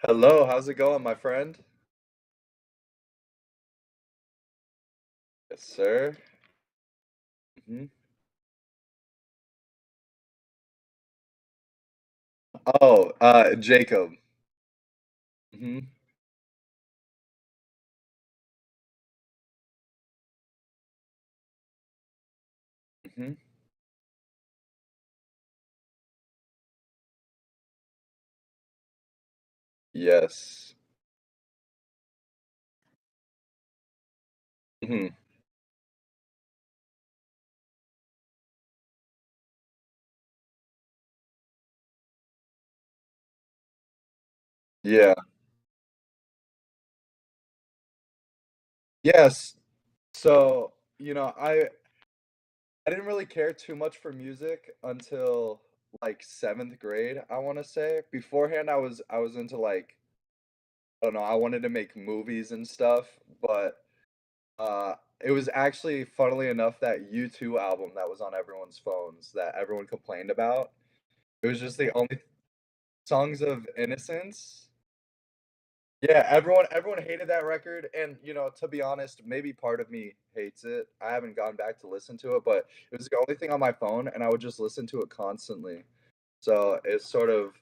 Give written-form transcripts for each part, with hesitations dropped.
Hello, how's it going, my friend? Yes, sir. Mhm. Oh, Jacob. Mhm, mhm. Yes. Mhm. Yeah. Yes. So, I didn't really care too much for music until, like, 7th grade, I wanna say. Beforehand, I was into, like, I don't know, I wanted to make movies and stuff, but, it was actually, funnily enough, that U2 album that was on everyone's phones that everyone complained about. It was just the only Songs of Innocence? Yeah, everyone hated that record, and, to be honest, maybe part of me hates it. I haven't gone back to listen to it, but it was the only thing on my phone, and I would just listen to it constantly. So, it's sort of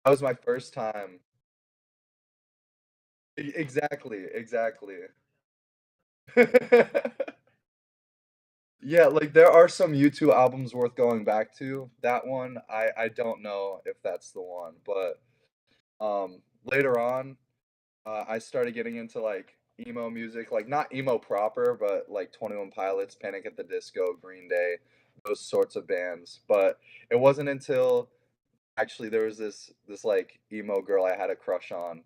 that was my first time. Exactly, exactly. Yeah, like, there are some U2 albums worth going back to. That one, I don't know if that's the one, but, later on I started getting into, like, emo music, like, not emo proper, but, like, 21 Pilots, Panic at the Disco, Green Day, those sorts of bands, but it wasn't until actually there was this, like, emo girl I had a crush on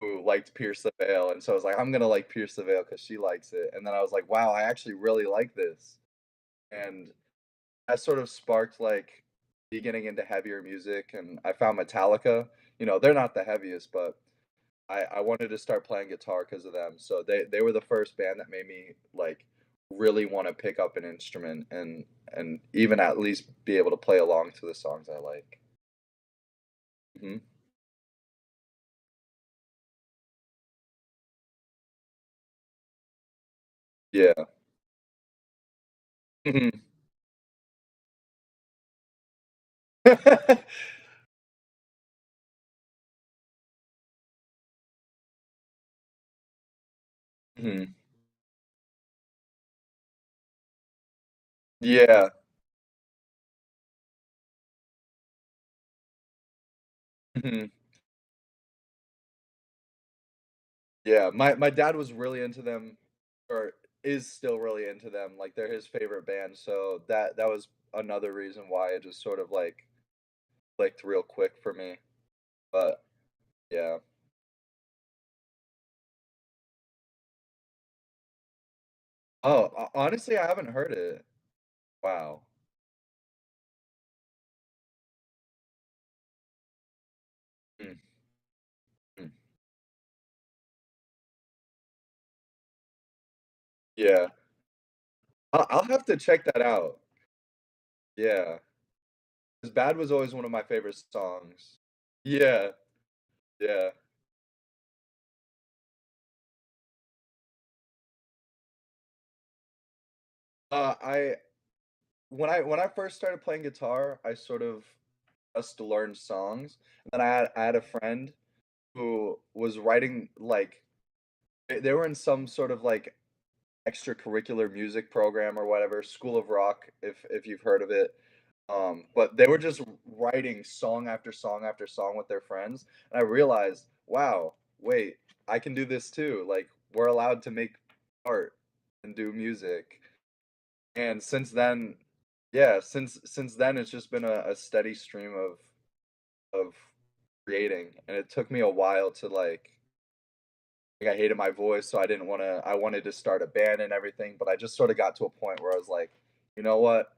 who liked Pierce the Veil, and so I was like, "I'm gonna like Pierce the Veil because she likes it," and then I was like, "Wow, I actually really like this," and that sort of sparked, like, me getting into heavier music, and I found Metallica. They're not the heaviest, but I wanted to start playing guitar because of them, so they were the first band that made me, like, really wanna pick up an instrument and even at least be able to play along to the songs I like. Mhm. Yeah. Mhm. Mhm. Yeah. Mhm. Yeah, my dad was really into them, or is still really into them, like, they're his favorite band, so that was another reason why it just sort of, like, clicked real quick for me, but yeah. Oh, ho honestly, I haven't heard it. Wow. Mm, mm. Yeah. I'll have to check that out. Yeah. 'Cause Bad was always one of my favorite songs. Yeah, yeah. I when I first started playing guitar, I sort of just learned songs, and then I had a friend who was writing, like they were in some sort of, like, extracurricular music program or whatever, School of Rock, if you've heard of it. But they were just writing song after song after song with their friends, and I realized, "Wow, wait, I can do this too." Like, we're allowed to make art and do music. And since then, yeah, since then, it's just been a steady stream of creating, and it took me a while to I hated my voice, so I wanted to start a band and everything, but I just sort of got to a point where I was like, "You know what?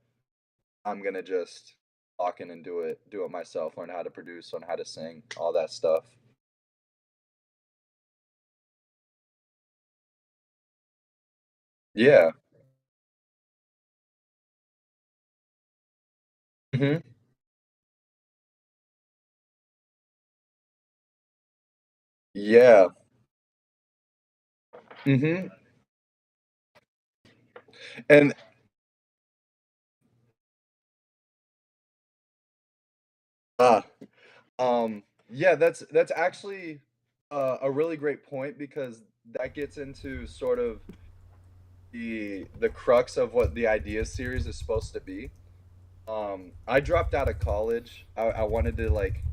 I'm gonna just lock in and do it myself, learn how to produce, learn how to sing, all that stuff." Yeah. Mhm. Yeah. Mhm. And uh, yeah, that's actually a really great point because that gets into sort of the crux of what the Ideas series is supposed to be. I dropped out of college. I wanted to like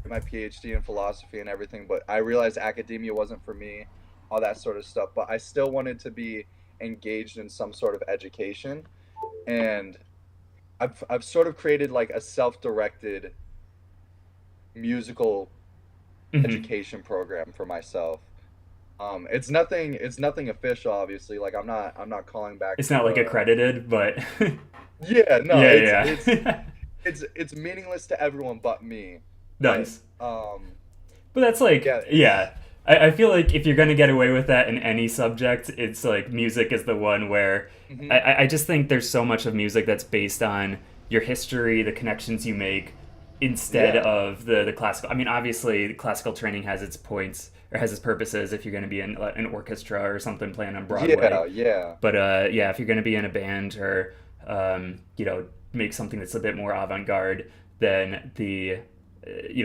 get my PhD in philosophy and everything, but I realized academia wasn't for me, all that sort of stuff. But I still wanted to be engaged in some sort of education, and I've sort of created like a self-directed musical Hmm. education program for myself. It's nothing official, obviously. Like I'm not calling back It's not to like accredited, but yeah, no, yeah, yeah. it's meaningless to everyone but me. But Nice. But that's like, yeah, yeah. it's I feel like if you're gonna get away with that in any subject, it's like music is the one where mhm, I just think there's so much of music that's based on your history, the connections you make, instead yeah, of the classical. I mean, obviously, classical training has its points or has its purposes if you're going to be in an orchestra or something playing on Broadway. yeah, yeah, But yeah, if you're going to be in a band or make something that's a bit more avant-garde, then the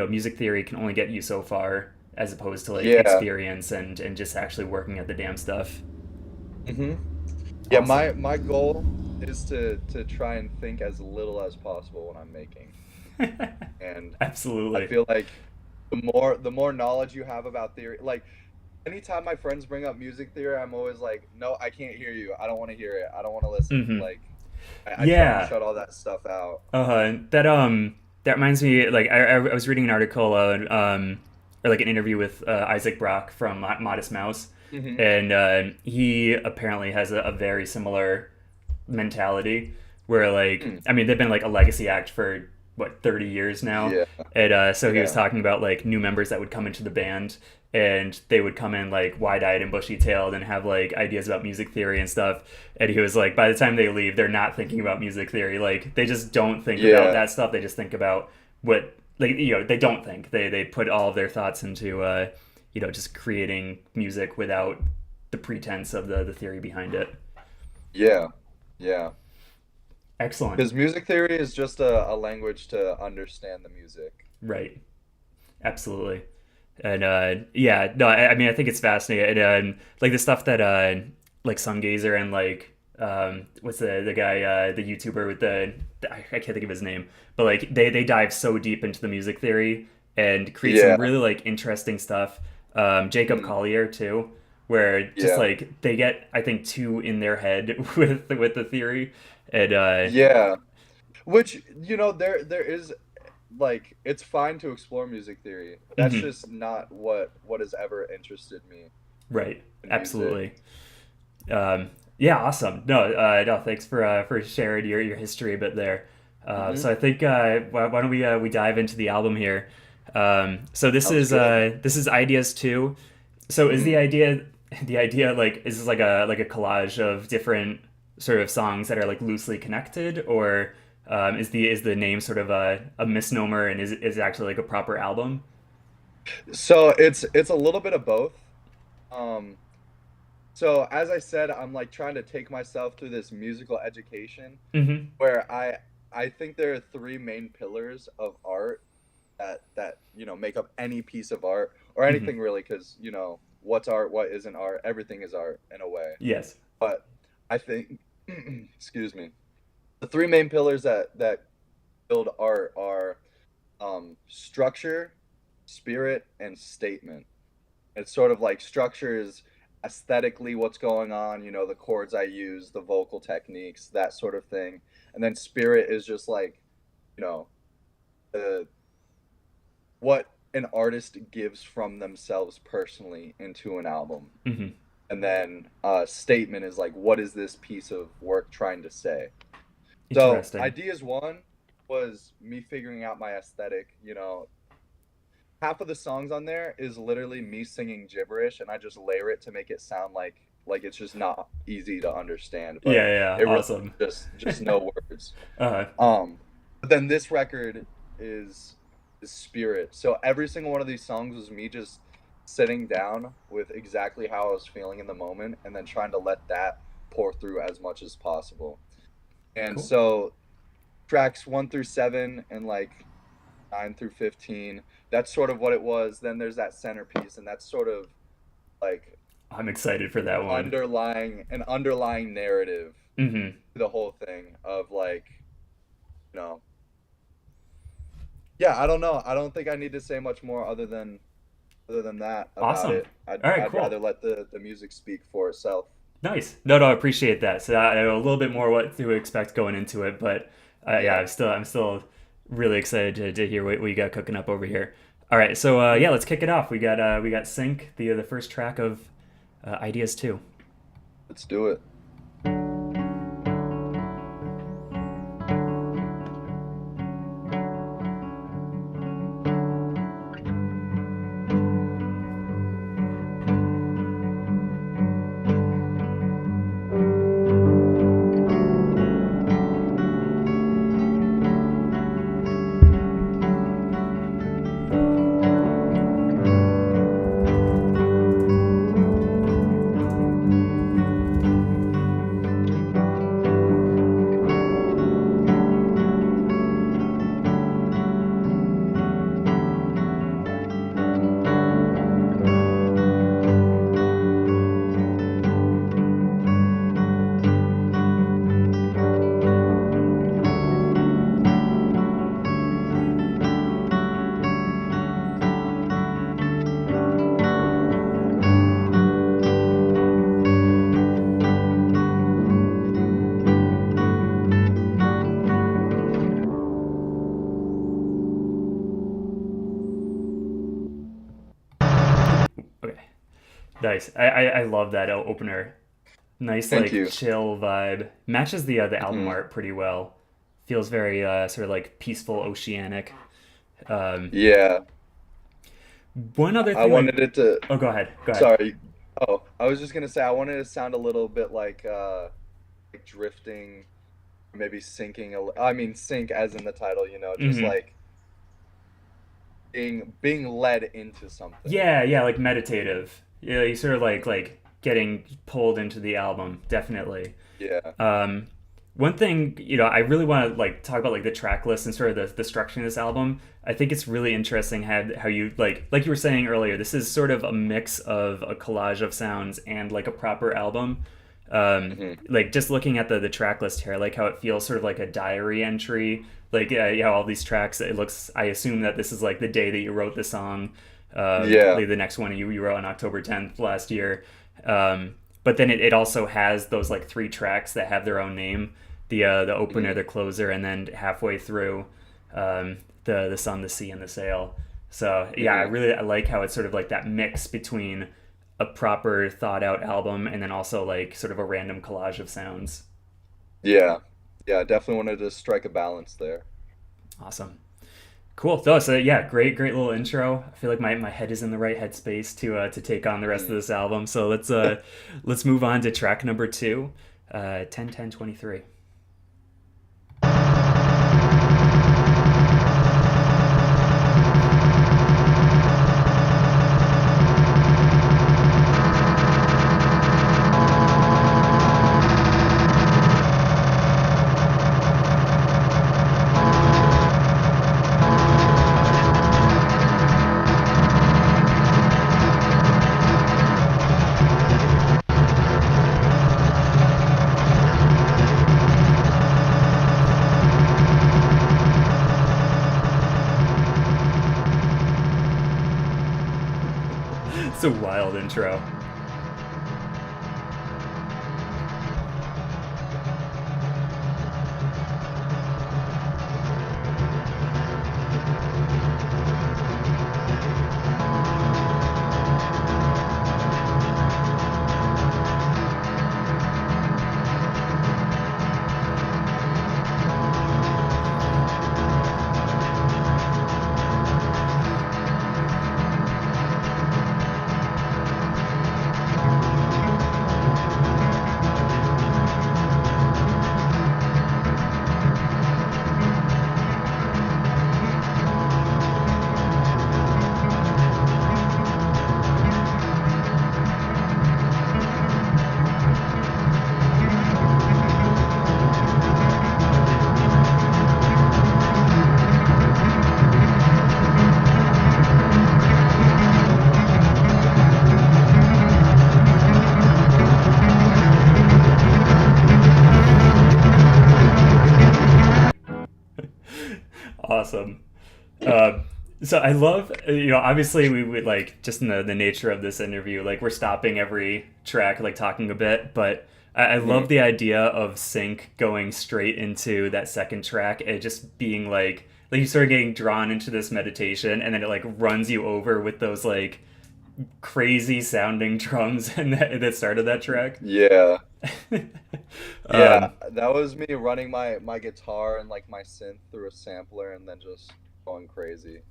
music theory can only get you so far as opposed to like yeah. experience and just actually working at the damn stuff. Hmm. Yeah, Awesome. my goal is to try and think as little as possible when I'm making. And I Absolutely. feel like the more knowledge you have about theory, like anytime my friends bring up music theory, I'm always like, no, I can't hear you. I don't want to hear it. I don't want to listen. Mm-hmm. Like I try and Yeah. shut all that stuff out. That reminds me. Like I was reading an article or like an interview with Isaac Brock from Modest Mouse, Hmm. and he apparently has a very similar mentality where like Hmm. I mean they've been like a legacy act for what 30 years now, Yeah, and so he was yeah, talking about like new members that would come into the band and they would come in like wide-eyed and bushy-tailed and have like ideas about music theory and stuff, and he was like by the time they leave they're not thinking about music theory, like they just don't think about yeah, that stuff, they just think about what, like they don't think, they put all of their thoughts into just creating music without the pretense of the theory behind it. yeah, yeah. Excellent. Because music theory is just a language to understand the music. Right. Absolutely. And yeah, no, I mean, I think it's fascinating. And like the stuff that like Sungazer and like what's the guy, the YouTuber with I can't think of his name, but like they dive so deep into the music theory and create some Yeah. really like interesting stuff. Jacob Mm, Collier too, where just yeah. like they get I think too in their head with the theory, and Yeah. Which, there is like it's fine to explore music theory. That's mhm, just not what has ever interested me right, in music. absolutely. Yeah, awesome. No, no, thanks for sharing your history a bit there. Hmm. So I think why don't we dive into the album here? So Sounds good. this is ideas too. So is Hmm. the idea like is this like a collage of different sort of songs that are like loosely connected, or is the name sort of a misnomer and is it actually like a proper album? So it's a little bit of both. Um, so as I said, I'm like trying to take myself through this musical education Mm-hmm. where I think there are three main pillars of art that make up any piece of art or Mm-hmm. anything really, because what's art, what isn't art, everything is art in a way. Yes. But I think excuse me, the three main pillars that build art are structure, spirit, and statement. It's sort of like structure is aesthetically what's going on, the chords I use, the vocal techniques, that sort of thing. And then spirit is just like, you know, the what an artist gives from themselves personally into an album. Mm-hmm. And then statement is like, what is this piece of work trying to say? So Interesting. ideas one was me figuring out my aesthetic. Half of the songs on there is literally me singing gibberish, and I just layer it to make it sound like it's just not easy to understand, Yeah, but yeah, yeah. it really Awesome. just no words. uh, But then this record is spirit. So every single one of these songs was me just sitting down with exactly how I was feeling in the moment and then trying to let that pour through as much as possible. And Cool. so tracks 1 through 7 and like 9 through 15, that's sort of what it was. Then there's that centerpiece, and that's sort of like I'm excited for that one. an underlying narrative Mm-hmm. to the whole thing of like, you know, yeah, I don't know. I don't think I need to say much more other than that about Awesome. it. I'd All right, I'd rather cool. let the music speak for itself. Nice. No, no, I appreciate that. So I know a little bit more what to expect going into it, but yeah, Yeah, I'm still really excited to hear what you got cooking up over here. All right, so yeah, let's kick it off. We got Sync, the first track of Ideas 2. let's do it. Okay, nice. I love that opener. Nice Thank like you. chill vibe. Matches the album Hmm. art pretty well. Feels very sort of like peaceful, oceanic. Um, Yeah, one other I thing, like, wanted it to. oh, go ahead, go ahead. Sorry. Oh, I was just gonna say I wanted it to sound a little bit like drifting, maybe sinking. I mean, sink as in the title. Just Hmm. like being led into something. Yeah, yeah, like meditative. Yeah, you sort of like getting pulled into the album, definitely. Yeah. Um, one thing, I really want to like talk about like the track list and sort of the structure of this album. I think it's really interesting how you like you were saying earlier. This is sort of a mix of a collage of sounds and like a proper album. Hmm. Like just looking at the track list here, I like how it feels sort of like a diary entry. Like yeah, all these tracks. It looks. I assume that this is like the day that you wrote the song. Yeah. Like the next one you wrote on October 10th last year. But then it also has those like three tracks that have their own name. The opener, Hmm. the closer, and then halfway through, the sun, the sea, and the sail. So yeah, Hmm. I like how it's sort of like that mix between a proper thought out album and then also like sort of a random collage of sounds. Yeah. Yeah. Definitely wanted to strike a balance there. Awesome. Cool. So yeah, great little intro. I feel like my head is in the right headspace to take on the rest of Mm. this album. So let's move on to track number 2, 10 10 23. It's a wild intro. Awesome. Um, so I love, obviously we would like just in the nature of this interview, like we're stopping every track, like talking a bit, but I love Mhm. the idea of sync going straight into that second track and just being like you sort of getting drawn into this meditation and then it like runs you over with those like crazy sounding drums and that started that track. Yeah. Yeah, um, that was me running my guitar and like my synth through a sampler and then just going crazy.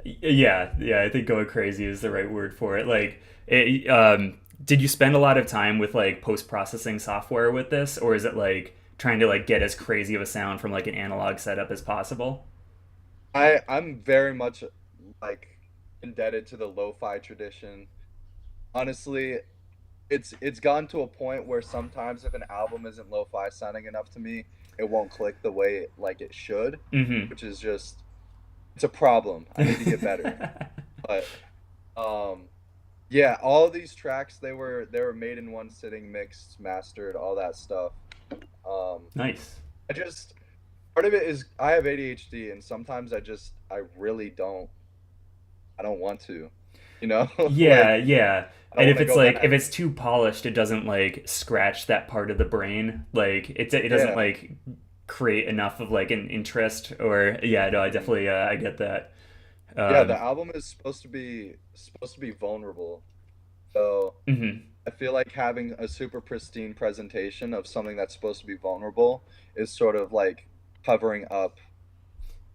yeah, yeah, I think going crazy is the right word for it. Did you spend a lot of time with like post processing software with this, or is it like trying to like get as crazy of a sound from like an analog setup as possible? I'm very much like indebted to the lo-fi tradition. Honestly, it's gone to a point where sometimes if an album isn't lo-fi sounding enough to me, it won't click the way like it should, Mm-hmm. which is just it's a problem. I need to get better. But um yeah, all of these tracks they were made in one sitting, mixed, mastered, all that stuff. Um Nice. I just part of it is I have ADHD and sometimes I really I don't want to, you know? Yeah, Like yeah. I don't And want to go if back. it's too polished, it doesn't like scratch that part of the brain. Like it doesn't Yeah. like create enough of like an interest or yeah, no, I Mhm. definitely I get that. Yeah, the Um, album is supposed to be vulnerable. So mhm, I feel like having a super pristine presentation of something that's supposed to be vulnerable is sort of like covering up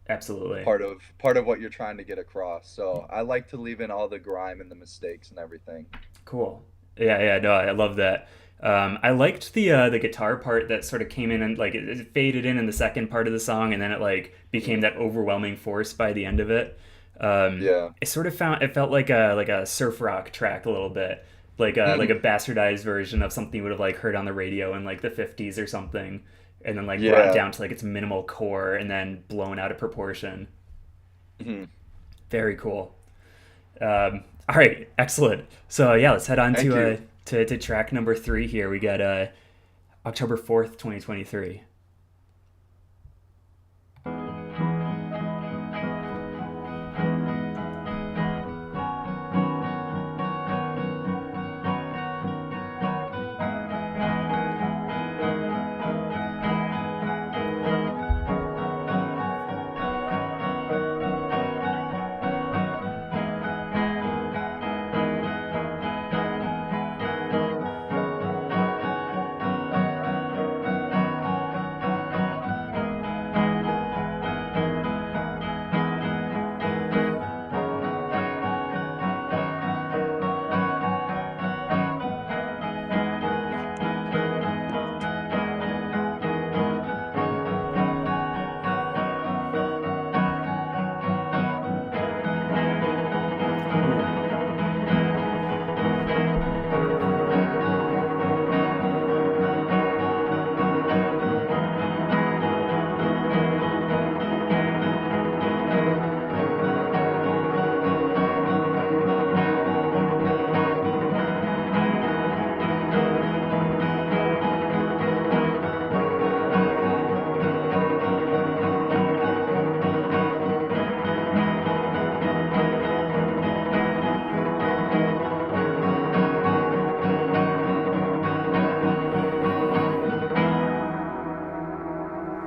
absolutely. part of what you're trying to get across. So I like to leave in all the grime and the mistakes and everything. Cool. Yeah, yeah, no, I love that. I liked the guitar part that sort of came in and like it faded in the second part of the song, and then it like became Mhm. that overwhelming force by the end of it. Yeah. It sort of found it felt like a surf rock track a little bit, like a Mhm. bastardized version of something you would have like heard on the radio in like the 50s or something, and then like brought Yeah. down to like its minimal core and then blown out of proportion. Mhm. Very cool. All right, excellent. So yeah, let's head on Thank you. to track number three here. We got October 4th, 2023. Ooh.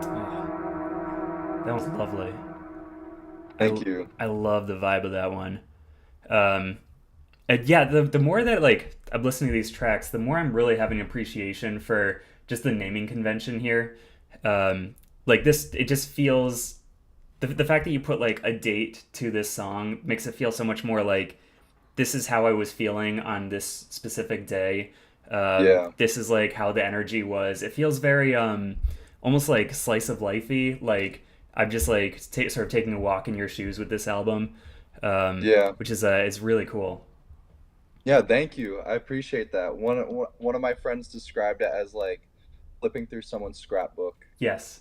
Oh, that was lovely. Thank I you. I love the vibe of that one. Um, and yeah, the more that like I'm listening to these tracks, the more I'm really having appreciation for just the naming convention here. Like this, it just feels the fact that you put like a date to this song makes it feel so much more like this is how I was feeling on this specific day. Yeah. This is like how the energy was. It feels very almost like slice of lifey. Like I'm just like sort of taking a walk in your shoes with this album, Yeah. which is really cool. Yeah, thank you. I appreciate that. One of my friends described it as like flipping through someone's scrapbook. Yes.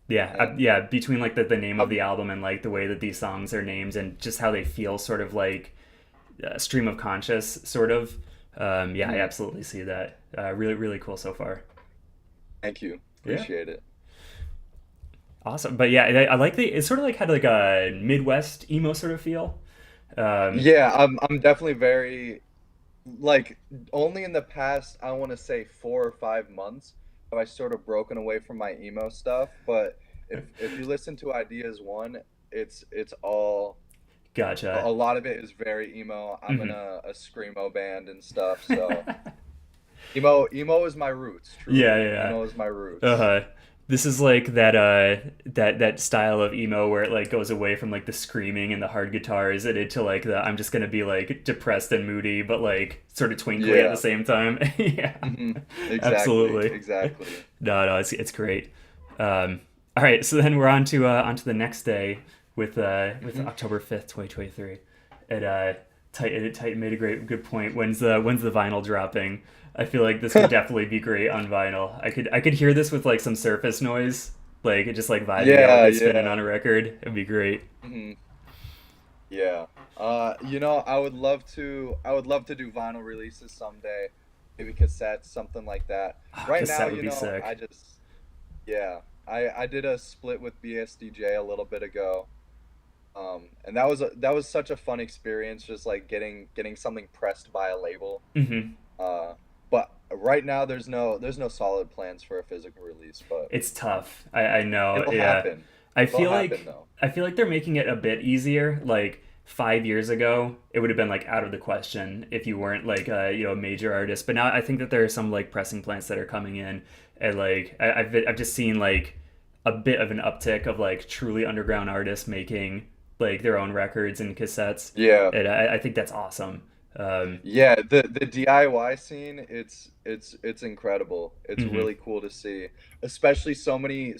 Yeah, And yeah. Between like the name of um, the album and like the way that these songs are named and just how they feel, sort of like stream of conscious, sort of. Yeah, I mhm, absolutely see that. Really, really cool so far. thank you. Yeah. Appreciate it. Awesome. But yeah, I like the it sort of like had like a Midwest emo sort of feel. Um, Yeah, I'm definitely very like only in the past I want to say 4 or 5 months have I sort of broken away from my emo stuff. But if you listen to Ideas One, it's all a gotcha. lot of it is very emo. I'm in Hmm. a screamo band and stuff, so emo is my roots, Yeah, truly. yeah. Emo is my Yeah. roots. This is like that style of emo where it like goes away from like the screaming and the hard guitars and into like the I'm just gonna be like depressed and moody but like sort of twinkly at the Yeah. same time. Yeah, Exactly, absolutely. exactly. No, it's great. All right, so then we're on to the next day with Hmm. October 5th, 2023. It Titan made a good point. When's the vinyl dropping? I feel like this could definitely be great on vinyl. I could hear this with like some surface noise, like just like vibing out with Yeah, it spinning on yeah. a record. It'd be great. Hmm. Yeah. I would love to do vinyl releases someday. Maybe cassettes, something like that. Oh, Right now, cassette would be sick. yeah. I did a split with BSDJ a little bit ago. And that was such a fun experience, just like getting something pressed by a label. Hmm. Uh, but right now there's no solid plans for a physical release, but It's tough. I know. it'll Yeah. happen. I It'll feel happen like though. I feel like they're making it a bit easier. Like 5 years ago, it would have been like out of the question if you weren't like a major artist. But now I think that there are some like pressing plants that are coming in, and like I've just seen like a bit of an uptick of like truly underground artists making like their own records and cassettes, Yeah. and I think that's awesome. Yeah, the DIY scene, it's incredible. It's Hmm. really cool to see, especially so many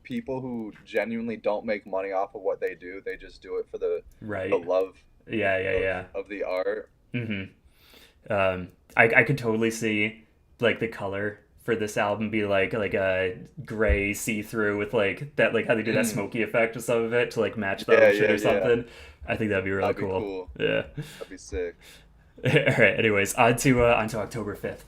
people who genuinely don't make money off of what they do. They just do it for the Right. love Yeah. Yeah. Yeah. of the art. Hmm. I could totally see like the color for this album be like a gray see through with like that like how they do that Mm, smoky effect with some of it to like match the yeah, ocean yeah, or yeah. something. I think that'd be really That'd be cool. cool. Yeah. That'd be sick. All right. Anyways, on to October 5th.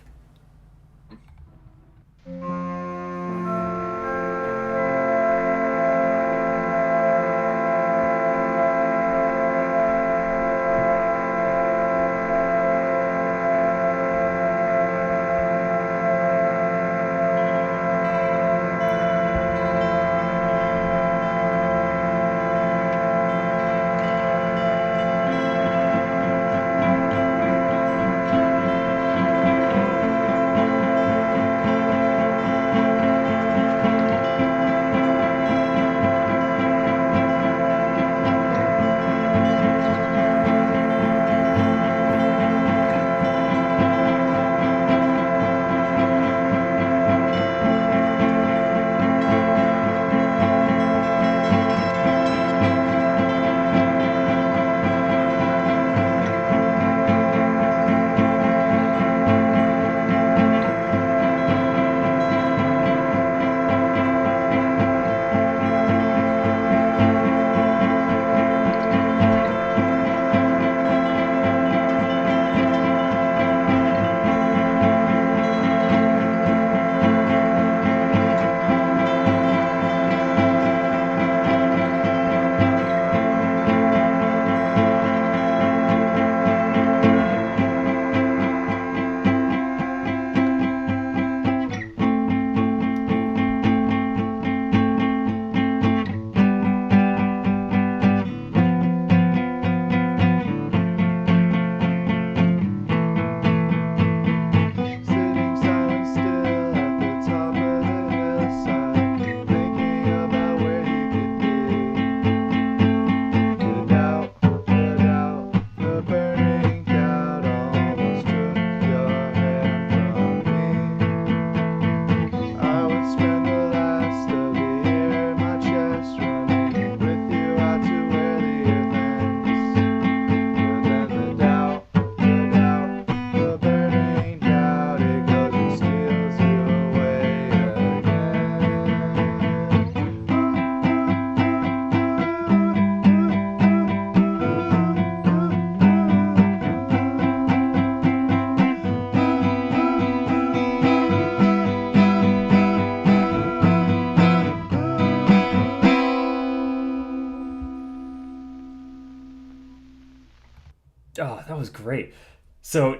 Oh, that was great. So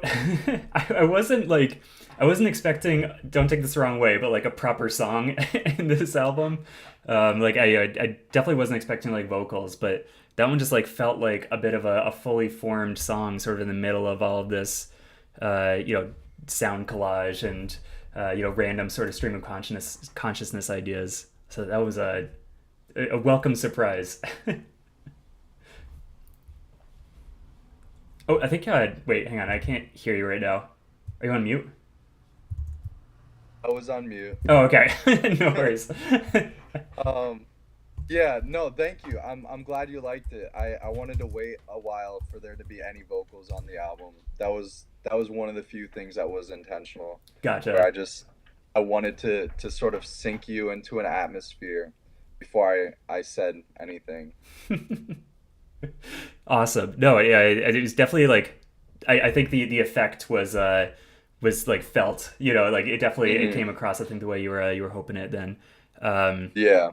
I wasn't like I wasn't expecting. Don't take this the wrong way, but like a proper song in this album. Like I definitely wasn't expecting like vocals, but that one just like felt like a bit of a fully formed song, sort of in the middle of all of this, you know, sound collage and you know, random sort of stream of consciousness ideas. So that was a welcome surprise. Oh, I think wait, hang on, I can't hear you right now. Are you on mute? I was on mute. Oh, okay. No worries. Um, yeah, no, thank you. I'm glad you liked it. I wanted to wait a while for there to be any vocals on the album. That was one of the few things that was intentional, where Gotcha. I wanted to sort of sink you into an atmosphere before I said anything. Awesome. No, yeah, it was definitely like I think the effect was like felt. You know, like it definitely it Hmm. came across. I think the way you were hoping it then. Yeah.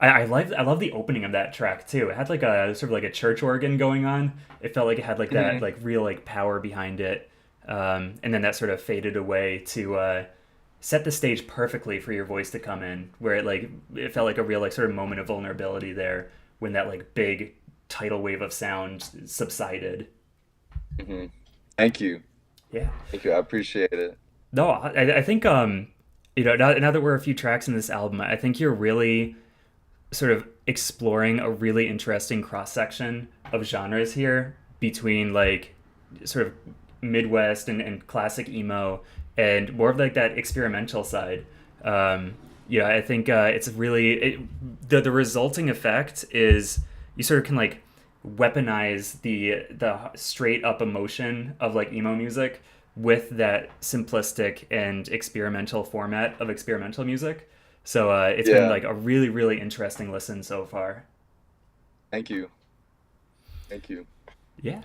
I love the opening of that track too. It had like a sort of like a church organ going on. It felt like it had like that Hmm. like real like power behind it. And then that sort of faded away to set the stage perfectly for your voice to come in, where it felt like a real like sort of moment of vulnerability there when that like big tidal wave of sound subsided. Hmm. Thank you. Yeah. Thank you. I appreciate it. No, I think you know, now that we're a few tracks in this album, I think you're really sort of exploring a really interesting cross section of genres here between like sort of Midwest and classic emo and more of like that experimental side. Yeah, I think it's really the resulting effect is you sort of can like weaponize the straight up emotion of like emo music with that simplistic and experimental format of experimental music. So it's been Yeah. like a really interesting listen so far. Thank you. Thank you. Yeah.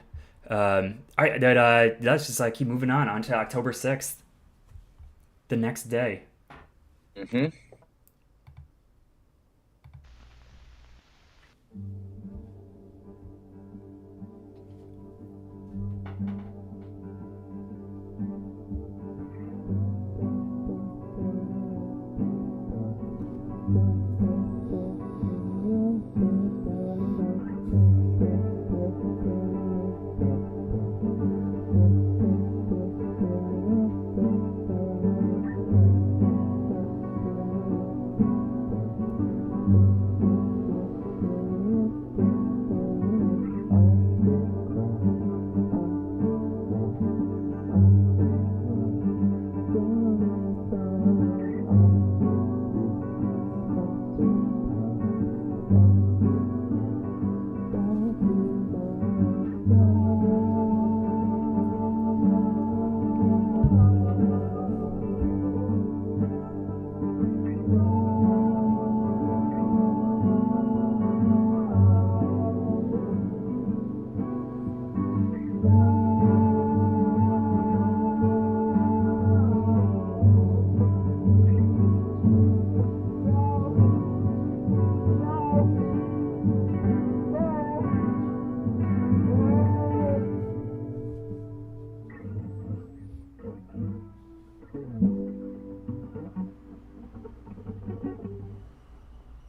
All right, let's just like keep moving on to October 6th, the next day. Hmm.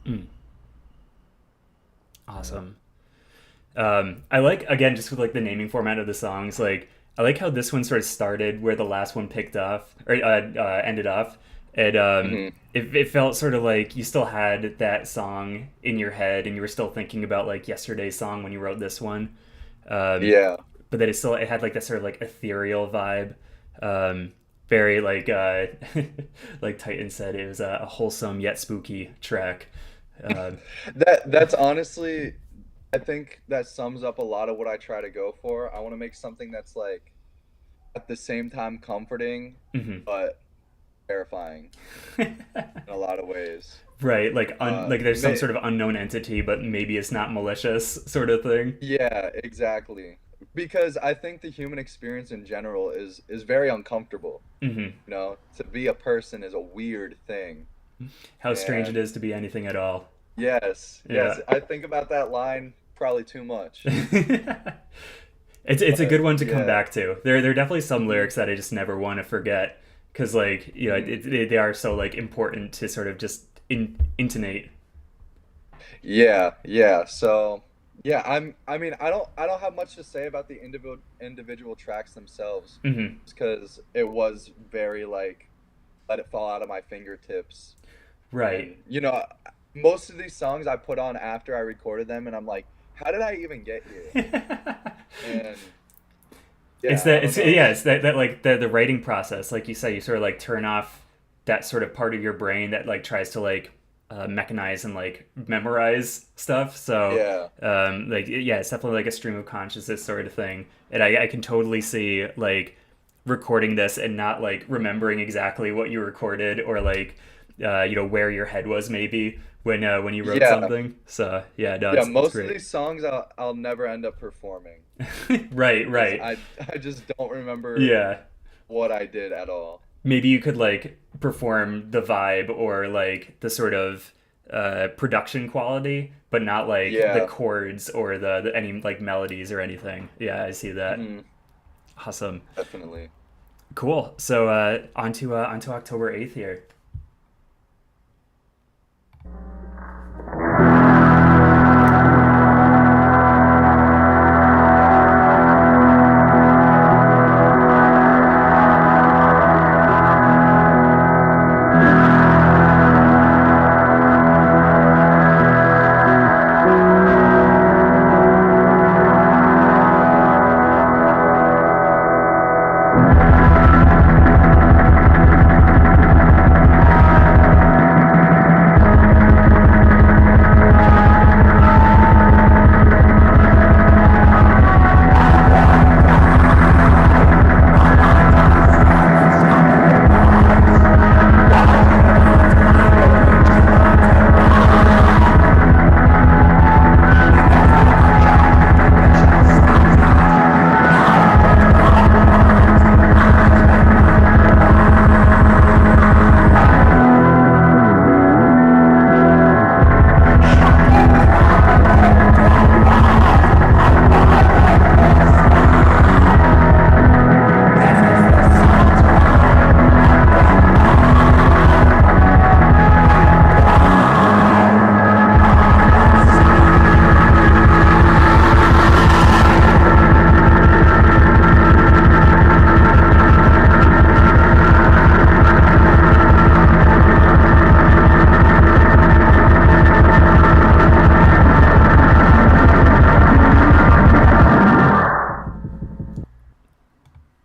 Mm, awesome. I like again just with like the naming format of the songs. Like I like how this one sort of started where the last one picked off or ended off. And Hmm. it felt sort of like you still had that song in your head and you were still thinking about like yesterday's song when you wrote this one. Um, Yeah. but then it had like that sort of like ethereal vibe. Very like like Titan said, it was a wholesome yet spooky track. Um, That's honestly, I think that sums up a lot of what I try to go for. I want to make something that's like at the same time comforting, mhm. but terrifying in a lot of ways. Right, like like there's some May sort of unknown entity, but maybe it's not malicious, sort of thing. Yeah, exactly. Because I think the human experience in general is very uncomfortable. Hmm. You know, to be a person is a weird thing. How strange it And is to be anything at all. yes, Yeah. yes, I think about that line probably too much. And It's a but good one to come yeah. back to. There are definitely some Mhm. lyrics that I just never want to forget because like Mhm. they are so like important to sort of just intonate. Yeah, yeah. So, yeah, I mean, I don't have much to say about the individual tracks themselves Hmm. because it was very like let it fall out of my fingertips. Right. And most of these songs I put on after I recorded them and I'm like, how did I even get here? And It's yeah, I that don't it's know. yeah it's that like the writing process like you said you sort of like turn off that sort of part of your brain that like tries to like mechanize and like memorize stuff so Yeah. like yeah it's definitely like a stream of consciousness sort of thing and I can totally see like recording this and not like remembering exactly what you recorded or like where your head was maybe when you wrote Yeah. something so yeah no Yeah, it's most of great. these songs I'll never end up performing Right, because right. I just don't remember Yeah, what I did at all. maybe you could like perform the vibe or like the sort of production quality, but not like the Yeah. chords or the any like melodies or anything. Yeah, I see that. Hmm. Awesome, Definitely. cool. So on to October 8th here.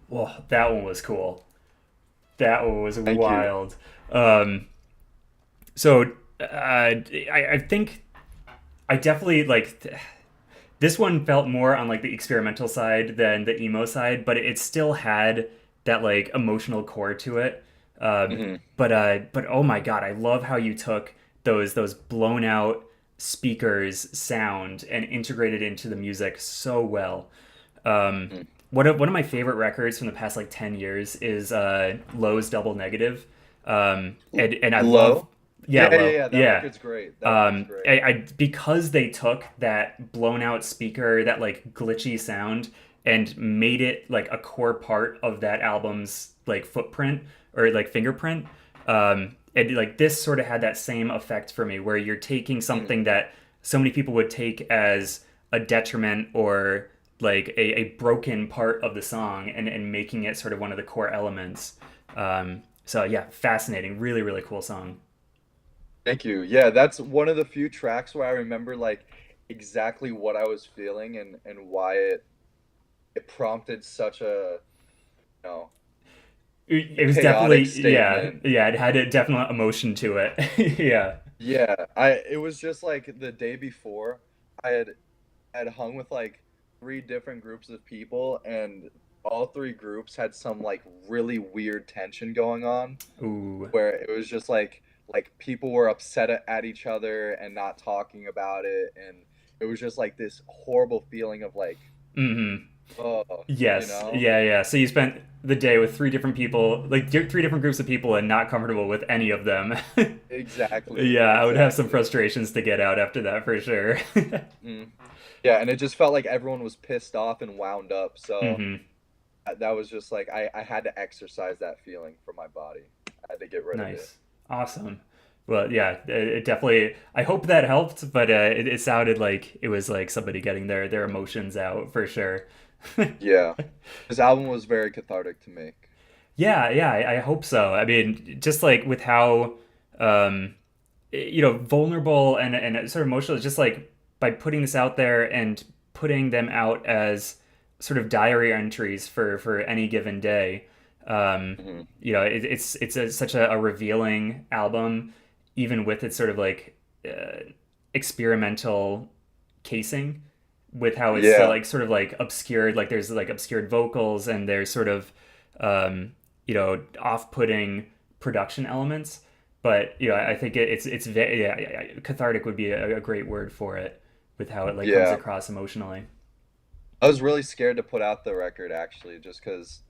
Well, that one was cool. That one was Thank you. wild. Um, so I think I definitely like this one felt more on like the experimental side than the emo side, but it still had that like emotional core to it. Hmm. But oh my god, I love how you took those blown out speakers sound and integrated into the music so well. Um, Hmm. one of my favorite records from the past like 10 years is Low's Double Negative, and I love Low? yeah Yeah, yeah, Low yeah. That yeah record's great. That record's great. I because they took that blown out speaker, that like glitchy sound, and made it like a core part of that album's like footprint or like fingerprint. And like this sort of had that same effect for me, where you're taking Mm. something that so many people would take as a detriment or like a broken part of the song and making it sort of one of the core elements. So yeah, fascinating, really really cool song. Thank you. Yeah, that's one of the few tracks where I remember like exactly what I was feeling and why it prompted such a, you know, It was chaotic definitely yeah statement. yeah it had a definite emotion to it. Yeah. Yeah, it was just like the day before I had hung with like three different groups of people and all three groups had some like really weird tension going on Ooh. where it was just like people were upset at each other and not talking about it and it was just like this horrible feeling of like Mm-hmm. Oh, you Yes. know? Yeah, yeah. So you spent the day with three different people, like three different groups of people, and not comfortable with any of them. Exactly, Yeah, I would have some exactly. frustrations to get out after that for sure. Mhm. Yeah, and it just felt like everyone was pissed off and wound up, so Mm-hmm. that was just like I had to exercise that feeling from my body. I had to get rid of it. Nice. Awesome. Well, yeah, it definitely. I hope that helped, but it sounded like it was like somebody getting their emotions out for sure. Yeah. This album was very cathartic to make. Yeah, yeah, I hope so. I mean, just like with how um, vulnerable and sort of emotional, it's just like by putting this out there and putting them out as sort of diary entries for any given day. Um, Mhm. such a revealing album, even with its sort of like experimental casing, with how it's still Yeah. like sort of like obscured, like there's like obscured vocals and there's sort of off-putting production elements. But I Mhm. think it's very, yeah, cathartic would be a great word for it, with how it like comes Yeah. across emotionally. I was really scared to put out the record actually, just because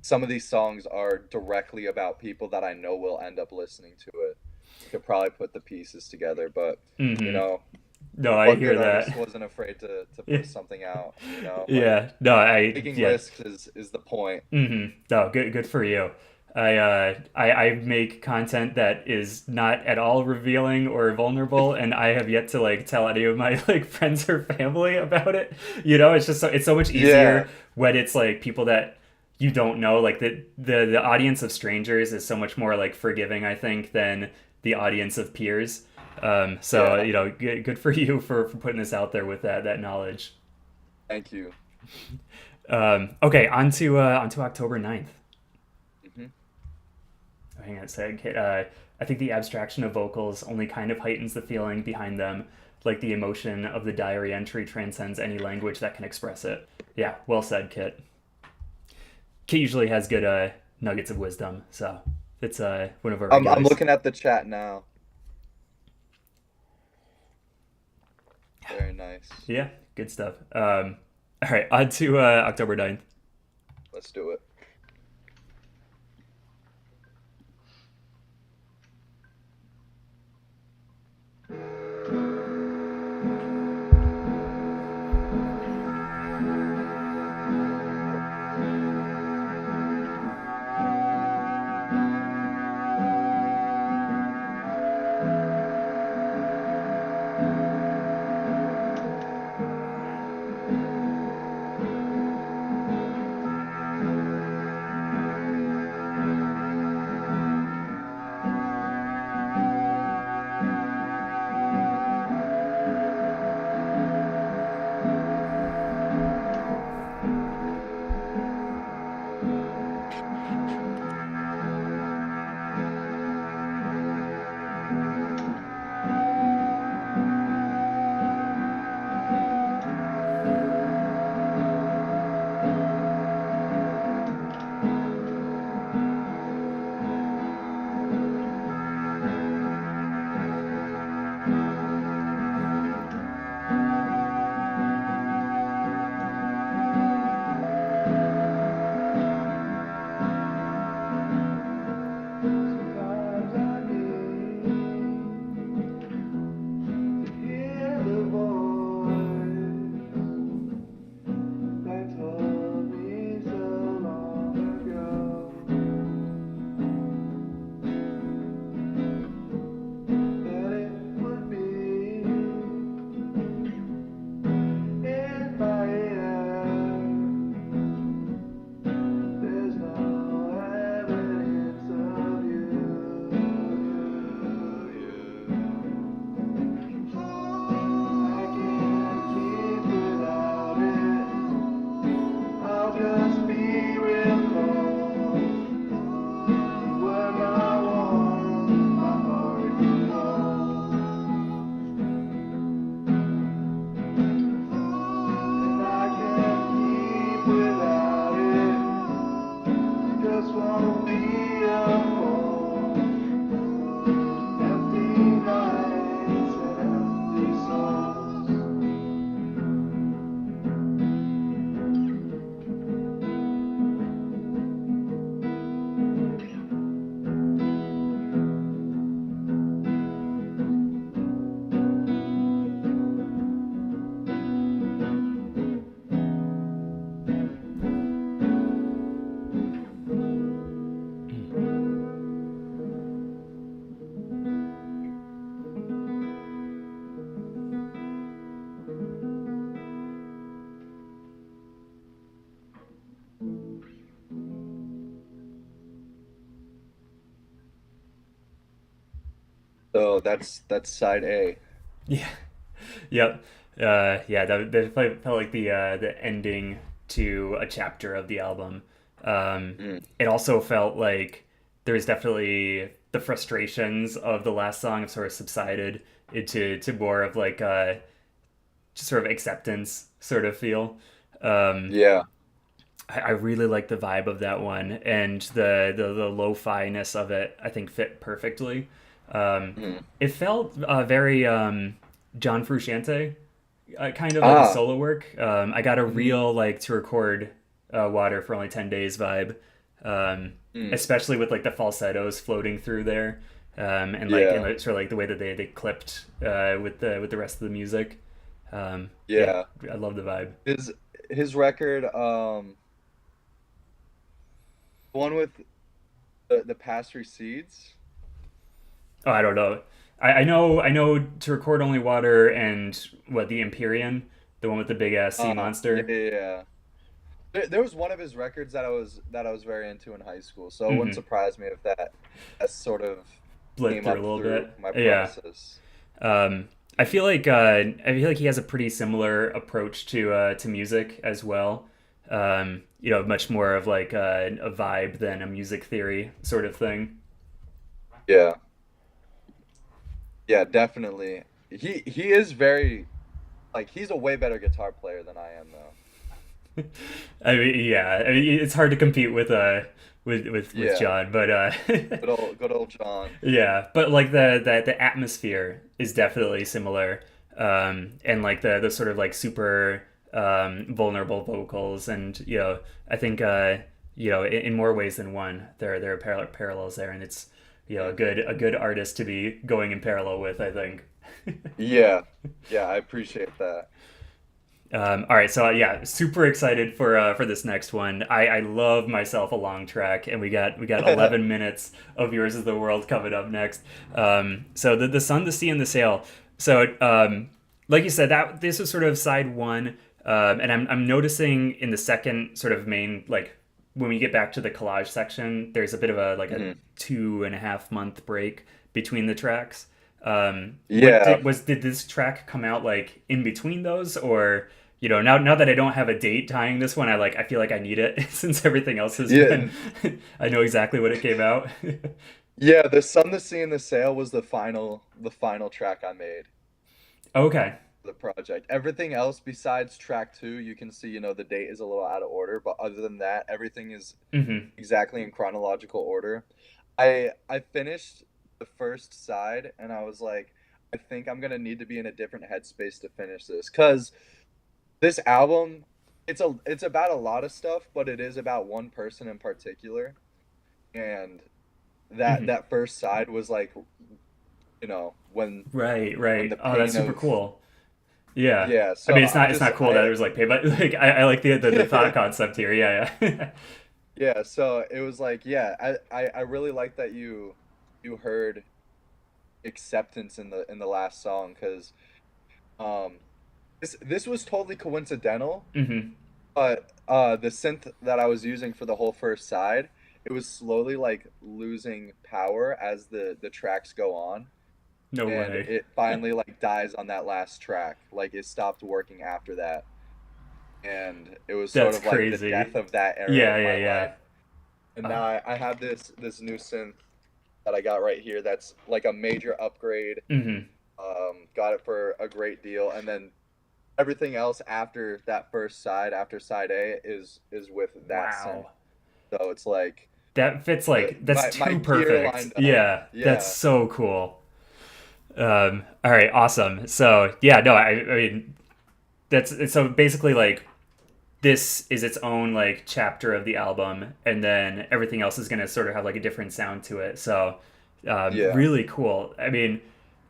some of these songs are directly about people that I know will end up listening to it. I could probably put the pieces together, but you Hmm. know, No, I what hear good artist that. wasn't afraid to put something out, Like Yeah, no, I taking yeah. risks is the point. No, good for you. I make content that is not at all revealing or vulnerable, and I have yet to like tell any of my like friends or family about it. It's just it's so much Yeah. easier when it's like people that you don't know. Like the audience of strangers is so much more like forgiving, I think, than the audience of peers. So Yeah. good for you for putting this out there with that knowledge. Thank you. Okay, on to October 9th. Hmm. Hang on a second. I think the abstraction of vocals only kind of heightens the feeling behind them, like the emotion of the diary entry transcends any language that can express it. Yeah, well said, Kit. Kit usually has good nuggets of wisdom, so it's one of our I'm regulars. looking at the chat now. Very nice. Yeah, good stuff. All right, on to October 9th. Let's do it. So that's side A. Yeah. Yep. Yeah, that felt like the ending to a chapter of the album. Mm. It also felt like there's definitely the frustrations of the last song have sort of subsided into to more of like just sort of acceptance sort of feel. Um, Yeah. I really like the vibe of that one, and the lo-fi ness of it I think fit perfectly. Mm. It felt very John Frusciante, kind of like his Ah. solo work. I got a Mm. real like to record Water for Only 10 Days vibe, um, Mm. especially with like the falsettos floating through there, and Yeah. like, sort of like the way that they clipped with the rest of the music. Yeah, Yeah. I love the vibe. His his record, the one with the past recedes. Oh, I don't know. I know to record only Water and what the Empyrean, the one with the big ass sea Yeah, monster. yeah, yeah. There was one of his records that I was very into in high school, so it wouldn't Mm-hmm. surprise me if that sort of Blip came through a up little bit. through my Yeah. process. Um, I feel like he has a pretty similar approach to music as well. Much more of like a vibe than a music theory sort of thing. Yeah, yeah, definitely. He is very like he's a way better guitar player than I am though. I mean, yeah, I mean, it's hard to compete with with Yeah, John, but good old John. yeah, but like the atmosphere is definitely similar, and like the sort of like super vulnerable vocals, and I think in more ways than one, there are parallels there, and it's Mm. a good artist to be going in parallel with, I think. Yeah, yeah, I appreciate that. All right, so yeah, super excited for this next one. I love myself a long track, and we got 11 minutes of Yours Is the World coming up next. So the Sun, the Sea, and the Sail. So like you said, that this was sort of side one, and I'm noticing in the second sort of main like when we get back to the collage section, there's a bit of a Mhm. 2.5 month break between the tracks. Yeah, Did this track come out like in between those, or now that I don't have a date tying this one, I feel like I need it since everything else has been yeah, I know exactly what it came out. yeah. The Sun, the Sea, and the Sail was the final track I made Okay. for the project. Everything else besides track two, you can see, the date is a little out of order, but other than that, everything is Hmm. exactly in chronological order. I finished the first side and I was like, I think I'm gonna need to be in a different headspace to finish this because this album, it's about a lot of stuff, but it is about one person in particular, and Hmm. that first side was like, Right, when right. the Oh, that's pain super of cool. Yeah. yeah. I So mean, I'm it's just not cool that it was like paid, but like I like the thought concept here. Yeah, yeah. yeah. So it was like yeah, I really like that you heard acceptance in the last song because um this was totally coincidental. Hmm. But the synth that I was using for the whole first side, it was slowly like losing power as the tracks go on, No and way. it finally like dies on that last track. Like it stopped working after that, and it was sort That's of like the death crazy. of that era Yeah, of yeah, my yeah. life. And Uh, now I have this new synth that I got right here that's like a major upgrade. hmm. Got it for a great deal, and then everything else after that first side, after side A, is with that synth. Wow. So it's like That fits like that's my too gear perfect. lined up. Yeah, that's Yeah. so cool. All right, awesome. So yeah, no, I mean that's so basically like this is its own like chapter of the album, and then everything else is gonna sort of have like a different sound to it. So Yeah. really cool. I mean,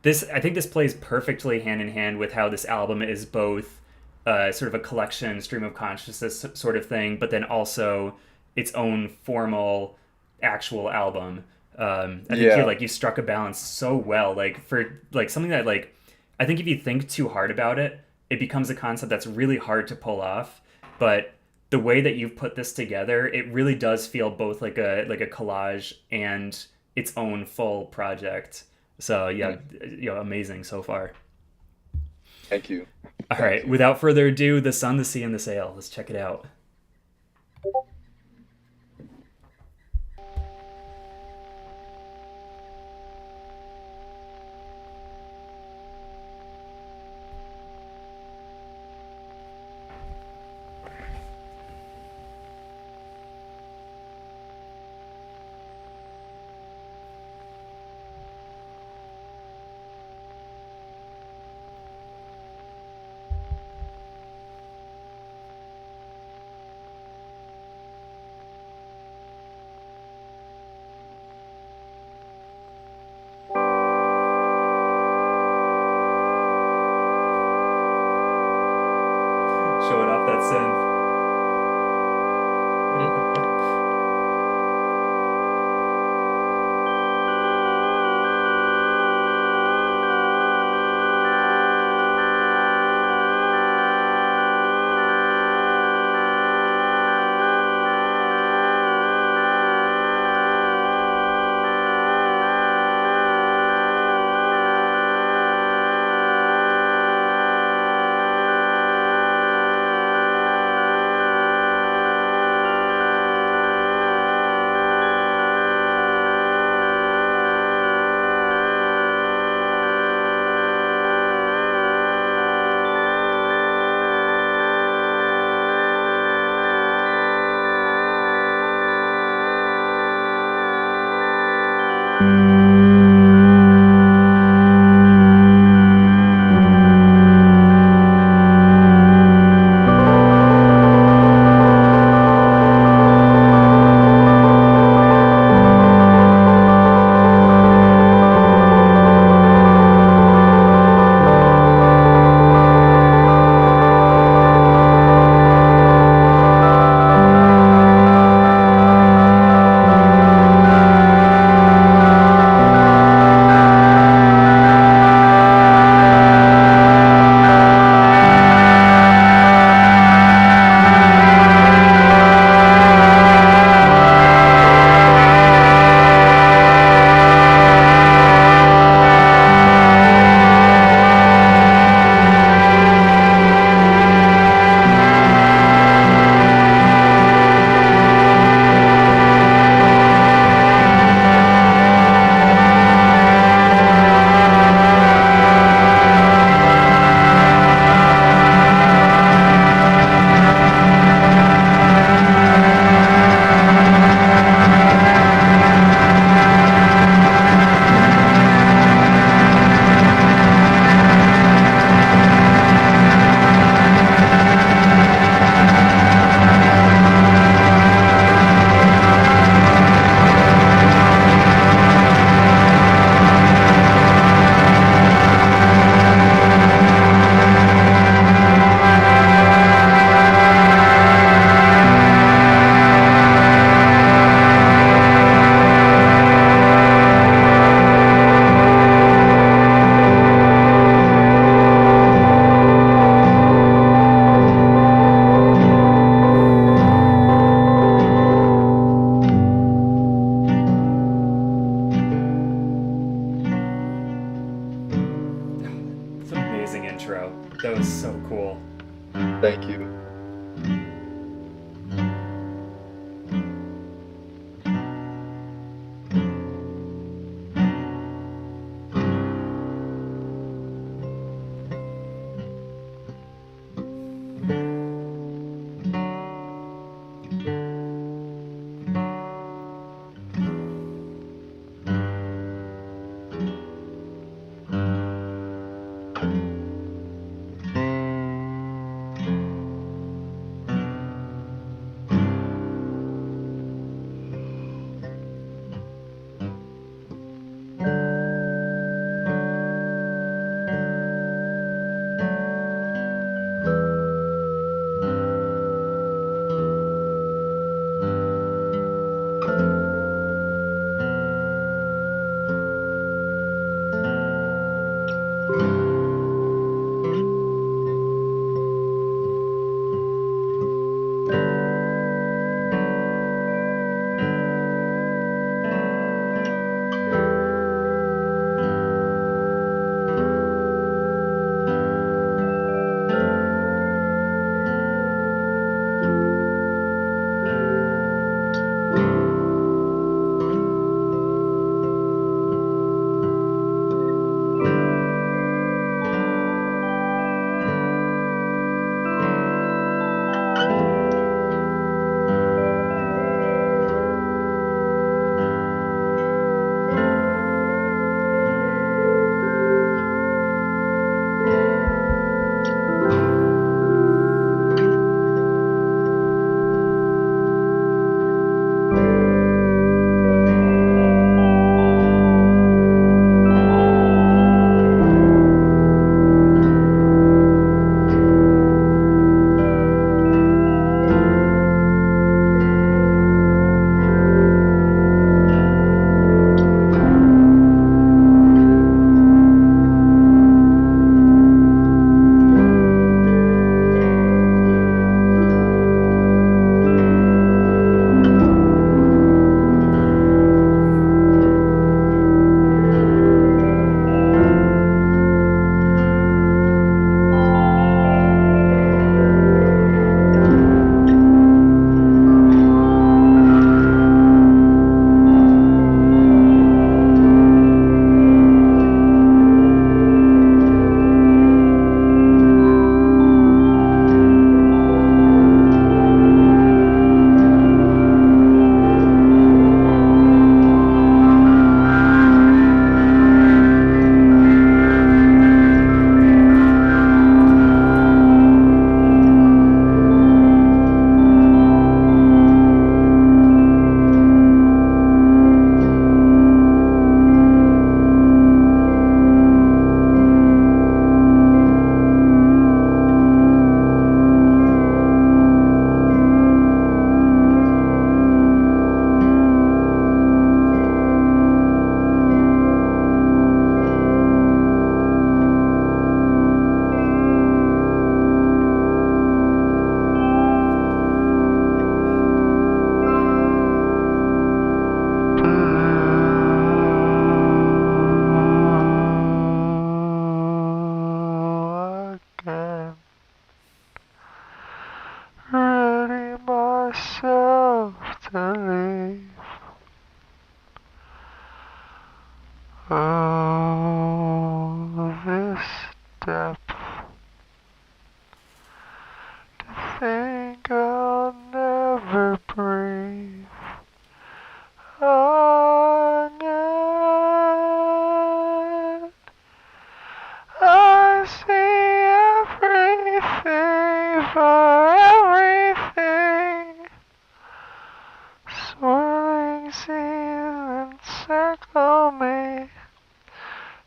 this I think this plays perfectly hand in hand with how this album is both sort of a collection, stream of consciousness sort of thing, but then also its own formal, actual album. I think Yeah. you struck a balance so well, like for like something that like I think if you think too hard about it, it becomes a concept that's really hard to pull off. But the way that you've put this together, it really does feel both like a collage and its own full project. So yeah, Mm. amazing so far. Thank you. All Thank right, you. without further ado, The Sun, the Sea, and the Sail. Let's check it out. Showing off that synth. It's an amazing intro. That was so cool. Thank you. think I'll never breathe again. I see everything for everything. Swirling seas encircle me.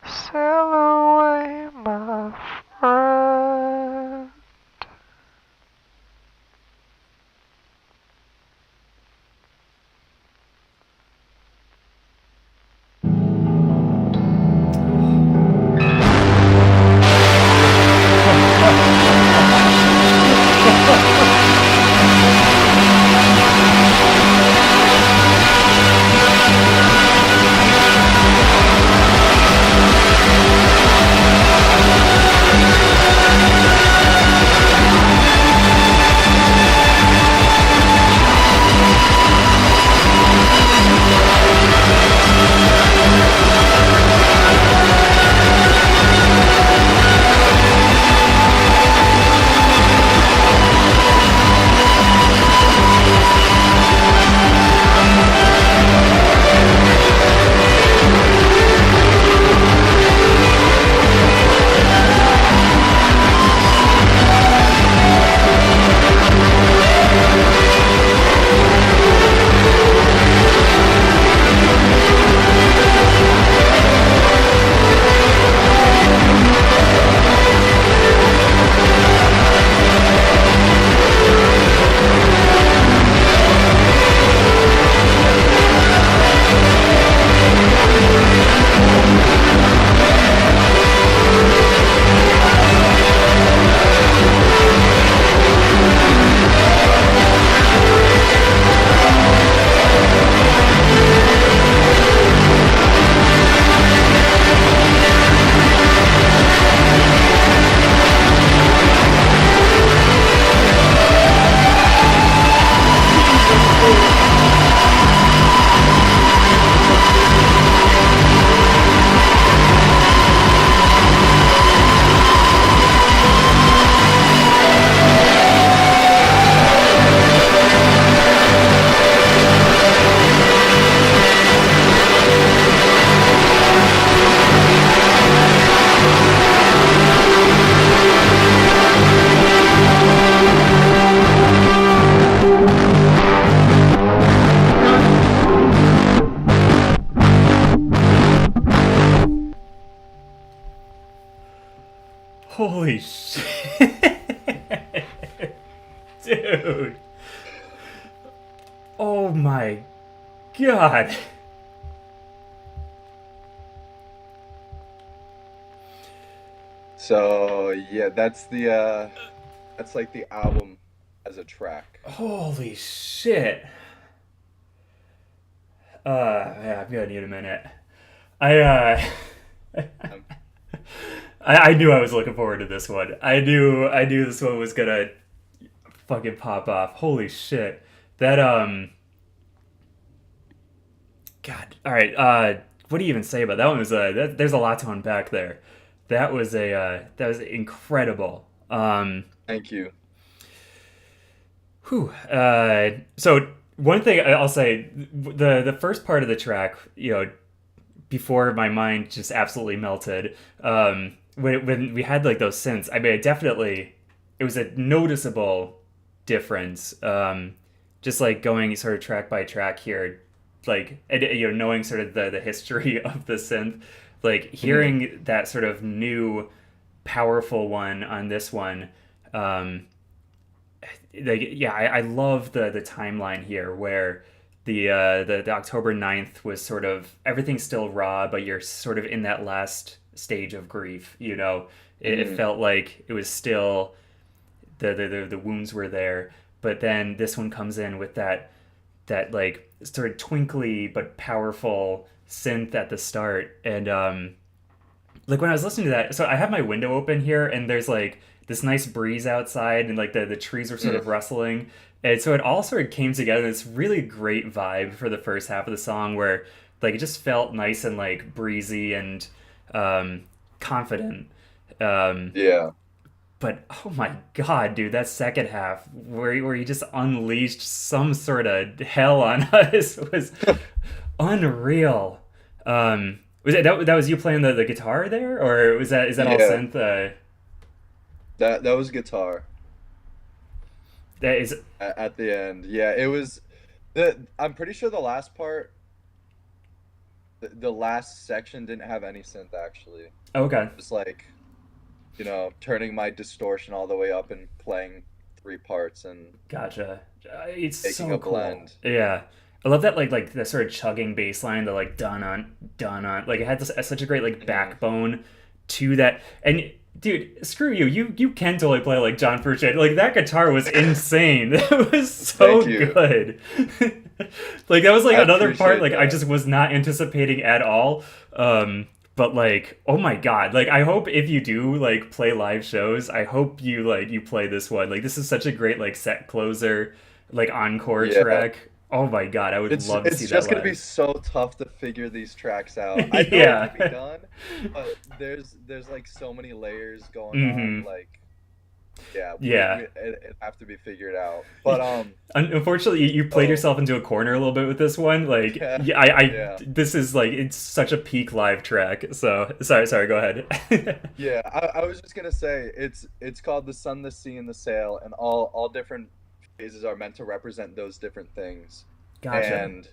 Sail away, my friend. Holy shit. Dude. Oh my god. So yeah, that's like the album as a track. Holy shit. Yeah, I'm gonna need a minute. I Um, I knew I was looking forward to this one. I knew this one was gonna fucking pop off. Holy shit. That God. All right. What do you even say about that one? Was there's a lot to unpack there. That was incredible. Thank you. Whew. So one thing I'll say, the first part of the track, before my mind just absolutely melted, when we had like those synths, I mean, it was a noticeable difference. Just like going sort of track by track here, like knowing sort of the history of the synth, like Mhm. hearing that sort of new powerful one on this one. Um, like yeah, I love the timeline here where the October 9th was sort of everything's still raw, but you're sort of in that last stage of grief. It Mhm. felt like it was still the wounds were there, but then this one comes in with that like sort of twinkly but powerful synth at the start, and like when I was listening to that, so I have my window open here, and there's like this nice breeze outside, and like the trees were sort Mm. of rustling, and so it all sort of came together. This really great vibe for the first half of the song, where like it just felt nice and like breezy and um, confident. Um, Yeah. But oh my god, dude, that second half where he just unleashed some sort of hell on us was unreal. Was it that was you playing the guitar there, or was that is that all Yeah, synth? that was guitar That is at the end. Yeah, it was the. I'm pretty sure the last part, the last section didn't have any synth actually. okay. Just like, turning my distortion all the way up and playing three parts and Gotcha. It's making so a cool. blend. Yeah. I love that like the sort of chugging bass line, the like dun on. Like it had this such a great like Mhm. backbone to that. And dude, screw you. You can totally play like John Frusciante. Like that guitar was insane. That was so Thank you. good. Like that was like I another part appreciate like I that. just was not anticipating at all. But like, oh my god, like I hope if you do like play live shows, I hope you like you play this one. Like this is such a great like set closer, like encore Yeah. track. Oh my god, I would It's love to see it's that just gonna be live. so tough to figure these tracks out. I know it can be Yeah. done, but there's like so many layers going on. Hmm. Like, yeah, Yeah. it have to be figured out. But Unfortunately, you played so yourself into a corner a little bit with this one. Like, yeah, yeah, yeah, this is like it's such a peak live track. So sorry, go ahead. yeah. I was just gonna say it's called the sun, the sea, and the sail, and all different phases are meant to represent those different things. Gotcha. And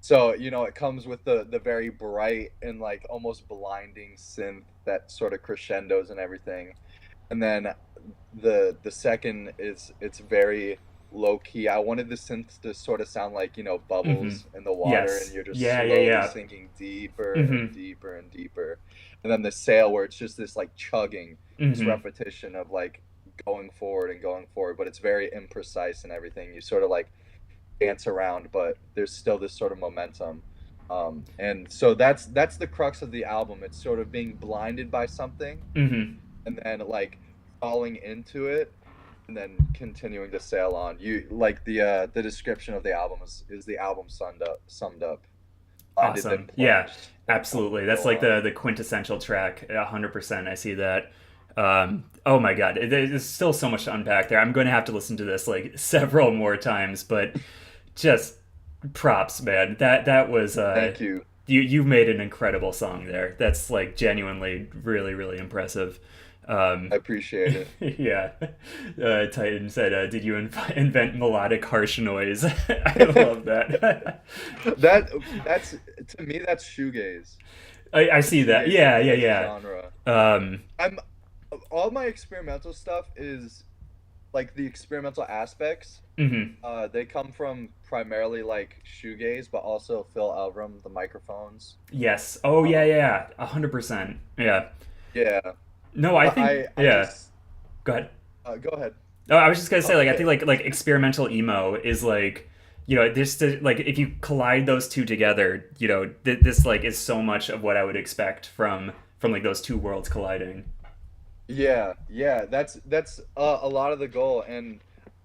so, it comes with the very bright and like almost blinding synth that sort of crescendos and everything. And then the second is it's very low key. I wanted the synth to sort of sound like, Hmm. bubbles in the water and Yes. you're just Yeah, yeah, slowly yeah. sinking deeper and Hmm. deeper and deeper. And then the sail where it's just this like chugging, this Hmm. repetition of like going forward, but it's very imprecise and everything. You sort of like dance around, but there's still this sort of momentum. And so that's the crux of the album. It's sort of being blinded by something Hmm. and then like falling into it and then continuing to sail on. You like the description of the album is the album summed up. Blinded then Awesome. Yeah, plunged, then absolutely. That's go like on. the quintessential track. 100%. I see that. Oh my God, there's still so much to unpack there. I'm going to have to listen to this like several more times, but just props, man. That was Thank you. you've made an incredible song there. That's like genuinely really really impressive. Um, I appreciate it. yeah. Titan said, "Did you invent melodic harsh noise?" I love that. That's to me that's shoegaze. I see that. Shoegaze Yeah, yeah, as a yeah. genre. Um, I'm all my experimental stuff is like the experimental aspects. mhm. They come from primarily like shoegaze, but also Phil Elverum, the microphones. Yes. Oh, yeah, Um, yeah. 100%. Yeah. yeah, No, I but think. I Yeah. just Go ahead. go ahead. Oh, I was just gonna say, like, I think Okay. like experimental emo is like, this like if you collide those two together, this like is so much of what I would expect from like those two worlds colliding. Yeah, yeah, that's a lot of the goal, and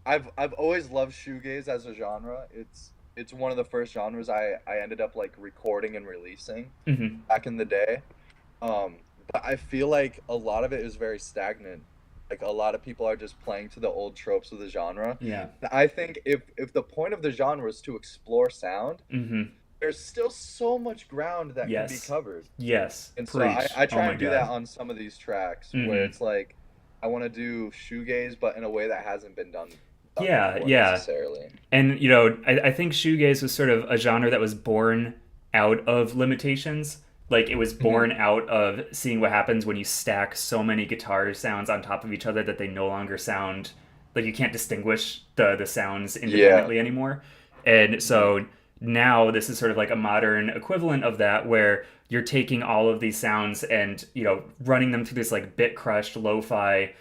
I've always loved shoegaze as a genre. It's one of the first genres I ended up like recording and releasing Hmm. back in the day. But I feel like a lot of it is very stagnant. Like a lot of people are just playing to the old tropes of the genre. Yeah. I think if the point of the genre is to explore sound, Hmm. there's still so much ground that can be Yes. covered. Yes. And so I, Preach. I Oh try my and do that God. on some of these tracks where Hmm. it's like I want to do shoegaze, but in a way that hasn't been done Yeah. before Yeah. necessarily. And I think shoegaze was sort of a genre that was born out of limitations. Like it was Hmm. born out of seeing what happens when you stack so many guitar sounds on top of each other that they no longer sound like you can't distinguish the sounds Yeah. independently anymore. And Hmm. so now this is sort of like a modern equivalent of that where you're taking all of these sounds and running them through this like bit crushed lo-fi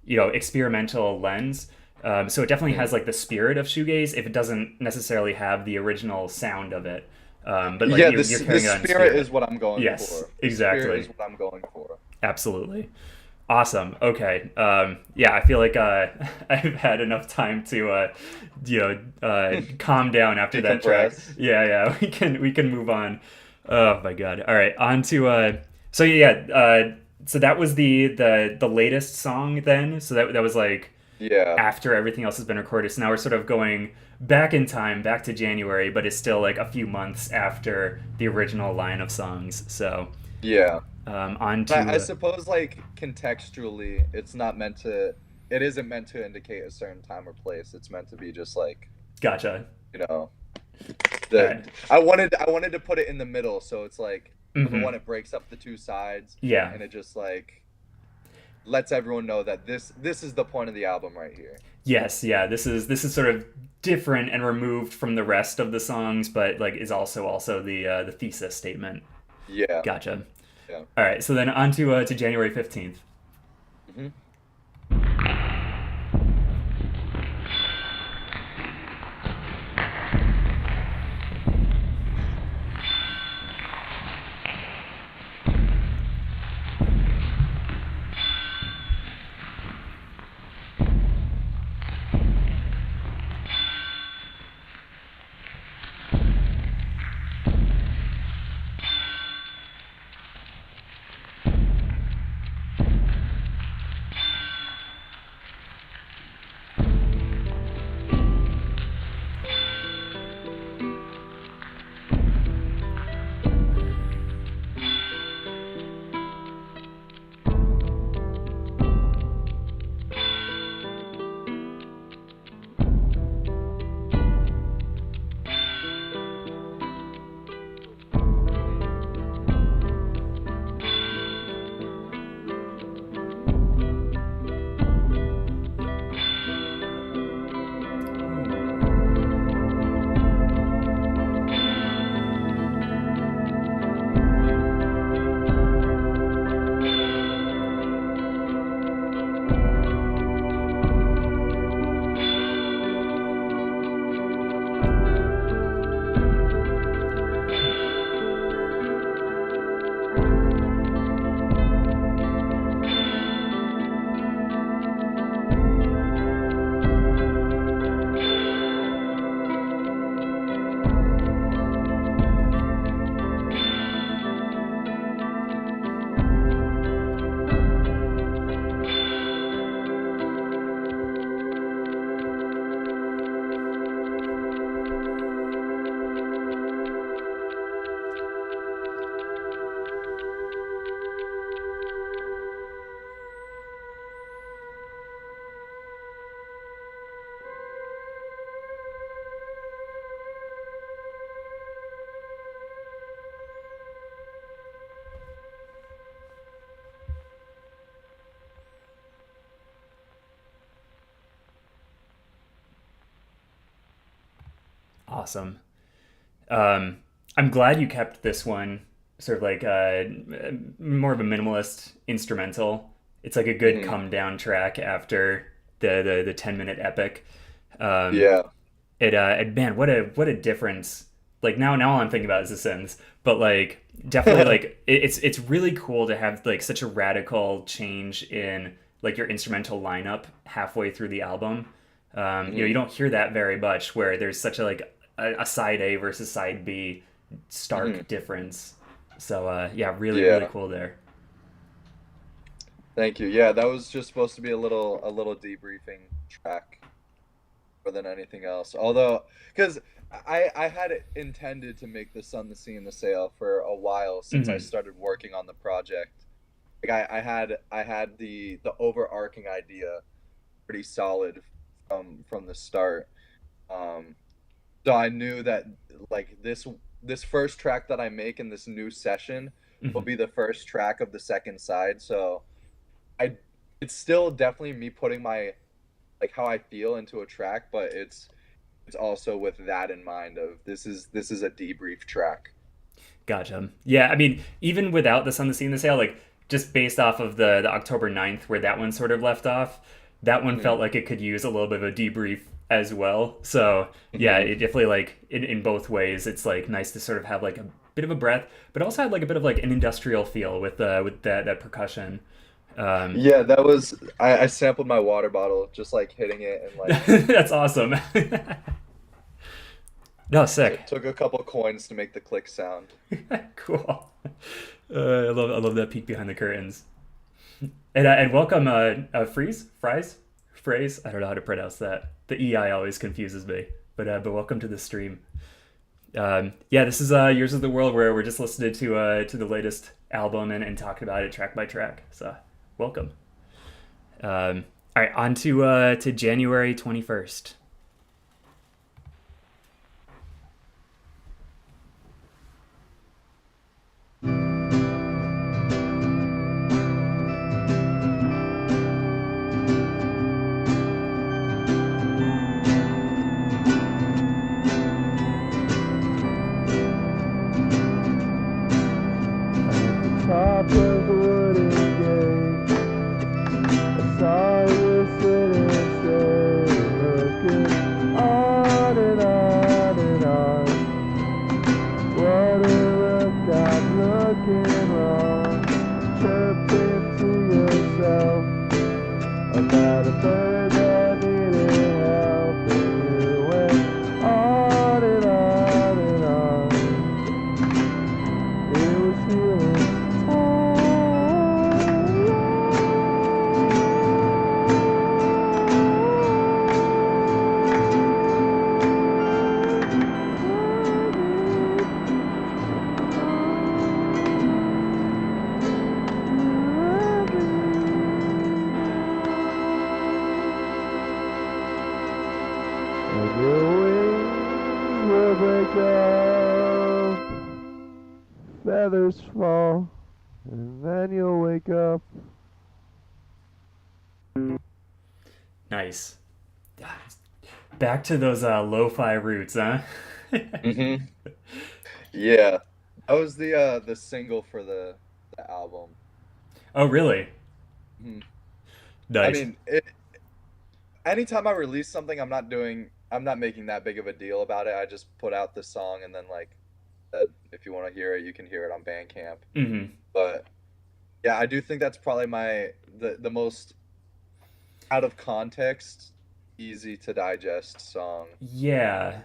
experimental lens. So it definitely Hmm. has like the spirit of shoegaze if it doesn't necessarily have the original sound of it. But like Yeah, you're the carrying it on in spirit is spirit. what I'm going Yes, for. The spirit is exactly. what I'm going for. Absolutely. Awesome. Okay. Yeah, I feel like I've had enough time to calm down after that track. Decompress. Yeah, yeah. We can move on. Oh my God. All right. On to so yeah. So that was the latest song then. So that was like Yeah, after everything else has been recorded. So now we're sort of going back in time, back to January, but it's still like a few months after the original line of songs. So yeah. on I to suppose like contextually, it isn't meant to indicate a certain time or place. It's meant to be just like, gotcha. you know, All right. I wanted to put it in the middle, so it's like number Mm-hmm. one, it breaks up the two sides, Yeah. and it just like lets everyone know that this is the point of the album right here. Yes. Yeah. This is sort of different and removed from the rest of the songs, but like is also the thesis statement. Yeah, Gotcha. yeah. All right. So then on to January 15th. Hmm. Awesome. Um, I'm glad you kept this one sort of like more of a minimalist instrumental. It's like a good Hmm. come down track after the 10-minute epic. Um, Yeah. it man, what a difference. Like now all I'm thinking about is the Sims, but like definitely like it's really cool to have like such a radical change in like your instrumental lineup halfway through the album. You Hmm. don't hear that very much where there's such a like a side A versus side B Hmm. stark difference. So yeah, really Yeah. cool there. Thank you. Yeah, that was just supposed to be a little debriefing track more than anything else. Although, because I had it intended to make the Sun, the Sea, and the Sail for a while since I Hmm. started working on the project. Like I had the overarching idea pretty solid from the start. Um, so I knew that like this first track that I make in this new session will Hmm. be the first track of the second side. So I it's still definitely me putting my like how I feel into a track, but it's also with that in mind of this is a debrief track. Gotcha. Yeah, I mean, even without the Sun, the Sea, and the Sail, like just based off of the October 9th, where that one sort of left off, that one Hmm. felt like it could use a little bit of a debrief as well. So yeah, Hmm. it definitely like in both ways, it's like nice to sort of have like a bit of a breath, but also had like a bit of like an industrial feel with that percussion. Um, Yeah, that was I sampled my water bottle just like hitting it and like that's awesome. No, sick. took a couple coins to make the click sound. Cool. I love that peek behind the curtains. And welcome, Phrase. I don't know how to pronounce that. The EI always confuses me. But welcome to the stream. Yeah, this is Years of the World, where we're just listening to the latest album and talking about it track by track. So welcome. All right, on to January 21st. Top of the wooden gate, I saw you sitting straight, looking on and on and on. What a look, I'm looking wrong, chirping to yourself about a bird that needed help, and you went on and on and on. It was feeling and your wings will break off, feathers fall, and then you'll wake up. Nice. Back to those lo-fi roots, huh? Mm-hmm. Yeah, that was the single for the album. Oh, really? Mhm. I Nice. mean, anytime I release something, I'm not making that big of a deal about it. I just put out the song and then like, if you want to hear it, you can hear it on Bandcamp. Hmm. But yeah, I do think that's probably the most out of context, easy to digest song. Yeah,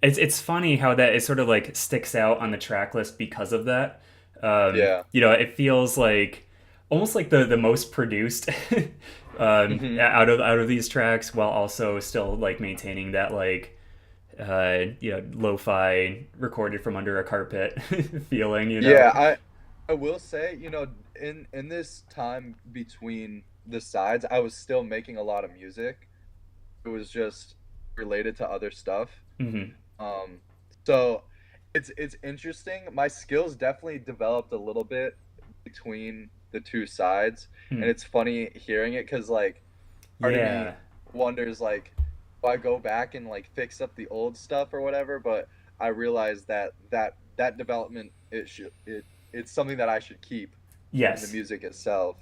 it's funny how that it sort of like sticks out on the track list because of that. Yeah. It feels like almost like the most produced Hmm. out of these tracks, while also still like maintaining that like lo-fi recorded from under a carpet feeling. Yeah, I will say, in this time between the sides, I was still making a lot of music. It was just related to other stuff. Hmm. Um, so it's interesting. My skills definitely developed a little bit between the two sides, and it's funny hearing it because like part of me Yeah. wonders like, do I go back and like fix up the old stuff or whatever? But I realized that development it's something that I should keep in the Yes. music itself.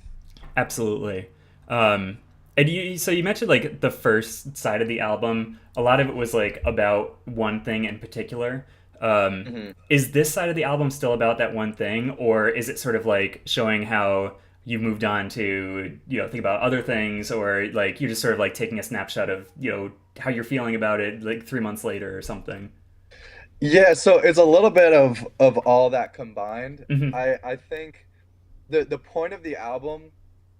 Absolutely. And you mentioned like the first side of the album. A lot of it was like about one thing in particular. Hmm. Is this side of the album still about that one thing, or is it sort of like showing how you moved on to think about other things, or like you're just sort of like taking a snapshot of how you're feeling about it like 3 months later or something? Yeah, so it's a little bit of all that combined. Hmm. I think the point of the album,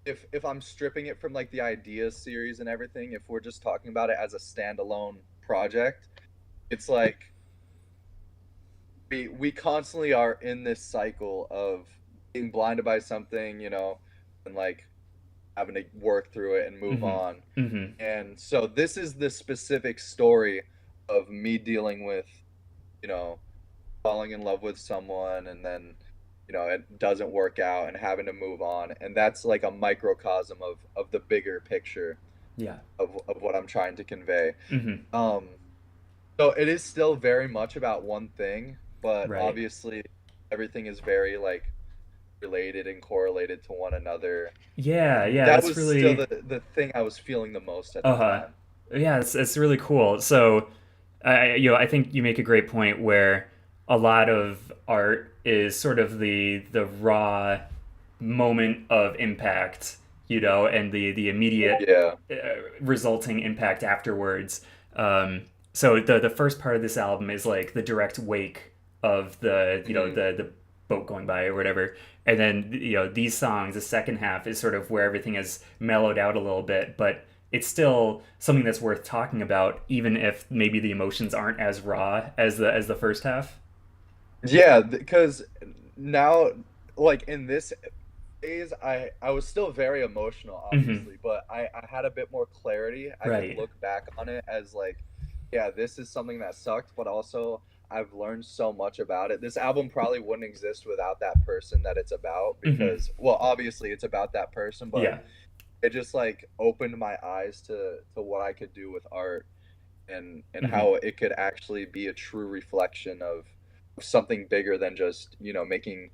if I'm stripping it from like the ideas series and everything, if we're just talking about it as a standalone project, it's like we constantly are in this cycle of being blinded by something, and like having to work through it and move Hmm. on. Hmm. And so this is the specific story of me dealing with, you know, falling in love with someone and then, it doesn't work out and having to move on. And that's like a microcosm of the bigger picture Yeah. of what I'm trying to convey. Hmm. Um, so it is still very much about one thing, but Right. obviously everything is very like related and correlated to one another. Yeah. And Yeah. that That's was still really. the thing I was feeling the most at the Uh-huh. time. Yeah, it's really cool. So, I think you make a great point where a lot of art is sort of the raw moment of impact, and the immediate Yeah. resulting impact afterwards. So the first part of this album is like the direct wake of the Hmm. the boat going by or whatever. And then these songs, the second half is sort of where everything is mellowed out a little bit, but it's still something that's worth talking about, even if maybe the emotions aren't as raw as the first half. Yeah, because now, like in this phase, I was still very emotional, Hmm. obviously, but I had a bit more clarity. I could Right. look back on it as like, yeah, this is something that sucked, but also I've learned so much about it. This album probably wouldn't exist without that person that it's about Hmm. because, well, obviously it's about that person, but Yeah. it just like opened my eyes to what I could do with art and Hmm. how it could actually be a true reflection of something bigger than just, making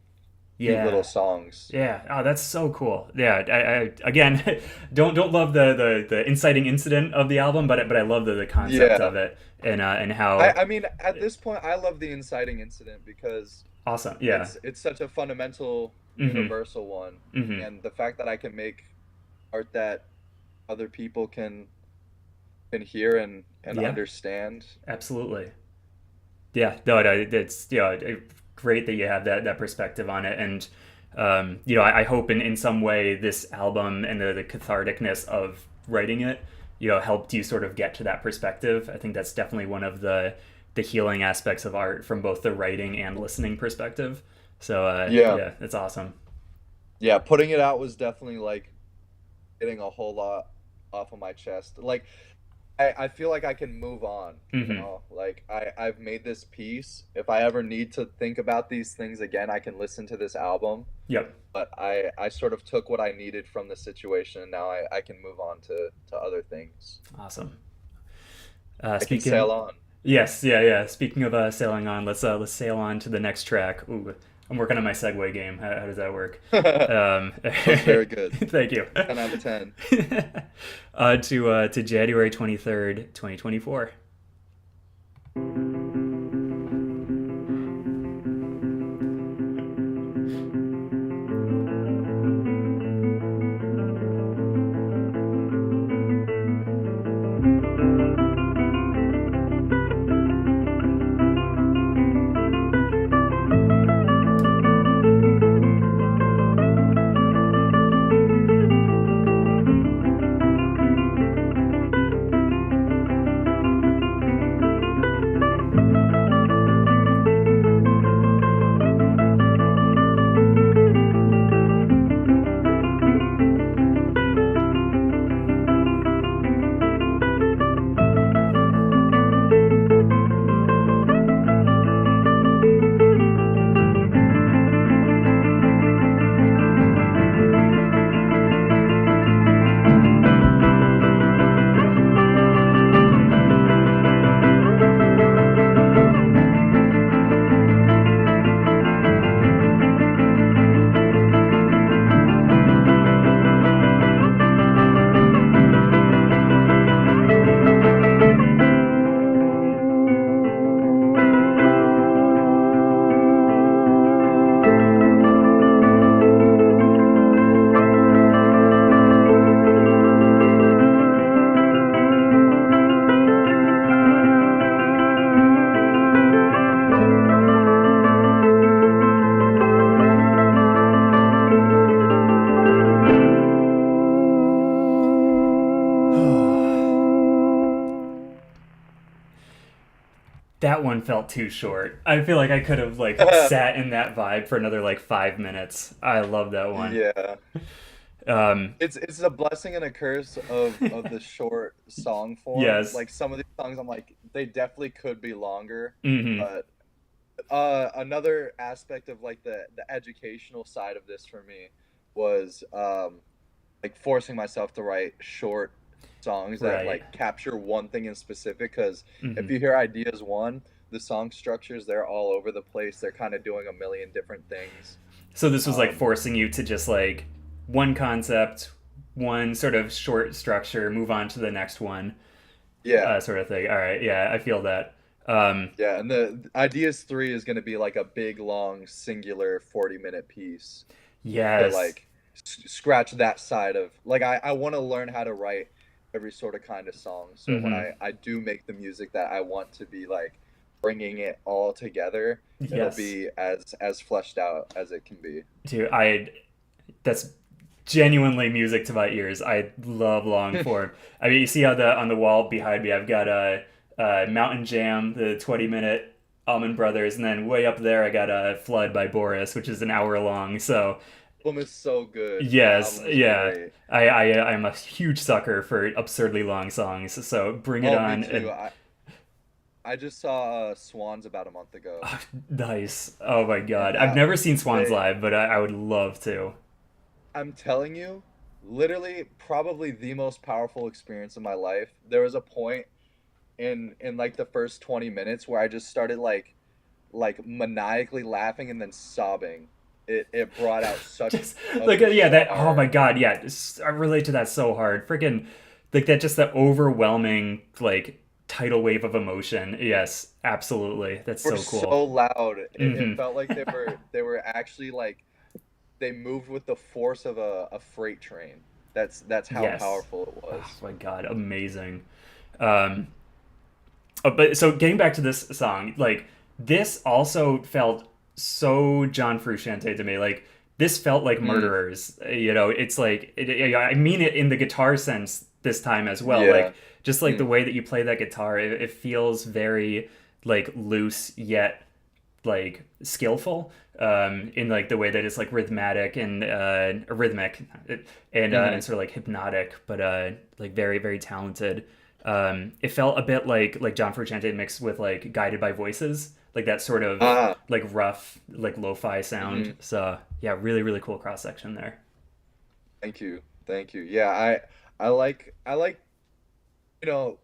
cute little Yeah. songs. Yeah. Oh, that's so cool. Yeah. I again, don't love the inciting incident of the album, but I love the concept Yeah. of it, and I how I mean, at this point, I love the inciting incident because awesome. Yeah. it's such a fundamental, Hmm. universal one, Hmm. and the fact that I can make art that other people can hear and Yeah. understand. Absolutely. Yeah. No, it's great that you have that perspective on it, and I hope in some way this album and the catharticness of writing it, helped you sort of get to that perspective. I think that's definitely one of the healing aspects of art from both the writing and listening perspective. So Yeah. yeah, it's awesome. Yeah, putting it out was definitely like getting a whole lot off of my chest. Like I feel like I can move on, Hmm. Like I've made this piece. If I ever need to think about these things again, I can listen to this album. Yep. But I sort of took what I needed from the situation and now I can move on to other things. Awesome. I can Speaking sail on. Yes, yeah, yeah. Speaking of sailing on, let's sail on to the next track. Ooh, I'm working on my segue game. How does that work? That Um, was very good. thank you. 10 out of 10. To January 23rd, 2024. That one felt too short. I feel like I could have like sat in that vibe for another like 5 minutes. I love that one. Yeah. Um, It's a blessing and a curse of the short song form. yes. Like some of these songs I'm like they definitely could be longer, Hmm. but another aspect of like the educational side of this for me was like forcing myself to write short songs that Right. like capture one thing in specific because if Hmm. you hear ideas one, the song structures they're all over the place. They're kind of doing a million different things. So this was like Um forcing you to just like one concept, one sort of short structure, move on to the next one, yeah. sort of thing. All right. Yeah, I feel that. Um, Yeah, and the ideas 3 is going to be like a big long singular 40-minute piece to yes. like scratch that side of like I want to learn how to write every sort of kind of song. So when Hmm. I do make the music that I want to be like bringing it all together, it'll Yes, be as fleshed out as it can be. dude. That's genuinely music to my ears. I love long form. I mean, you see how the on the wall behind me, I've got a Mountain Jam, the 20-minute Allman Brothers, and then way up there, I got a Flood by Boris, which is an hour long. So Album is so good. That yes, album is yeah. great. I'm a huge sucker for absurdly long songs. So bring it Oh, me on. too. And I just saw Swans about a month ago. nice. Oh my And God. I've that never seen Swans they live, but I would love to. I'm telling you, literally probably the most powerful experience of my life. There was a point in like the first 20 minutes where I just started like maniacally laughing and then sobbing. It brought out such Just like yeah, that oh my bizarre. God, yeah. I relate to that so hard. Freaking like that just the overwhelming like tidal wave of emotion. Yes, absolutely. That's Were so cool. so loud. It Hmm. felt like they were actually like they moved with the force of a freight train. That's how Yes. powerful it Oh was. my God, amazing. Um, but so getting back to this song, like this also felt so John Frusciante to me. Like this felt like Mm, Murderers. You know, it's like I mean it in the guitar sense this time as well. yeah. Like just like the Mm, way that you play that guitar, it feels very like loose yet like skillful in like the way that it's like rhythmatic and rhythmic and mhm. sort of like hypnotic, but like very very talented. It felt a bit like John Frusciante mixed with like Guided by Voices, like that sort of Ah, like rough like lo-fi sound. mhm. So yeah, really really cool cross section there. Thank you. Thank you. Yeah, I like you know,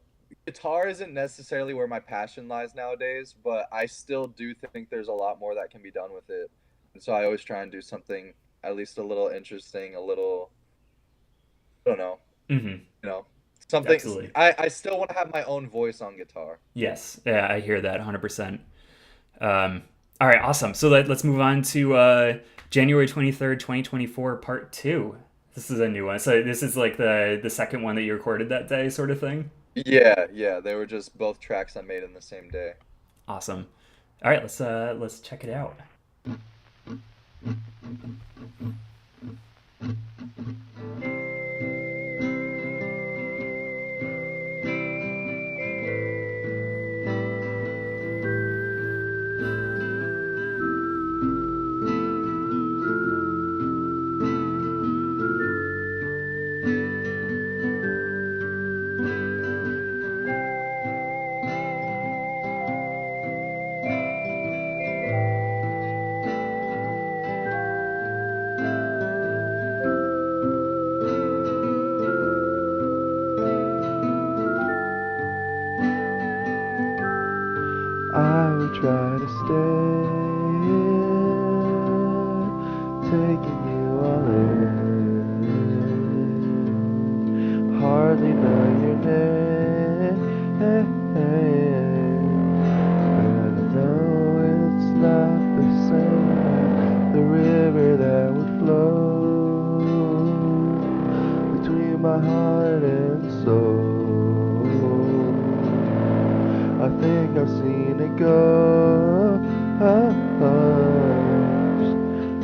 guitar isn't necessarily where my passion lies nowadays, but I still do think there's a lot more that can be done with it. And so I always try and do something at least a little interesting, a little, I don't know, Hmm. you know, something. Absolutely. I still want to have my own voice on guitar. Yes, yeah, I hear that 100%. All right, awesome. So let's move on to January 23rd, 2024, part two. This is a new one. So this is like the second one that you recorded that day, sort of thing. Yeah, yeah, they were just both tracks I made in the same day. Awesome. All right, let's check it out. I will try to stay, taking you all in. Hardly know your name, but I know it's not the same as the river that would flow between my heart and soul. I think I've seen it go past.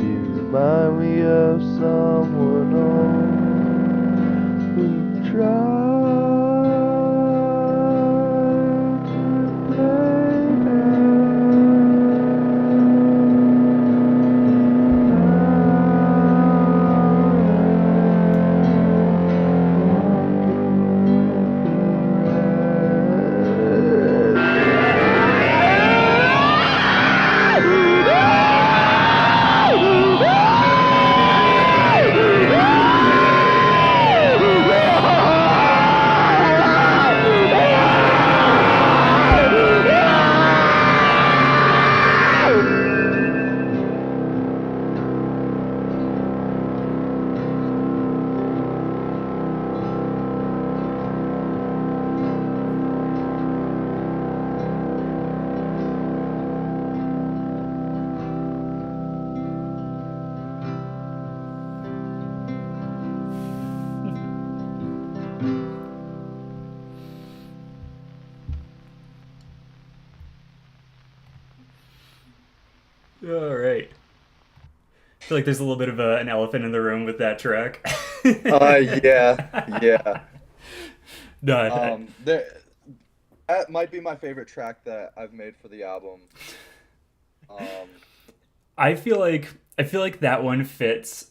You remind me of someone old who tried to play. All right. I feel like there's a little bit of an elephant in the room with that track. Yeah, yeah. No, There that might be my favorite track that I've made for the album. Um, I feel like that one fits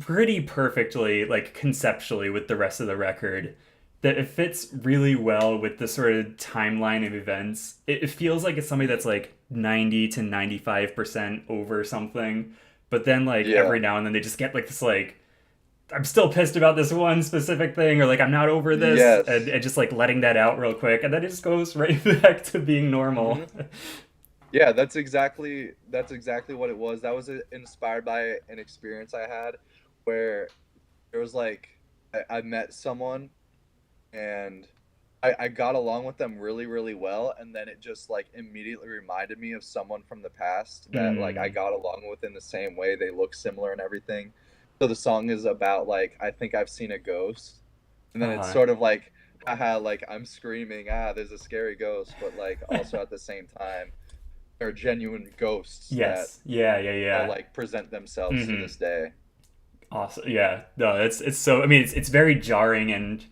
pretty perfectly, like conceptually, with the rest of the record. That it fits really well with the sort of timeline of events. It feels like it's somebody that's like 90 to 95% over something, but then like yeah, every now and then they just get like this like I'm still pissed about this one specific thing, or like I'm not over this, and, yes. and just like letting that out real quick, and then it just goes right back to being normal. hmm Yeah, that's exactly what it was. That was inspired by an experience I had where there was like I met someone and I got along with them really, really well, and then it just like immediately reminded me of someone from the past that like I Mm. got along with in the same way. They look similar and everything. So the song is about like I think I've seen a ghost, and then it's Uh-huh. sort of like haha, like I'm screaming, there's a scary ghost, but like also at the same time, there are genuine ghosts that Yes. Yeah. Yeah. all Yeah. like present themselves to hmm this day. Awesome. Yeah. No, it's so. I mean, it's very jarring and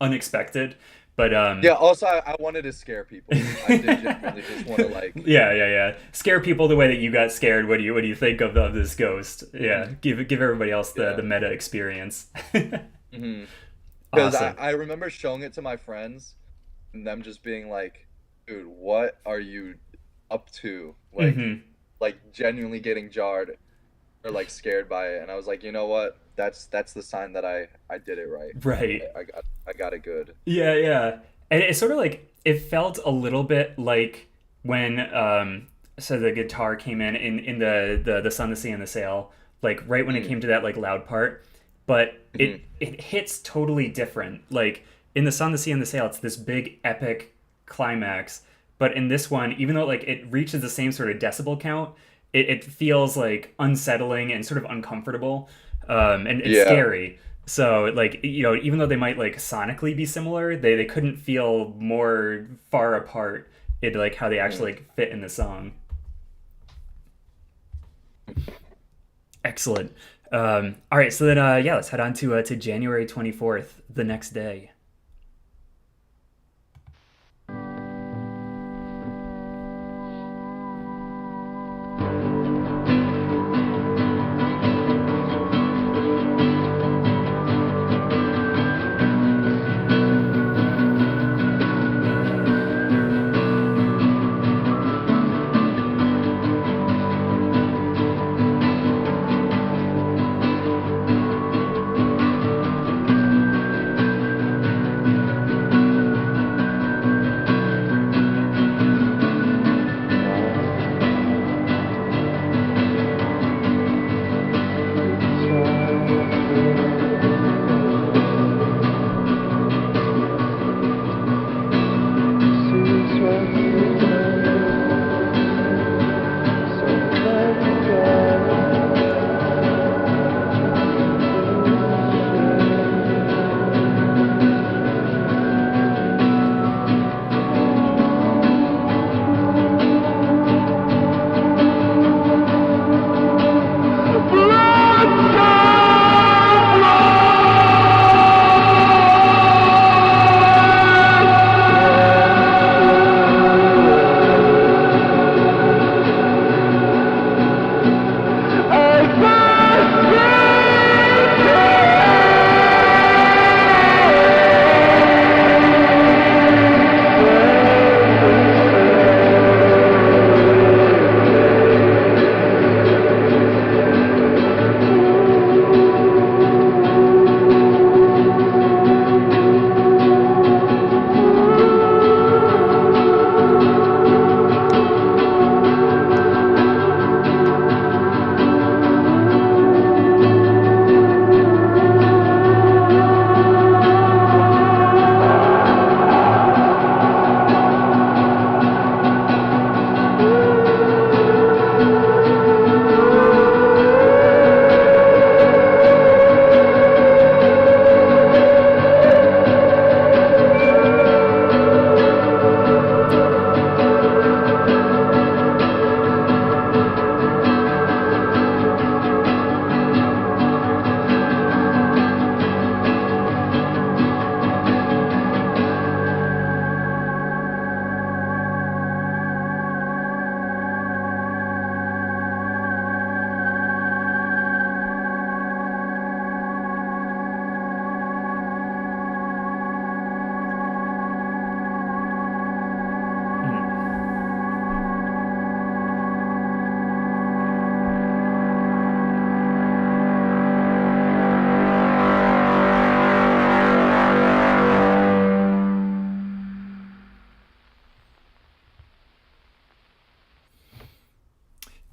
unexpected, but Yeah, also I wanted to scare people. I did genuinely just want to like yeah, yeah, yeah. Scare people the way that you got scared. What do you think of this ghost? Yeah, mhm, give everybody else the yeah. meta experience. hmm Because I, Awesome. I remember showing it to my friends and them just being like, dude, what are you up to? hmm Like genuinely getting jarred or like scared by it. And I was like, you know what? That's the sign that I did it right. Right. I got it good. Yeah, yeah. And it's sort of like it felt a little bit like when so the guitar came in the sun, the sea, and the sail, like right when it Mm, came to that like loud part, but hmm it hits totally different. Like in the sun, the sea, and the sail, it's this big epic climax, but in this one, even though like it reaches the same sort of decibel count, it feels like unsettling and sort of uncomfortable, and Yeah. scary. So like even though they might like sonically be similar, they couldn't feel more far apart in like how they actually hmm like fit in the song. Excellent. All right, so then yeah, let's head on to January 24th, the next day.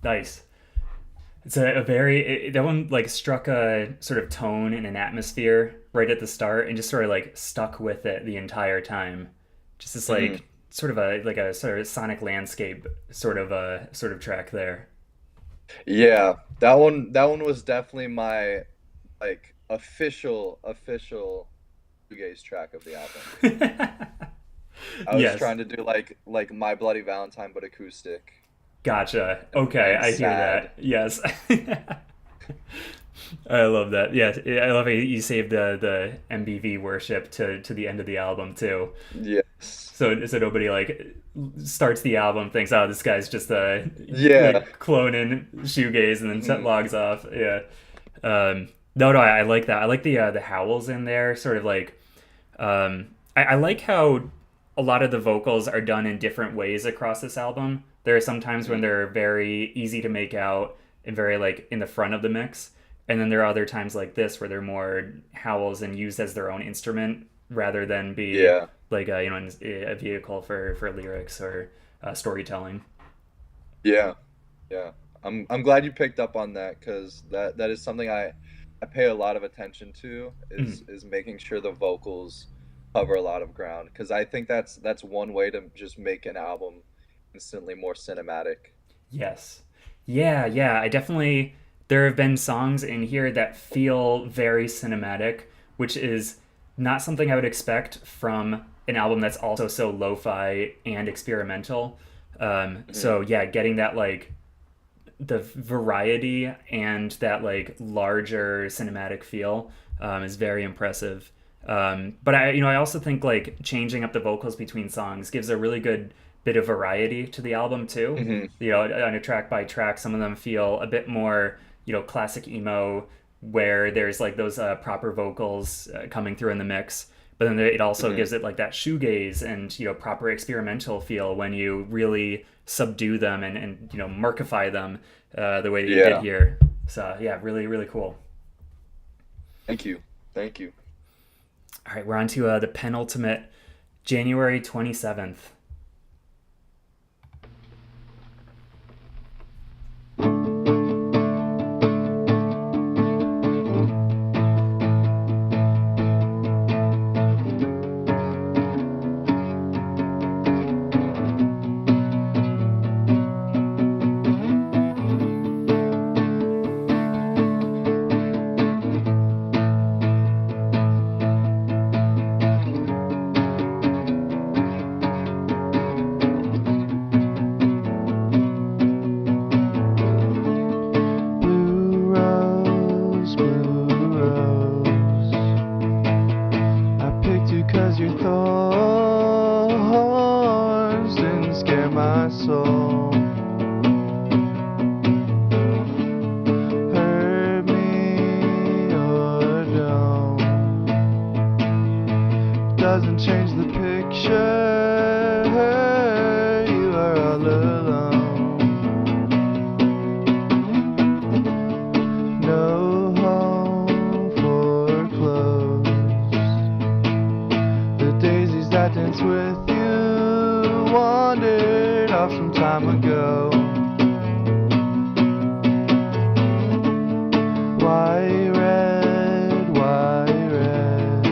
Nice. It's a very that one like struck a sort of tone and an atmosphere right at the start and just sort of like stuck with it the entire time. Just this Hmm. like sort of a sort of sonic landscape sort of track there. Yeah, that one was definitely my like official shoegaze track of the album. I was Yes. trying to do like My Bloody Valentine but acoustic Gotcha. Okay, and I hear sad. that. Yes. I love that. Yeah, I love how you saved the MBV worship to the end of the album too. Yes. So nobody like starts the album thinks, oh, this guy's just Yeah. like cloning shoegaze and then set Hmm. logs off. Yeah. No, no, I like that. I like the howls in there. Sort of like I like how a lot of the vocals are done in different ways across this album. There are some times when Hmm. they're very easy to make out and very like in the front of the mix, and then there are other times like this where they're more howls and used as their own instrument rather than be Yeah. like a vehicle for lyrics or storytelling. Yeah. Yeah. I'm glad you picked up on that because that is something I pay a lot of attention to Mm. is making sure the vocals cover a lot of ground because I think that's one way to just make an album instantly more cinematic. Yes. Yeah, yeah. I definitely there have been songs in here that feel very cinematic, which is not something I would expect from an album that's also so lo-fi and experimental. Hmm. So yeah, getting that like the variety and that like larger cinematic feel is very impressive. But I also think like changing up the vocals between songs gives a really good bit of variety to the album too. Hmm. On a track by track, some of them feel a bit more classic emo, where there's like those proper vocals coming through in the mix. But then it also Hmm. gives it like that shoegaze and proper experimental feel when you really subdue them and murkify them the way that you did Yeah. here. So yeah, really really cool. Thank you. Thank you. All right, we're on to the penultimate, January 27th. Blue rose, blue rose. I picked you 'cause your thorns didn't scare my soul. Hurt me or don't. Doesn't change the picture. You are all alone. No home for clothes. The daisies that dance with you wandered off some time ago. White red, white red.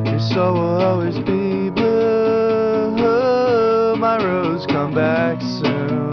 Your soul will always be blue. My rose, come back soon.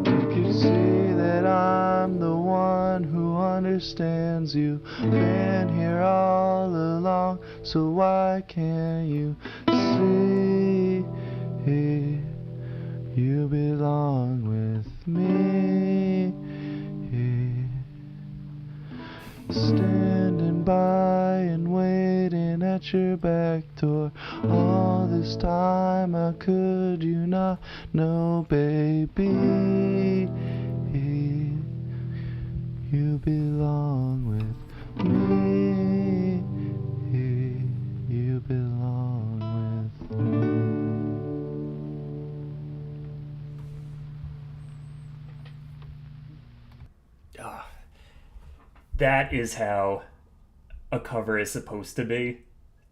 You can see that I'm the one who understands you. Been here all along, so why can't you see? Here you belong with me. Here, standing by and waiting at your back door. All this time, how could you not know, baby? Here you belong with me. Here you belong with me. Ah, that is how a cover is supposed to be.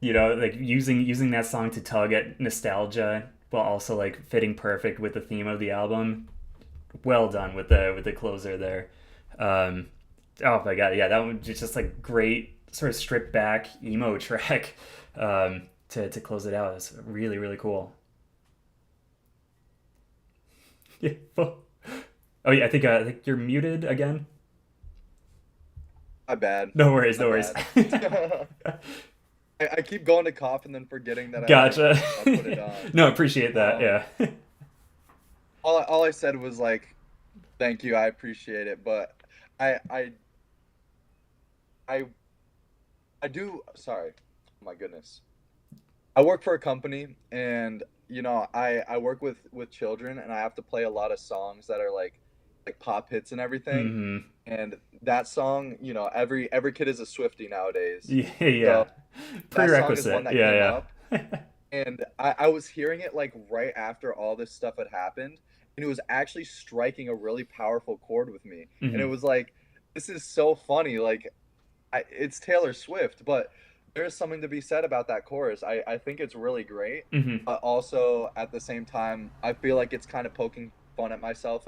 You know, like using that song to tug at nostalgia while also like fitting perfect with the theme of the album. Well done with the closer there. Um, oh my god, yeah, that one just like great sort of stripped back emo track to close it out. It's really really cool. Yeah. Oh yeah, I think you're muted again. My bad. No worries, My no worries. bad. I keep going to cough and then forgetting that Gotcha. I put it on. No, appreciate that. Um, Yeah. all I said was like, thank you, I appreciate it, but I I I I do. Sorry, oh my goodness. I work for a company, and I work with children, and I have to play a lot of songs that are like pop hits and everything. Mm-hmm. And that song, every kid is a Swiftie nowadays. Yeah, yeah. So that song is one Prerequisite. that came Yeah, up, yeah. and I was hearing it like right after all this stuff had happened, and it was actually striking a really powerful chord with me. And it Hmm. was like, this is so funny. Like, it's Taylor Swift, but there's something to be said about that chorus. I think it's really great, Hmm. but also at the same time, I feel like it's kind of poking fun at myself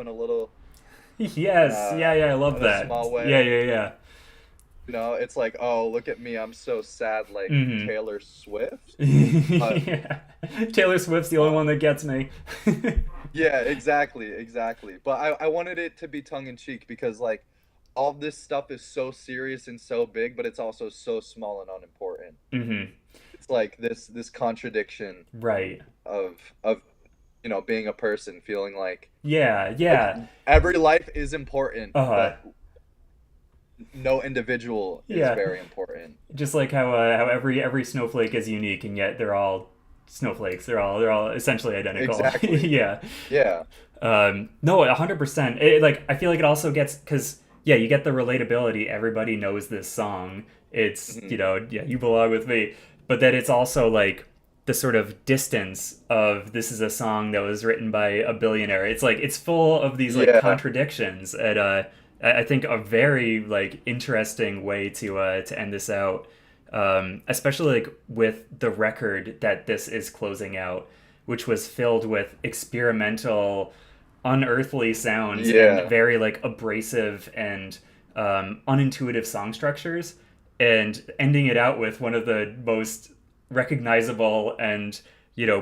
Yes. Yeah, yeah. I love in a that. small Yeah, way. yeah, It's like, oh, look at me, I'm so sad, like yeah. Taylor Swift. But Yeah. Taylor Swift's the only one um, that gets me. yeah, exactly. But I wanted it to be tongue in cheek because like all this stuff is so serious and so big, but it's also so small and unimportant. Hmm. It's like this contradiction Right. of being a person, feeling Yeah, like yeah. every life is important, Uh-huh. but no individual is Yeah. very important. Just like how every snowflake is unique and yet they're all snowflakes. They're all essentially identical. Exactly. Yeah. Yeah. No, 100%. Like I feel like it also gets because yeah, you get the relatability. Everybody knows this song. It's Mhm. yeah, you belong with me. But then it's also like the sort of distance of this is a song that was written by a billionaire. It's like it's full of these like Yeah. contradictions. And I think a very like interesting way to end this out. Especially like with the record that this is closing out, which was filled with experimental unearthly sounds and Yeah. very like abrasive and unintuitive song structures, and ending it out with one of the most recognizable and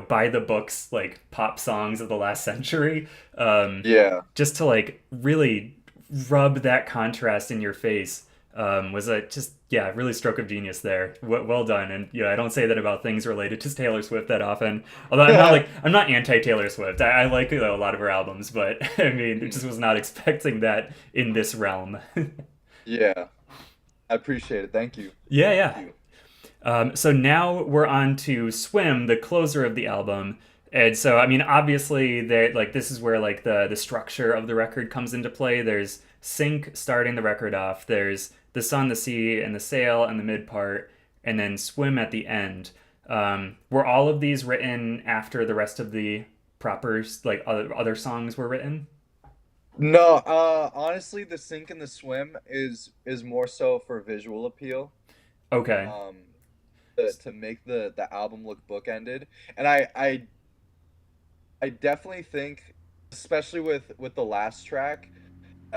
by the books like pop songs of the last century. Yeah. Just to like really rub that contrast in your face was a just yeah really stroke of genius there. Well done. And I don't say that about things related to Taylor Swift that often, although I'm not anti Taylor Swift. I like a lot of her albums, but I mean it just was not expecting that in this realm. Yeah. I appreciate it. Thank you. Yeah, Thank yeah. you. So now we're on to Swim, the closer of the album. And so, I mean, obviously, like this is where like the structure of the record comes into play. There's Sink starting the record off. There's the Sun, the Sea, and the Sail and the mid part, and then Swim at the end. Were all of these written after the rest of the proper like other songs were written? No, honestly, the sink and the swim is more so for visual appeal. Okay. Um, to make the album look bookended. And I definitely think, especially with the last track,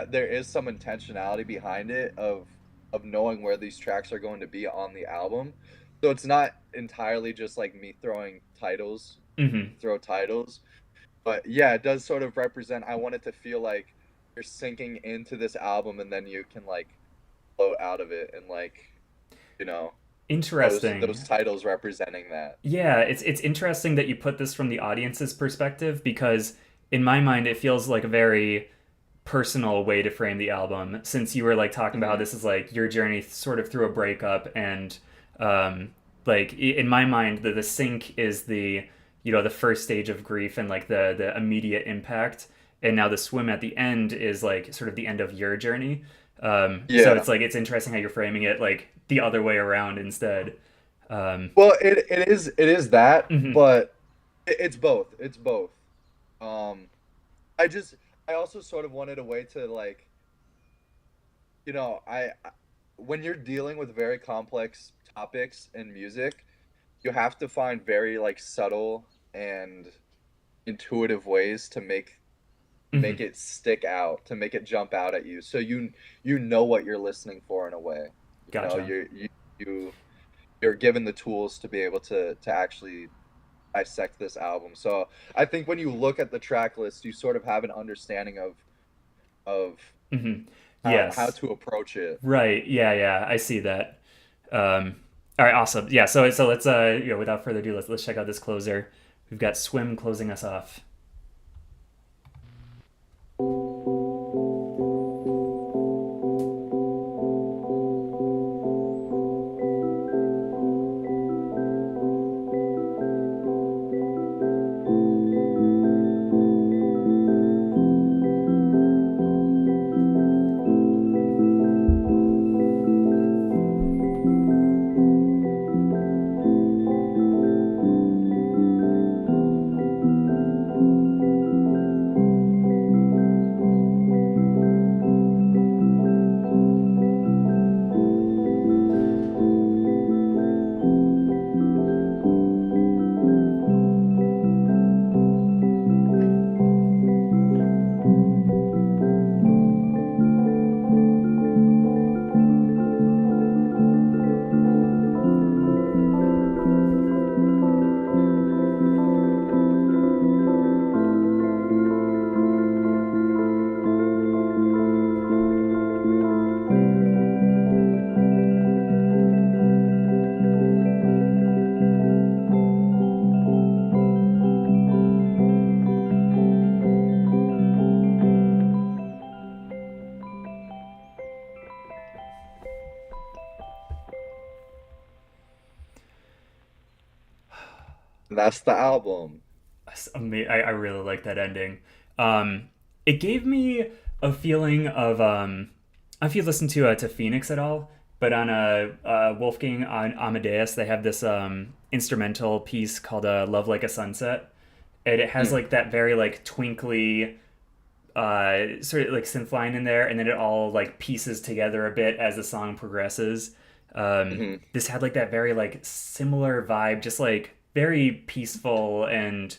there is some intentionality behind it of knowing where these tracks are going to be on the album. So it's not entirely just like me throwing titles Mm-hmm. to throw titles. But yeah, it does sort of represent. I want it to feel like you're sinking into this album, and then you can like float out of it and like, you know, those Interesting. titles representing that. Yeah, it's interesting that you put this from the audience's perspective because in my mind it feels like a very personal way to frame the album since you were like talking about how Hmm. this is like your journey sort of through a breakup and um in my mind the sync is the the first stage of grief and like the immediate impact, and now the swim at the end is like sort of the end of your journey. So Yeah. it's like it's interesting how you're framing it like the other way around instead. um Well, it is that, mhm, but it's both. It's both. Um, I just I also sort of wanted a way to like, when you're dealing with very complex topics in music, you have to find very like subtle and intuitive ways to make mhm. it stick out, to make it jump out at you. So you know what you're listening for in a way. You know, Gotcha. you you're given the tools to be able to actually dissect this album. So I think when you look at the track list, you sort of have an understanding of Hmm. how Yes. to approach it. Right. Yeah. Yeah. I see that. Um, all right. Awesome. Yeah. So let's without further ado, let's check out this closer. We've got Swim closing us off. And that's the album. I really like that ending. It gave me a feeling of if you listen to Phoenix at all, but on Wolfgang on Amadeus, they have this instrumental piece called "Love Like a Sunset," and it has Mm, like that very like twinkly sort of like synth line in there, and then it all like pieces together a bit as the song progresses. mhm. This had like that very like similar vibe, just like very peaceful and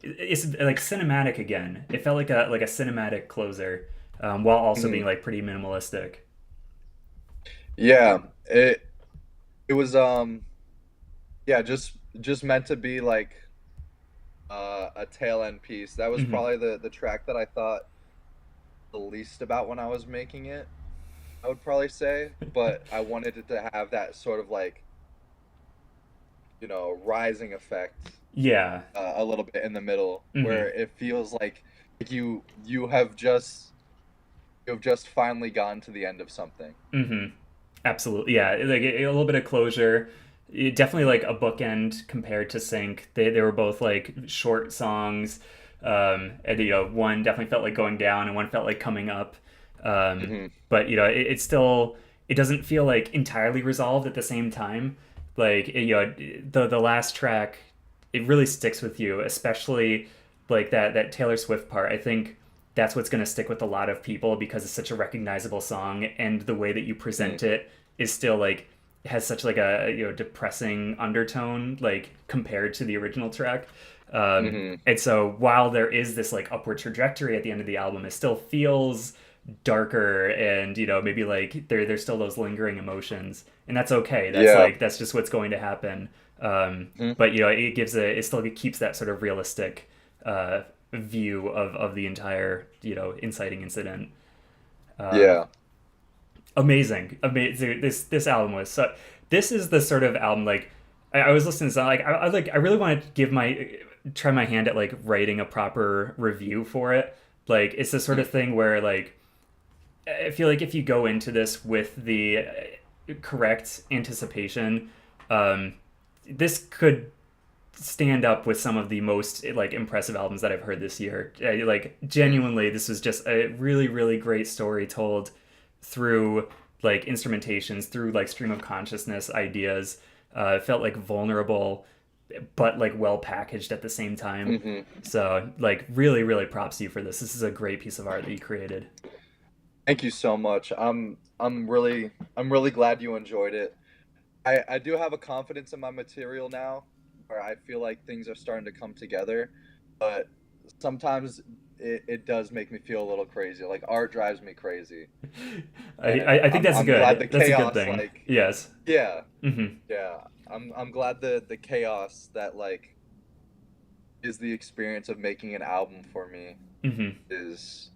it's like cinematic again. It felt like a cinematic closer, while also being Mhm. like pretty minimalistic. Yeah, it was yeah, just meant to be like a tail end piece. That was Hmm. probably the track that I thought the least about when I was making it, I would probably say, but I wanted it to have that sort of like, rising effect Yeah. a little bit in the middle Hmm. where it feels like you have just finally gotten to the end of something. Hmm. Absolutely, yeah. Like a little bit of closure. Definitely like a bookend compared to Sync. They were both like short songs, and one definitely felt like going down, and one felt like coming up. Um, Hmm. but it's still it doesn't feel like entirely resolved at the same time. Like the last track, it really sticks with you, especially like that Taylor Swift part. I think that's what's going to stick with a lot of people because it's such a recognizable song, and the way that you Hmm. present it is still like has such like a depressing undertone like compared to the original track. Hmm. And so while there is this like upward trajectory at the end of the album, it still feels darker, and maybe like there's still those lingering emotions, and that's okay. Yeah. That's just what's going to happen. Hmm. But it still keeps that sort of realistic view of the entire inciting incident. Yeah. Amazing. This album was so. this is the sort of album like I was listening to something like I really want to give my try my hand at like writing a proper review for it. Like it's the sort of thing where like I feel like if you go into this with the correct anticipation, um, this could stand up with some of the most like impressive albums that I've heard this year. Like genuinely, this was just a really really great story told through like instrumentations, through like stream of consciousness ideas. Felt like vulnerable, but like well packaged at the same time. Hmm. So like really really props to you for this. This is a great piece of art that you created. Thank you so much. I'm really glad you enjoyed it. I do have a confidence in my material now where I feel like things are starting to come together, but sometimes it does make me feel a little crazy. Like art drives me crazy. And I think that's I'm glad good. the That's a good chaos thing. like Yes. yeah, Mm-hmm. yeah. I'm glad the chaos that like is the experience of making an album for me Mm-hmm. is,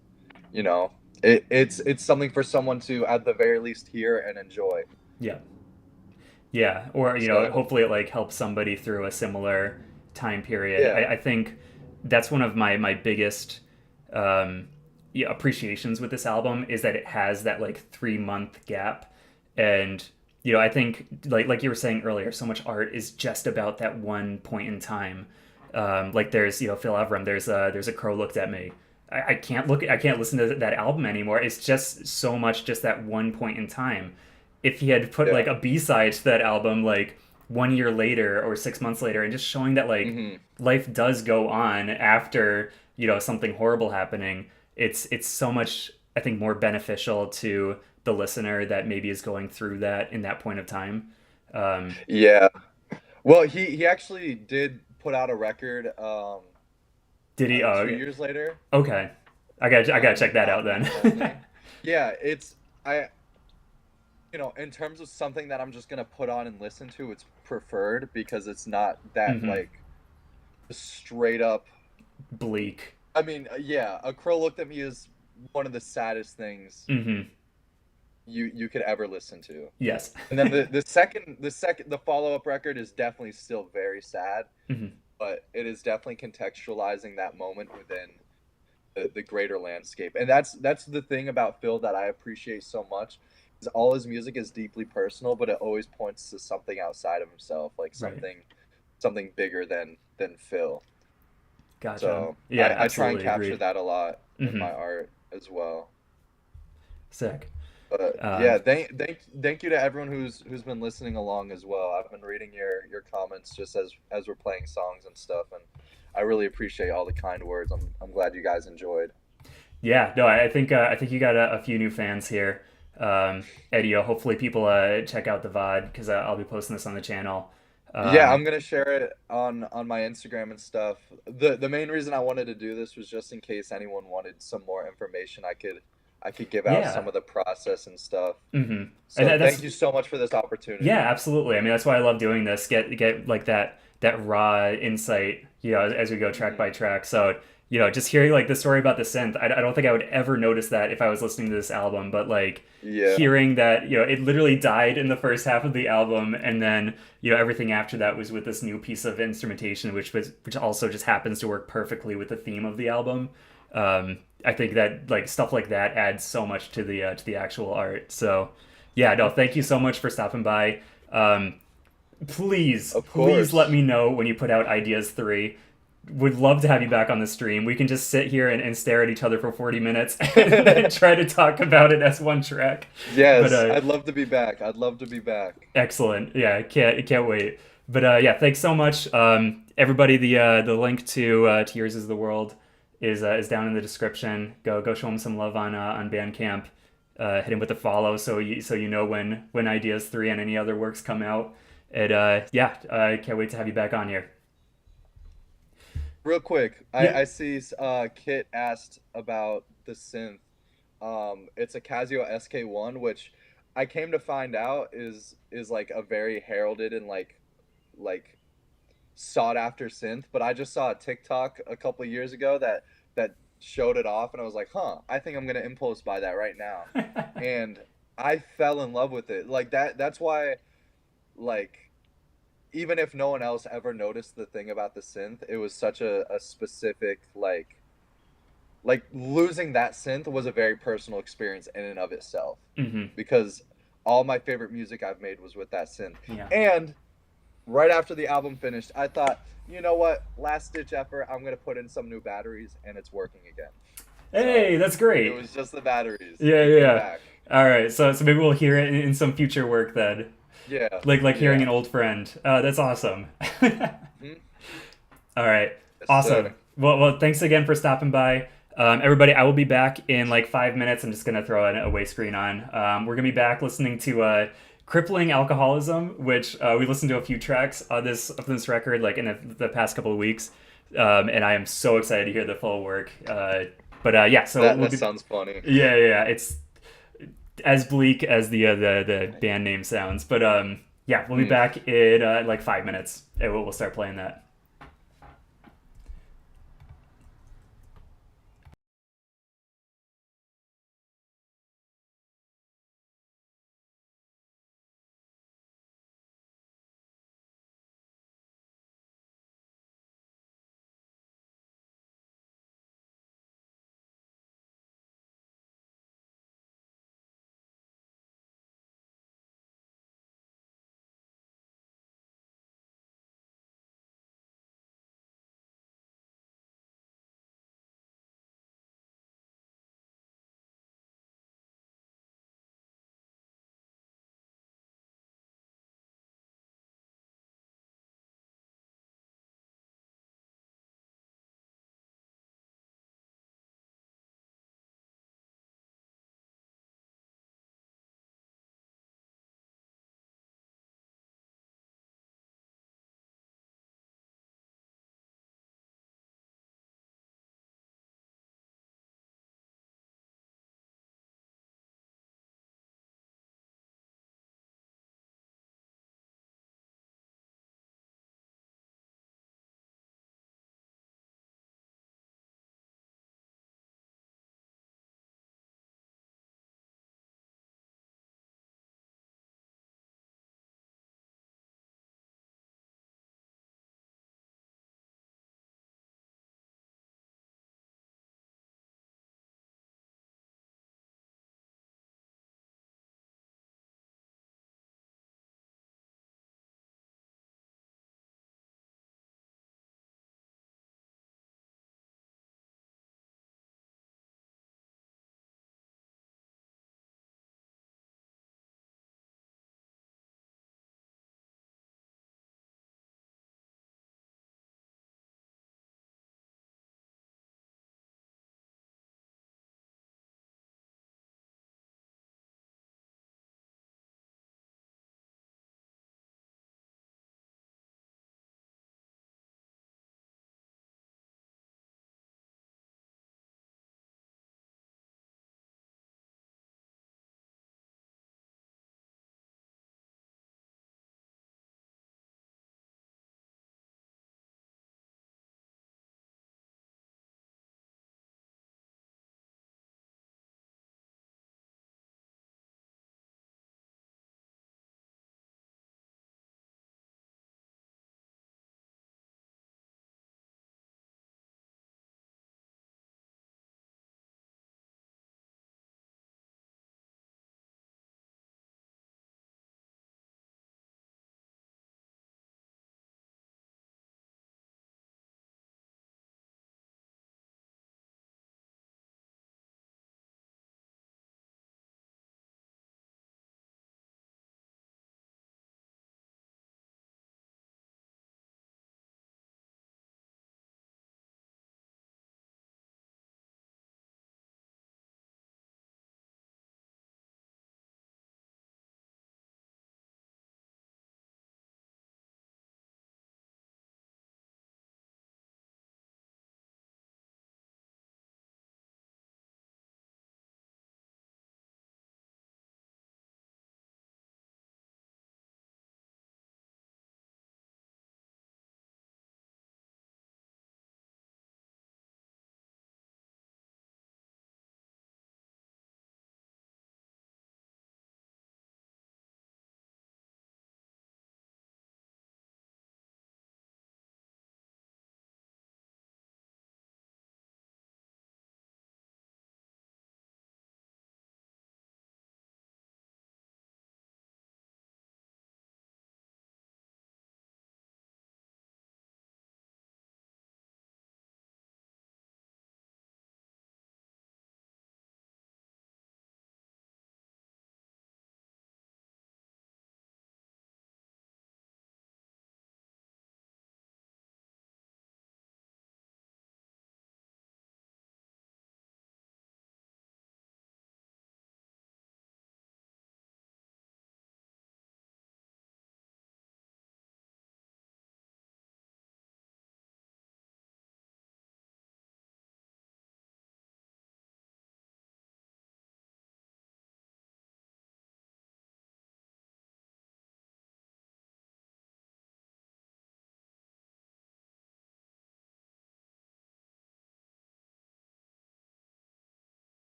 you know, it's something for someone to at the very least hear and enjoy. Yeah. Yeah. Or So, hopefully it like helps somebody through a similar time period. yeah. I think that's one of my biggest um, yeah, appreciations with this album is that it has that like 3 month gap, and I think like you were saying earlier, so much art is just about that one point in time. Like there's Phil Everham. There's a crow looked at me. I can't listen to that album anymore. It's just so much just that one point in time. If he had put like Yeah. a B-side to that album like 1 year later or 6 months later, and just showing that like Hmm. life does go on after something horrible happening, it's so much, I think, more beneficial to the listener that maybe is going through that in that point of time. um, Yeah. Well, he actually did put out a record did he? 2 years later Okay, I gotta check that out on then. Crippling. Yeah, it's I in terms of something that I'm just gonna put on and listen to, it's preferred because it's not that Hmm. like straight up. Bleak. I mean, yeah, A Crow Looked at Me is one of the saddest things Hmm. you could ever listen to. Yes. And then the follow-up record is definitely still very sad, Hmm. but it is definitely contextualizing that moment within the greater landscape. And that's the thing about Phil that I appreciate so much is all his music is deeply personal, but it always points to something outside of himself, like Right. something bigger than Phil. Gotcha. So Yeah, I try and absolutely capture agreed. that a lot in Hmm. my art as well. Sick. But Um, yeah, thank you to everyone who's been listening along as well. I've been reading your comments just as we're playing songs and stuff, and I really appreciate all the kind words. I'm glad you guys enjoyed. Yeah, no, I think you got a few new fans here, Eddie. Hopefully, people check out the VOD because I'll be posting this on the channel. Yeah, Um, I'm gonna share it on my Instagram and stuff. The main reason I wanted to do this was just in case anyone wanted some more information. I could give out some yeah, of the process and stuff. hmm and So thank that's you so much for this yeah, opportunity. absolutely. I mean, that's why I love doing this. Get like that raw insight, as we go track Hmm. by track. So just hearing like the story about the synth, I don't think I would ever notice that if I was listening to this album. But like Yeah. hearing that it literally died in the first half of the album, and then everything after that was with this new piece of instrumentation, which also just happens to work perfectly with the theme of the album. I think that like stuff like that adds so much to the actual art. So yeah, no, thank you so much for stopping by. Um, Of please let course. me know when you put out Ideas 3. Would love to have you back on the stream. We can just sit here and stare at each other for 40 minutes and then try to talk about it as one track. But Yes, I'd love to be back. I'd love to be back. excellent. Yeah, can't wait. But yeah, thanks so much. Everybody, the link to Yours Is the World is down in the description. Go show him some love on Bandcamp. Hit him with a follow so you know when Ideas 3 and any other works come out. And yeah, I can't wait to have you back on here. Real quick, Yeah. I see Kit asked about the synth. It's a Casio SK1, which I came to find out is like a very heralded and like sought after synth. But I just saw a TikTok a couple years ago that showed it off, and I was like, huh, I think I'm gonna impulse buy that right now. And I fell in love with it. Like that's why. like even if no one else ever noticed the thing about the synth, it was such a specific like losing that synth was a very personal experience in and of itself Mm-hmm. because all my favorite music I've made was with that synth. Yeah. And right after the album finished, I thought, you know what, last ditch effort, I'm gonna put in some new batteries, and it's working again. So Hey, that's it great. was just the batteries. Yeah, They came yeah. back. All right, so maybe we'll hear it in some future work then, Yeah, like hearing yeah. an old friend. That's awesome. Hmm. All right, Yes, awesome. sir. Well, thanks again for stopping by. Everybody, I will be back in like 5 minutes. I'm just gonna throw an away screen on. We're gonna be back listening to "Crippling Alcoholism," which we listened to a few tracks of this record like in the past couple of weeks, and I am so excited to hear the full work. But yeah, so That we'll that be sounds funny. yeah. It's as bleak as the band name sounds, but yeah, we'll be Mm. back in like 5 minutes, and we'll start playing that.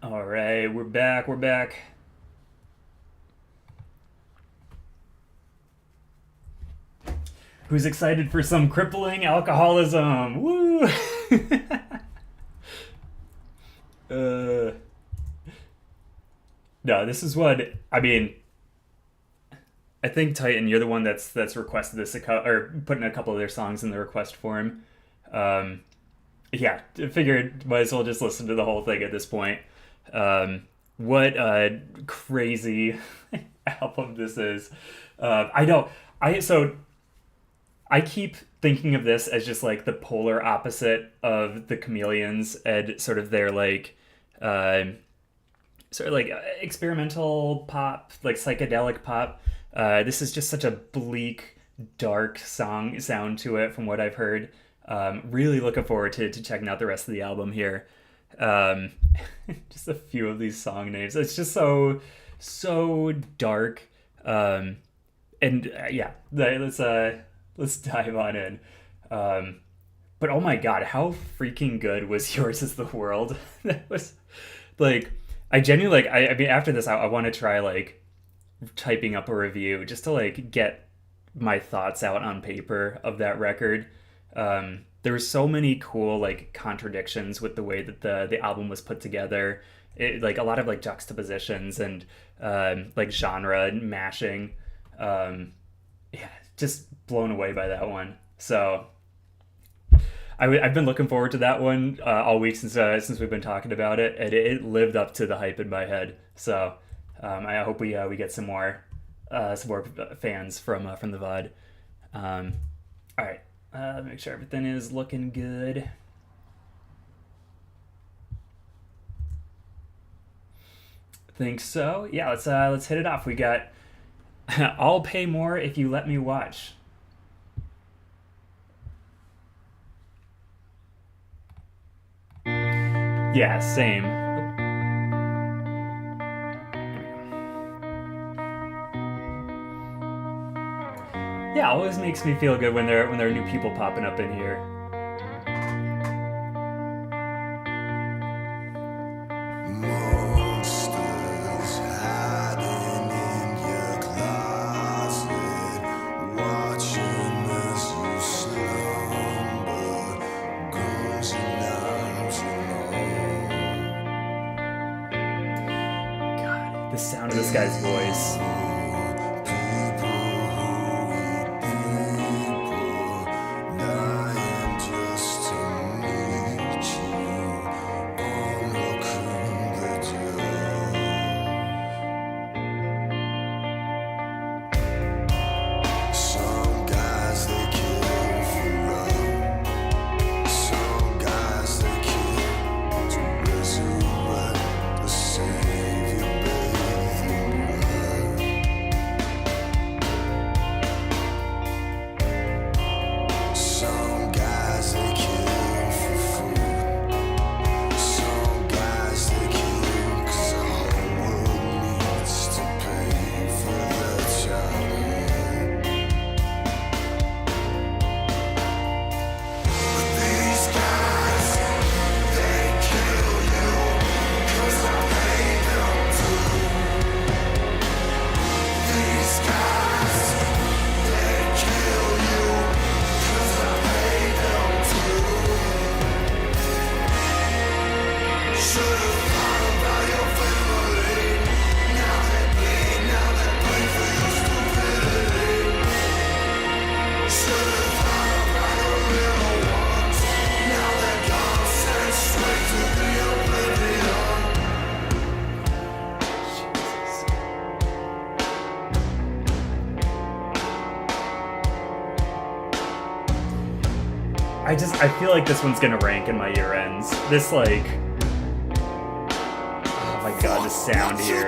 All right, we're back. We're back. Who's excited for some crippling alcoholism? Woo! No, this is what I mean. I think Titan, you're the one that's requested this or putting a couple of their songs in the request form. Yeah, I figured might as well just listen to the whole thing at this point. What a crazy album this is. I know. I keep thinking of this as just like the polar opposite of the Chameleons and sort of their like experimental pop, like psychedelic pop. This is just such a bleak, dark sound to it from what I've heard. Really looking forward to checking out the rest of the album here. Just a few of these song names. It's just so dark. Yeah, let's dive on in. But oh my god, how freaking good was Yours Is the World? That was like, I genuinely like. I mean, after this, I want to try like typing up a review just to like get my thoughts out on paper of that record. There were so many cool like contradictions with the way that the album was put together. Like a lot of like juxtapositions and like genre mashing. Yeah, just blown away by that one. So I've been looking forward to that one all week since we've been talking about it, and it lived up to the hype in my head. So I hope we get some more fans from the VOD. All right, make sure everything is looking good. Think so. Yeah, let's hit it off. We got I'll Pay More If You Let Me Watch. Yeah, same. Yeah, it always makes me feel good when there are new people popping up in here. The sound of this guy's voice. I feel like this one's gonna rank in my year ends. This like, oh my god, the sound here.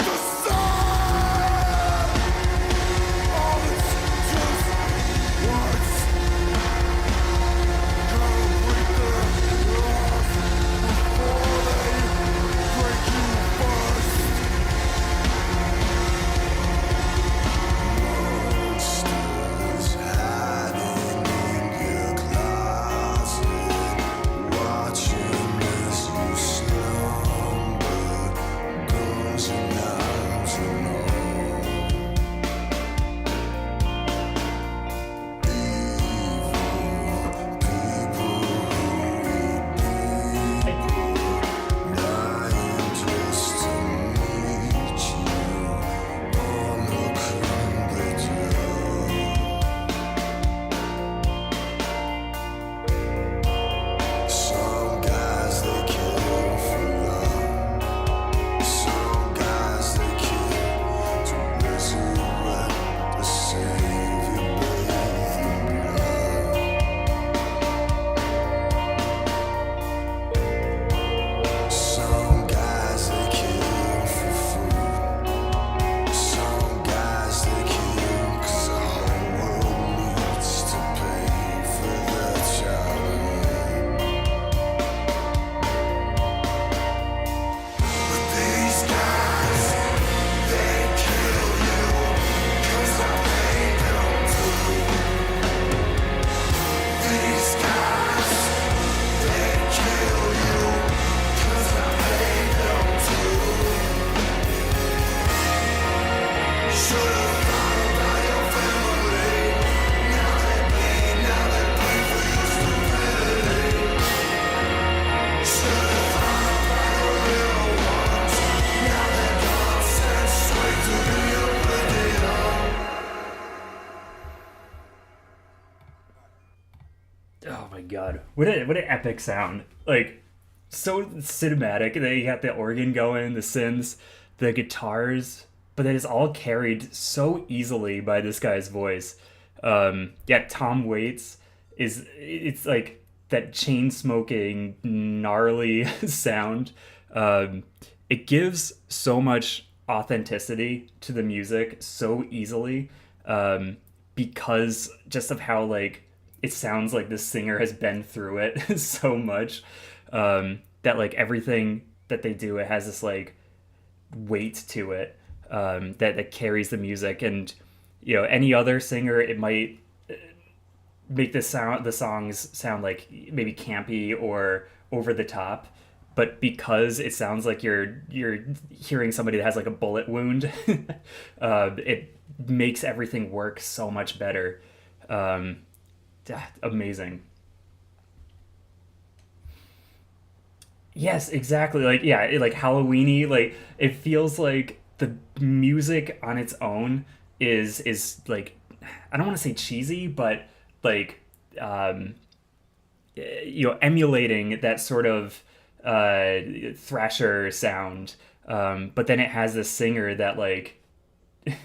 god, what an epic sound! Like, so cinematic. They got the organ going, the synths, the guitars, but then it's all carried so easily by this guy's voice. Yeah, Tom Waits it's like that chain smoking gnarly sound. It gives so much authenticity to the music so easily, because just of how like it sounds like the singer has been through it so much, that like everything that they do, it has this like weight to it, that carries the music. And any other singer, it might make the songs sound like maybe campy or over the top, but because it sounds like you're hearing somebody that has like a bullet wound, it makes everything work so much better. Amazing. Yes, exactly. Like, yeah, like Halloweeny. Like, it feels like the music on its own is like, I don't want to say cheesy, but like, um, emulating that sort of thrasher sound. But then it has this singer that like,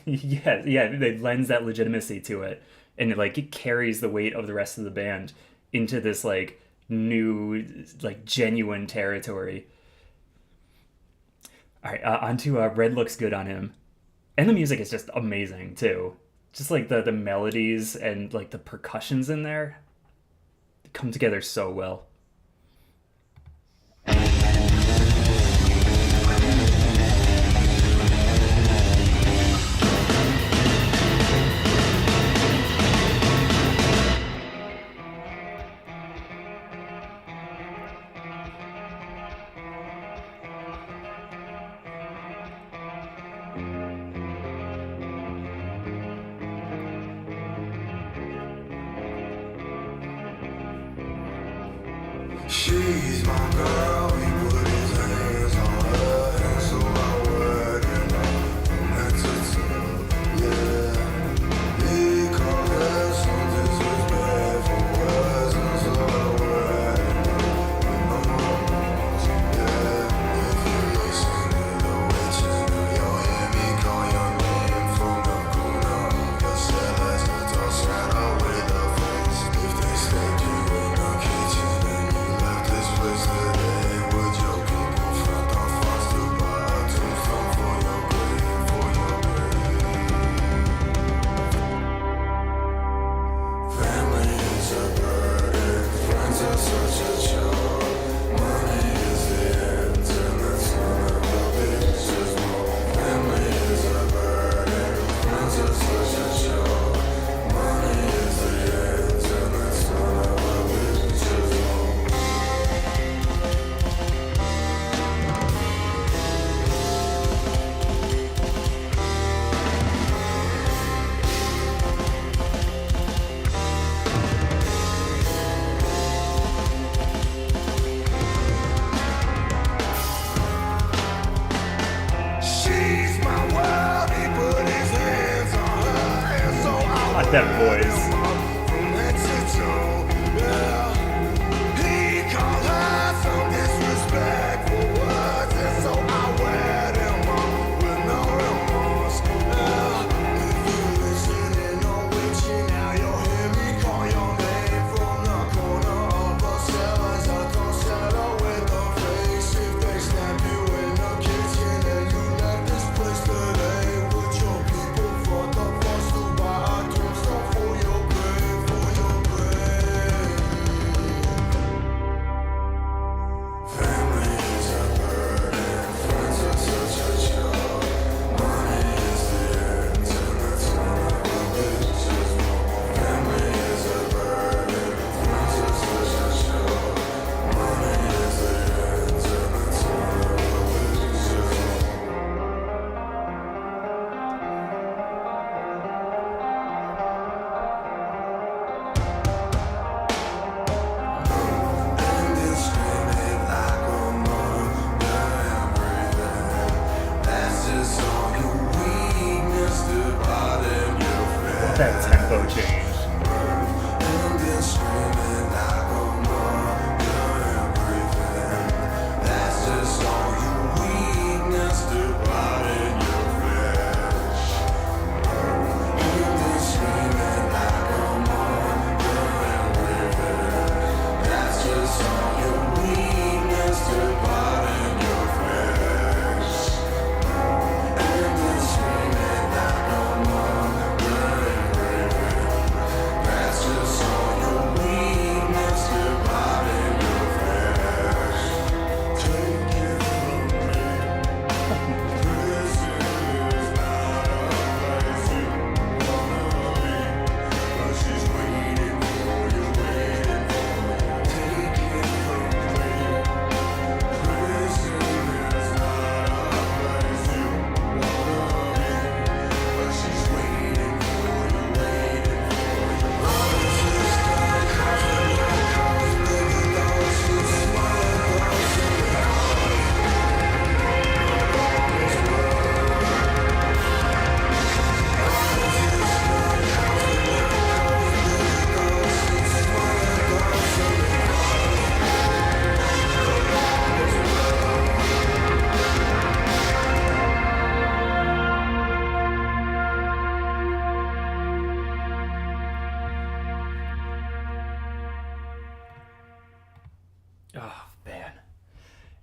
yeah, it lends that legitimacy to it, and it carries the weight of the rest of the band into this like new, like genuine territory. All right, onto Red looks good on him, and the music is just amazing too. Just like the melodies and like the percussions in there come together so well. She's my girl, he put his hands on her, and so I word him up from head to toe, yeah. He called her some disrespectful words, and so I word him up with no remorse, yeah. If you listen to the witches, you'll hear me call your name from the corner of your cell as you toss shadow with a face. If they stabbed you in the kitchen and you left this place today, would your people front on fast to buy a tombstone for your grave, for your grave? Family is a burden, friends are such a chore. Money is the end, and that's none of a bitch's more. Family is a burden, friends are such a chore. Money is the end, and that's none of a bitch's more. She's my world, he put his hands on her, and so I Not that voice. from head to toe, yeah. He called her some disrespectful words, and so I wed him up with no remorse, yeah. If you listening or witching, now you'll hear me call your name from the corner of a cell as I toss shadow with a face. If they snap you in the kitchen and you left this place today, would your people front the fuss to buy a tombstone for your grave, for your grave? Family is a burden, friends are such a chore. Money is the end, and that's none of a bitch's more. Family is a burden, friends are such a chore. Money is the end, and that's none of a bitch's more. And it's screaming like a mother and breathing. That's just all your weakness to pardon your friend. That tempo change. And it's screaming like a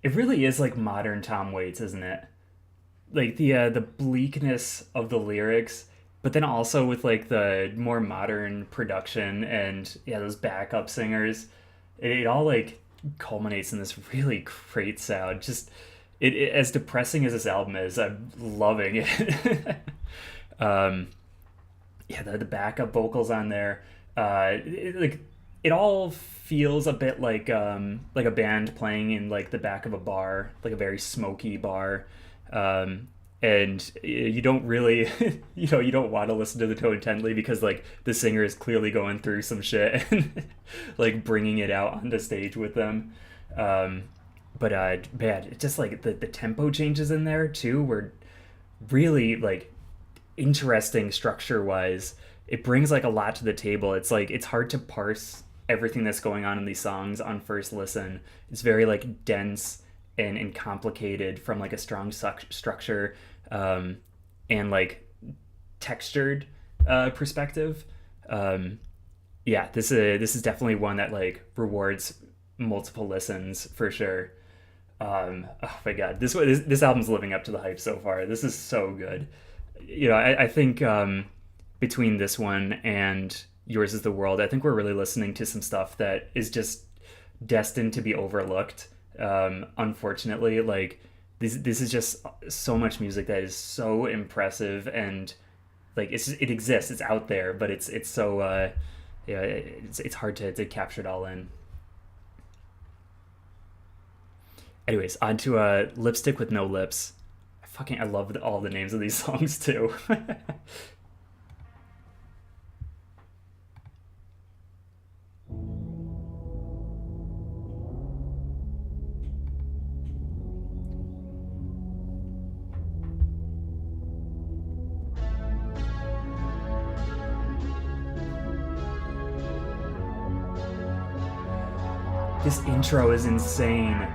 It really is like modern Tom Waits, isn't it? Like the bleakness of the lyrics, but then also with like the more modern production and yeah, those backup singers, it all like culminates in this really great sound. Just as depressing as this album is, I'm loving it. um, yeah, the backup vocals on there, like it all feels a bit like a band playing in like the back of a bar, like a very smoky bar. And you don't really you don't want to listen to the tone intently because like the singer is clearly going through some shit and like bringing it out on the stage with them. But man, it's just like the tempo changes in there too were really like interesting structure wise. It brings like a lot to the table. It's like it's hard to parse everything that's going on in these songs on first listen. It's very like dense and complicated from like a strong structure, and like textured perspective. Yeah, this is definitely one that like rewards multiple listens for sure. Oh my god, this album's living up to the hype so far. This is so good. I think between this one and Yours is the World, I think we're really listening to some stuff that is just destined to be overlooked. Unfortunately, like this is just so much music that is so impressive and like it exists, it's out there, but it's so yeah, it's hard to capture it all in. Anyways, on to Lipstick with No Lips. I love all the names of these songs too. This intro is insane.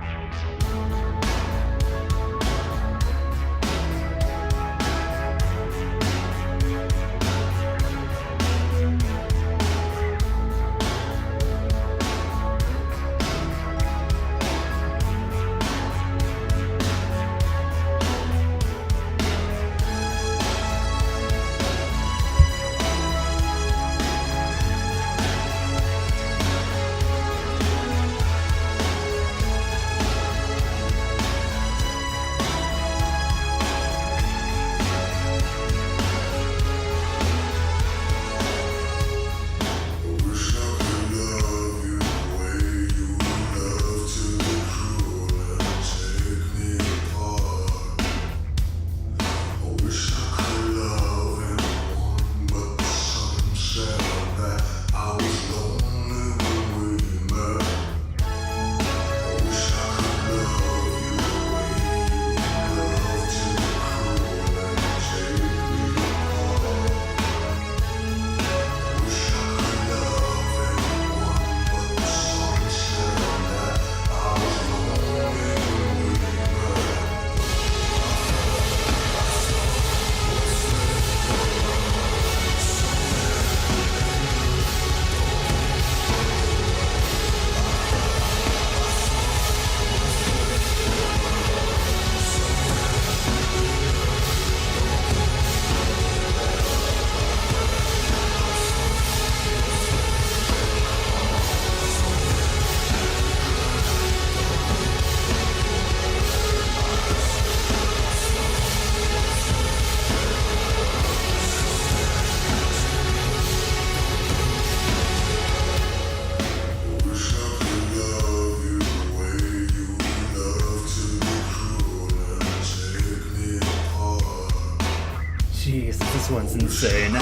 Jeez, this one's insane.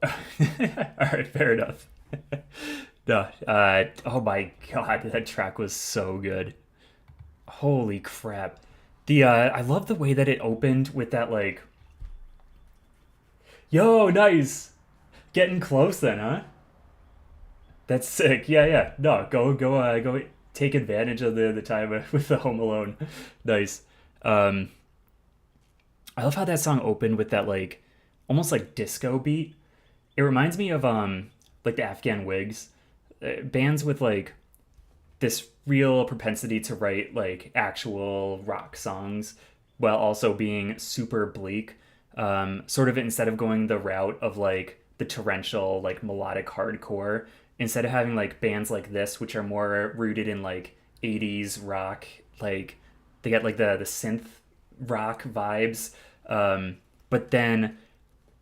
All right, fair enough. No, oh my god, that track was so good. Holy crap. I love the way that it opened with that like, yo, nice. Getting close then, huh? That's sick. Yeah, yeah. No, go take advantage of the time with the Home Alone. Nice. Um I love how that song opened with that like almost like disco beat. It reminds me of like the Afghan Wigs, bands with like this real propensity to write like actual rock songs while also being super bleak. Sort of instead of going the route of like the torrential like melodic hardcore, instead of having like bands like this which are more rooted in like 80s rock, like they get like the synth rock vibes, but then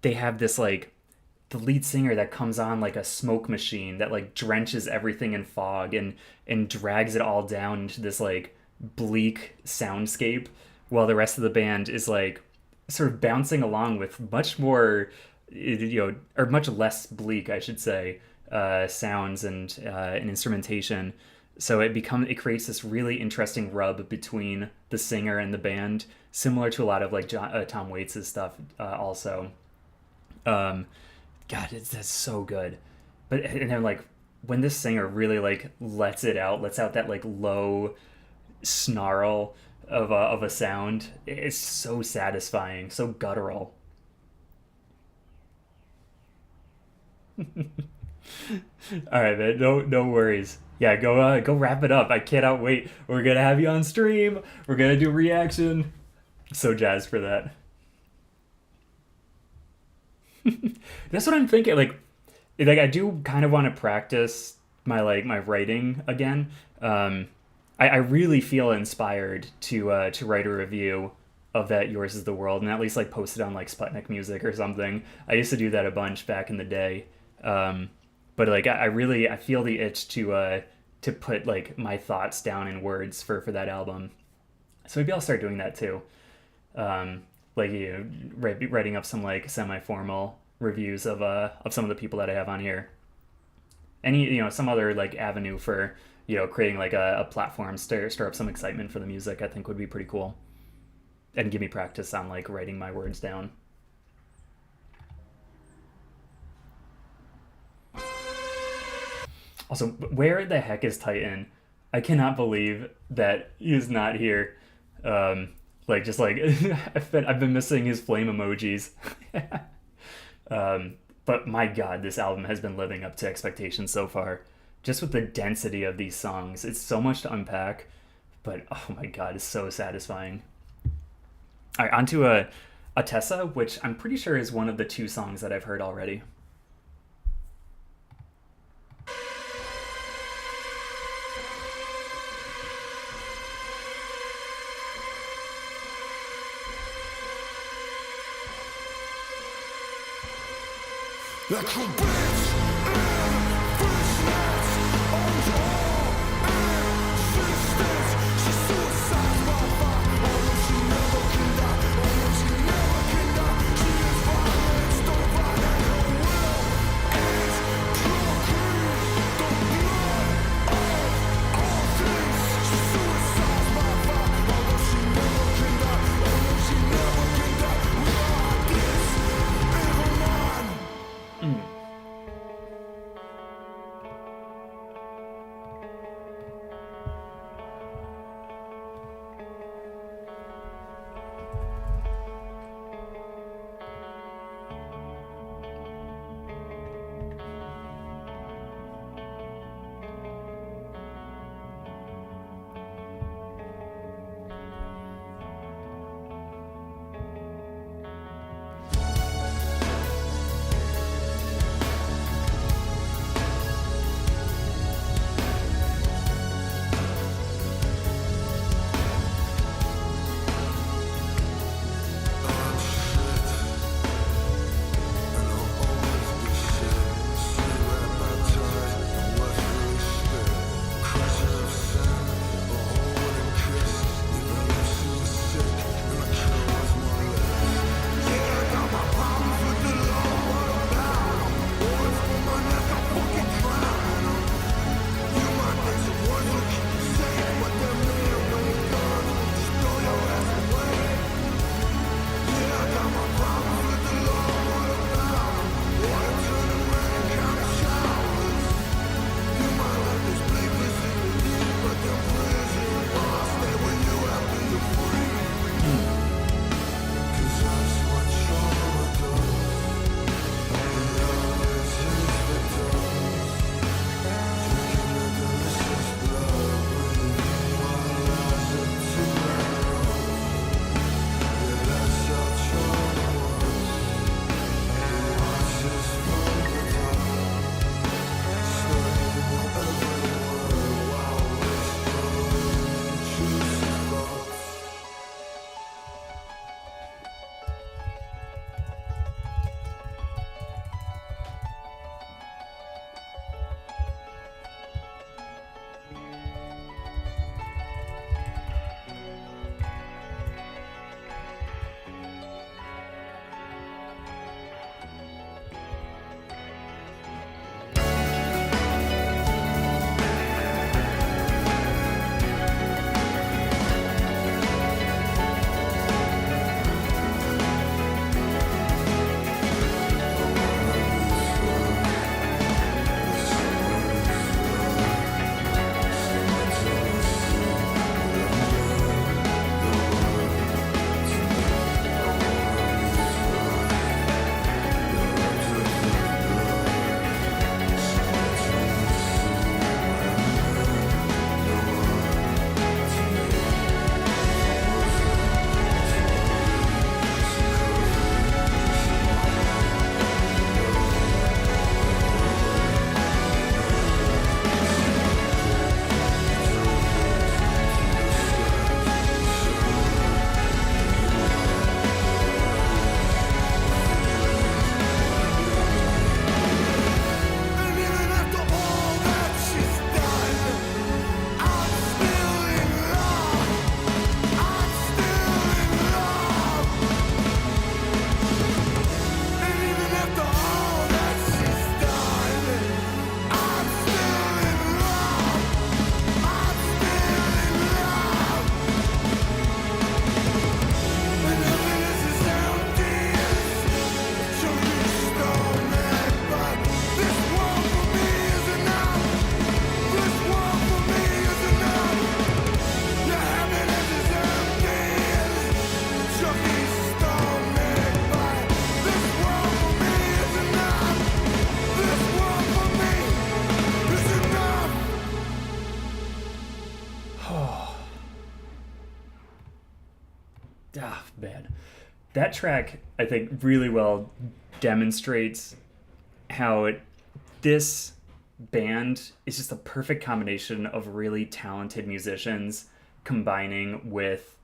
they have this like the lead singer that comes on like a smoke machine that like drenches everything in fog and drags it all down into this like bleak soundscape, while the rest of the band is like sort of bouncing along with much more, or much less bleak, I should say, sounds and instrumentation. So it creates this really interesting rub between the singer and the band, similar to a lot of like Tom Waits' stuff, also. Um, God, that's so good. But and then like when this singer really like lets out that like low snarl of a sound, it's so satisfying, so guttural. All right, man. No worries. Yeah, go wrap it up. I cannot wait. We're gonna have you on stream. We're gonna do reaction. So jazzed for that. That's what I'm thinking. Like I do kind of want to practice my writing again. I really feel inspired to write a review of that Yours Is the World and at least like post it on like Sputnik Music or something. I used to do that a bunch back in the day. But like I feel the itch to put like my thoughts down in words for that album. So maybe I'll start doing that too. Like writing up some like semi-formal reviews of some of the people that I have on here. Any some other like avenue for creating like a platform, stir up some excitement for the music, I think would be pretty cool, and give me practice on like writing my words down. Also, where the heck is Titan? I cannot believe that he is not here. Like just like I've been missing his flame emojis. But my God, this album has been living up to expectations so far. Just with the density of these songs, it's so much to unpack. But oh my God, it's so satisfying. All right, onto a Tessa, which I'm pretty sure is one of the two songs that I've heard already. Like a bitch in fishnets, on your existence. She suicides by fire, although she never can die, although she never can die. She is violence, don't violate her will. It's pure greed, the blood of all things. She suicides by fire, although she never can die, although she never can die. We are this evil mind. That track, I think, really well demonstrates how this band is just a perfect combination of really talented musicians combining with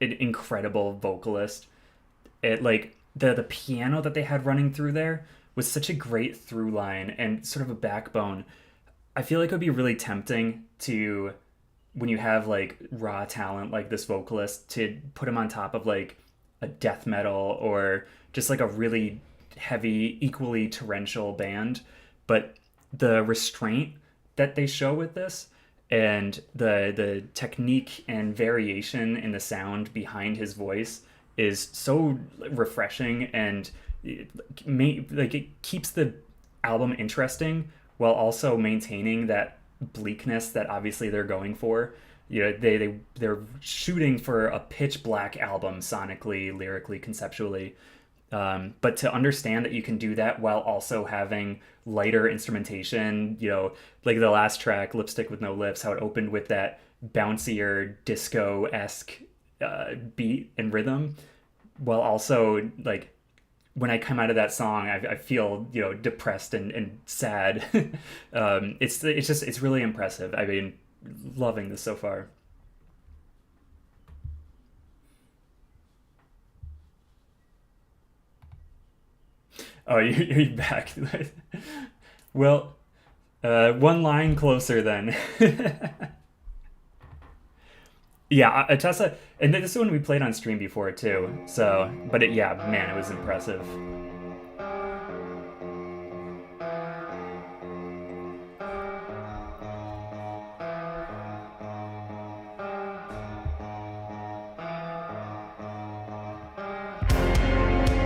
an incredible vocalist. It like the piano that they had running through there was such a great through line and sort of a backbone. I feel like it would be really tempting to, when you have like raw talent like this vocalist, to put him on top of like a death metal or just like a really heavy, equally torrential band. But the restraint that they show with this, and the technique and variation in the sound behind his voice is so refreshing, and it keeps the album interesting while also maintaining that bleakness that obviously they're going for. You know, they're shooting for a pitch black album sonically, lyrically, conceptually. But to understand that you can do that while also having lighter instrumentation, you know, like the last track, Lipstick with No Lips, how it opened with that bouncier disco-esque beat and rhythm, while also like when I come out of that song, I feel, you know, depressed and sad. It's really impressive. I mean, loving this so far. Oh, you're back. Well, one line closer then. Yeah, Atessa, and this is one we played on stream before too. So, but yeah, man, it was impressive.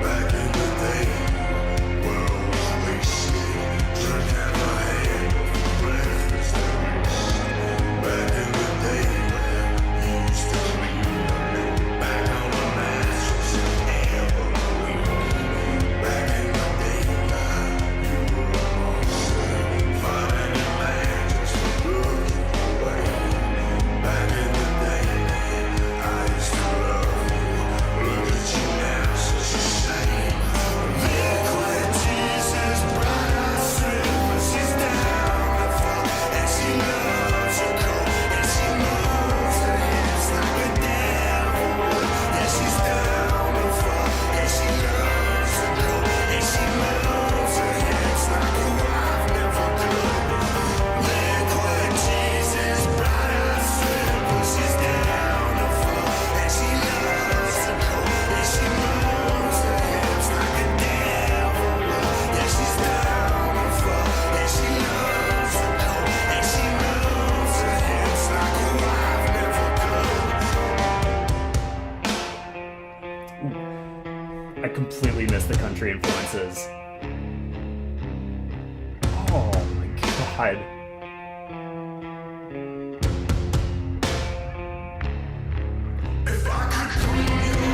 Back in the day, world was wasted. Drink out my hand for breakfast and rest. Back in the day, you used to clean back on the mattress every week. Back in the day, you were a monster, fighting your man just for looking away. Back in the day, I used to love you. Look at you now, such a shame. Liquid Jesus, bright stripper, she's down the floor, and she loves her coat, and she moves her hips like a devil would. Yeah, she's down the floor, and she loves her coat, and she moves her hips like a wife never could. Liquid Jesus, bright stripper, she's down the floor, and she loves her coat, and she moves her hips like a devil would. Yeah, she's down the floor, and she loves her coat, and she moves her hips like a wife never could. I completely missed the country influences. Oh my god. If I could bring you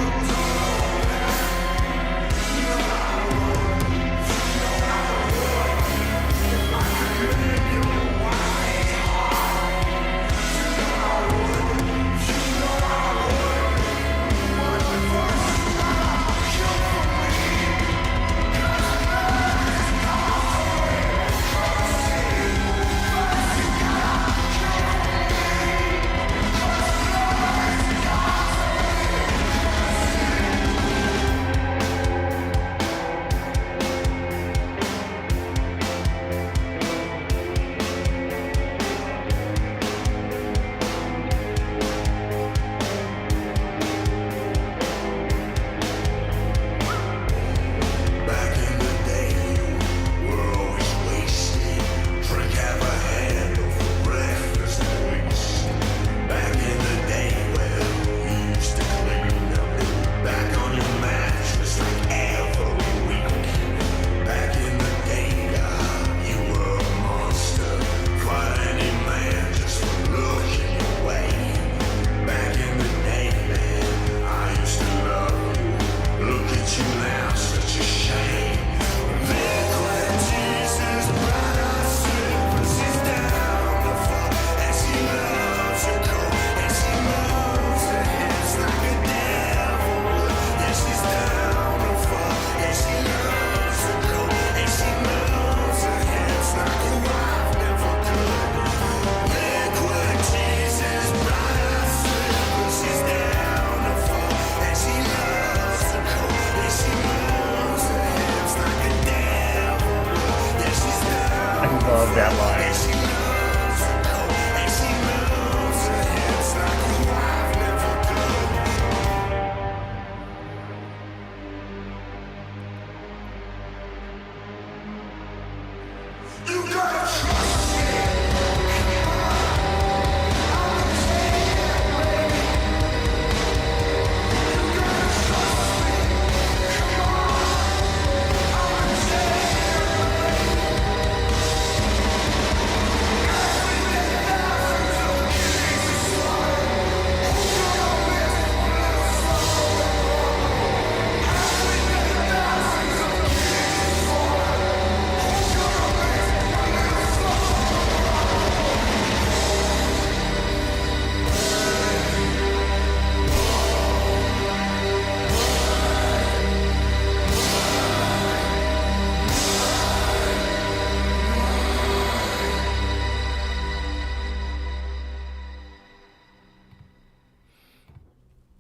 is that line.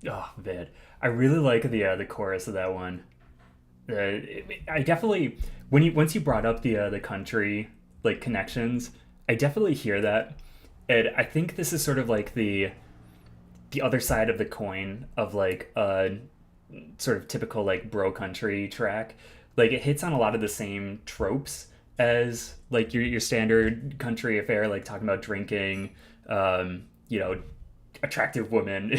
Oh man, I really like the chorus of that one. I definitely once you brought up the country like connections, I definitely hear that, and I think this is sort of like the other side of the coin of like a sort of typical like bro country track. Like it hits on a lot of the same tropes as like your standard country affair, like talking about drinking, you know, attractive women.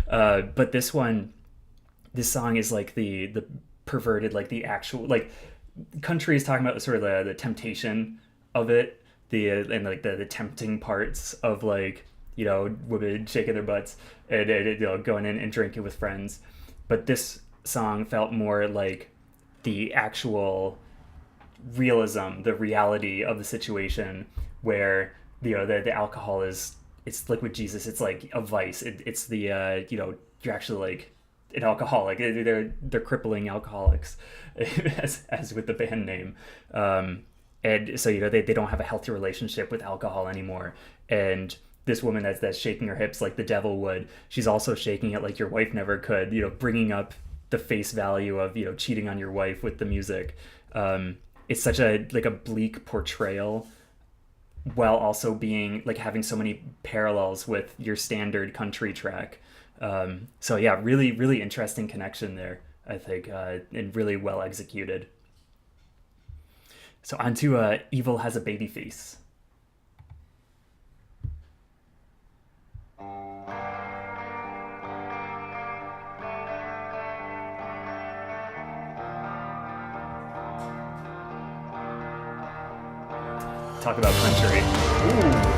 But this song is like the perverted, like the actual like country is talking about sort of the temptation of it, and like the tempting parts of like, you know, women shaking their butts and you know, going in and drinking with friends. But this song felt more like the actual realism, the reality of the situation, where you know the alcohol is, it's like with Jesus, it's like a vice. It's the you know, you're actually like an alcoholic. They're crippling alcoholics, as with the band name. And so you know they don't have a healthy relationship with alcohol anymore. And this woman that's shaking her hips like the devil would, she's also shaking it like your wife never could. You know, bringing up the face value of, you know, cheating on your wife with the music. It's such a like a bleak portrayal, while also being like having so many parallels with your standard country track. So yeah, really interesting connection there, I think, and really well executed. So on to Evil Has a Baby Face. Talk about country. Ooh.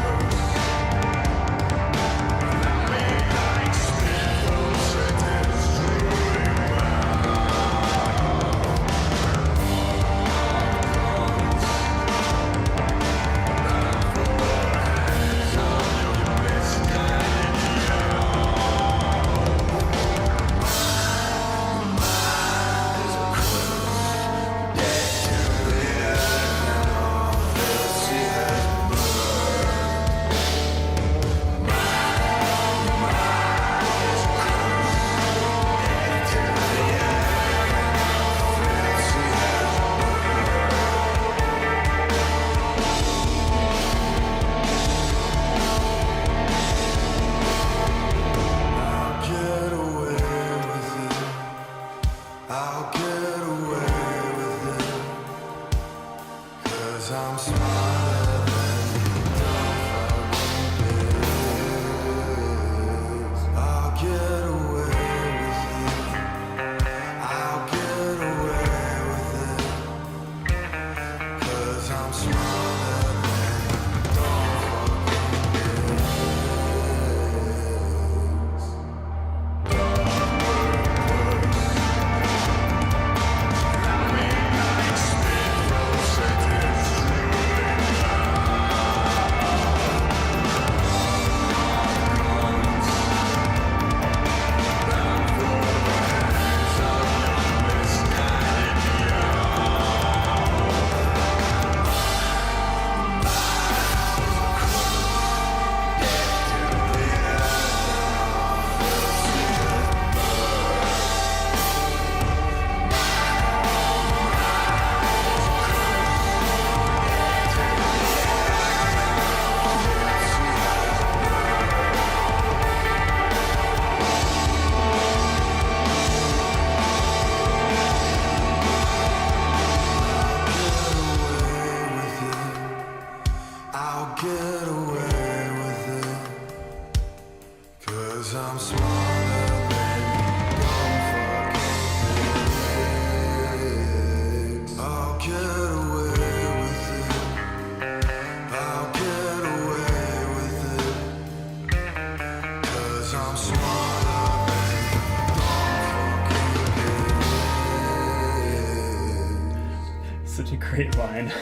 Such a great line.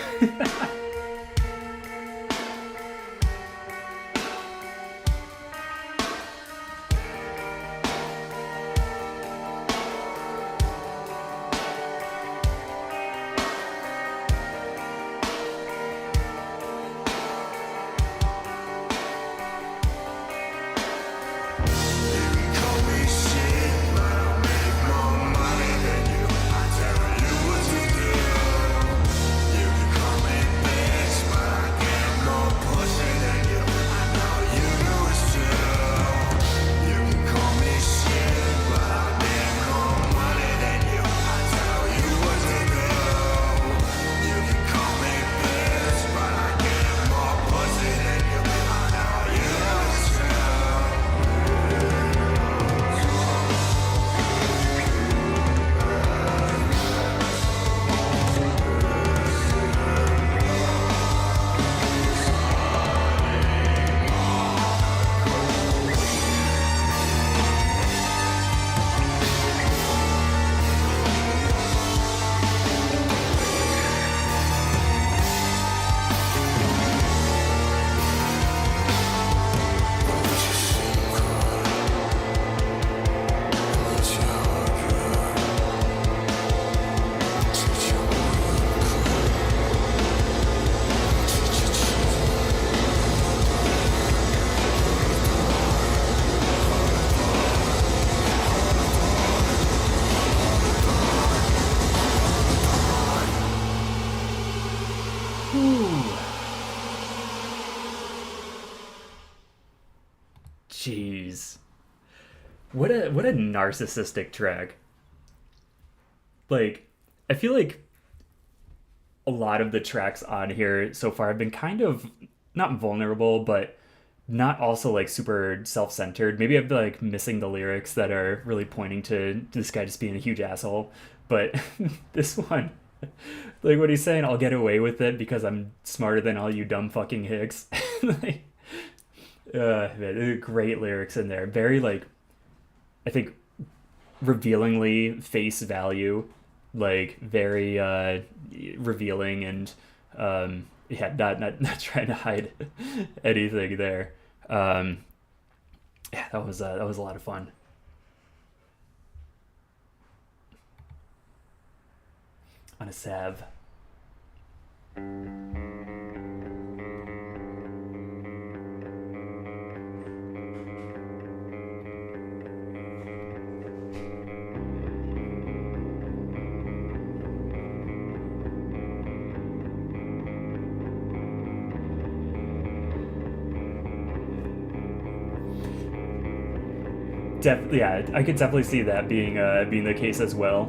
Call me shit, but I make more money than you. I tell you what to do. You can call me bitch, but I get more pussy than you. I know you know it's true. You can call me shit, but I make more money than you. I tell you what to do. You can call me bitch, but I get more pussy than you. I know you know it's true. Jeez. What a narcissistic track. Like, I feel like a lot of the tracks on here so far have been kind of not vulnerable, but not also like super self-centered. Maybe I'm like missing the lyrics that are really pointing to this guy just being a huge asshole. But this one, like what he's saying, I'll get away with it because I'm smarter than all you dumb fucking hicks. Like, man, great lyrics in there. Very like, I think, revealingly face value, like very revealing and yeah, not trying to hide anything there. Yeah, that was a lot of fun. On a salve. Yeah, I could definitely see that being the case as well.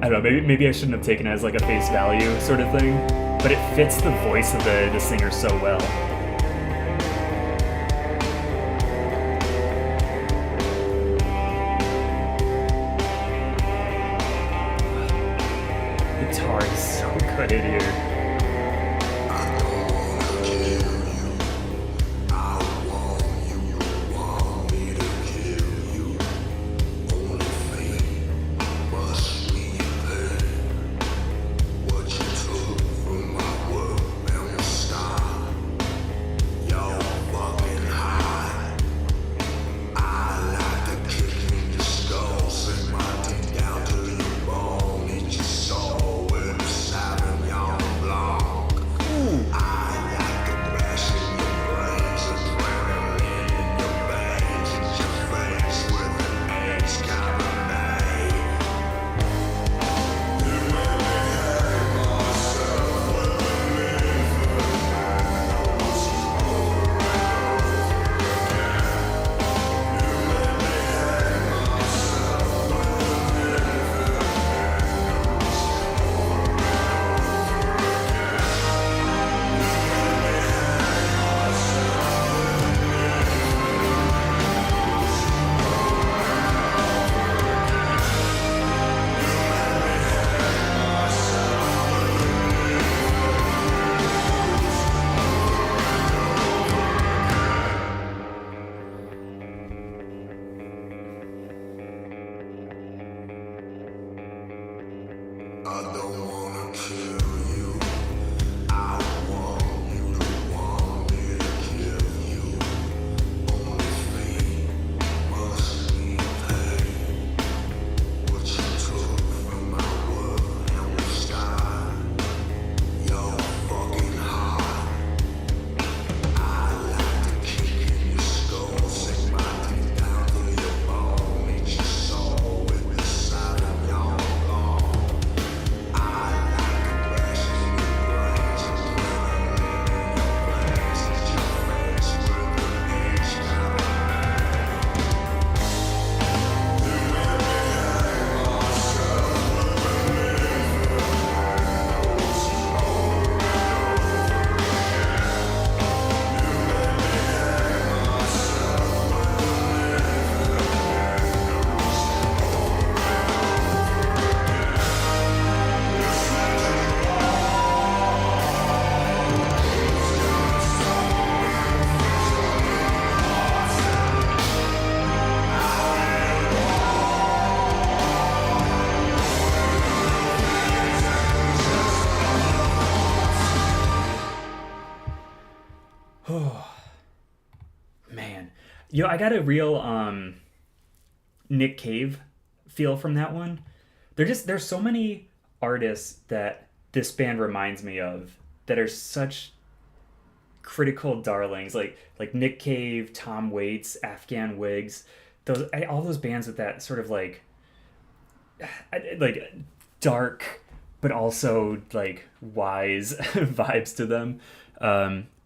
I don't know, maybe I shouldn't have taken it as like a face value sort of thing, but it fits the voice of the singer so well. Guitar is so good in here. I don't wanna I got a real Nick Cave feel from that one. There's so many artists that this band reminds me of that are such critical darlings, like Nick Cave, Tom Waits, Afghan Wigs, all those bands with that sort of like dark but also like wise vibes to them.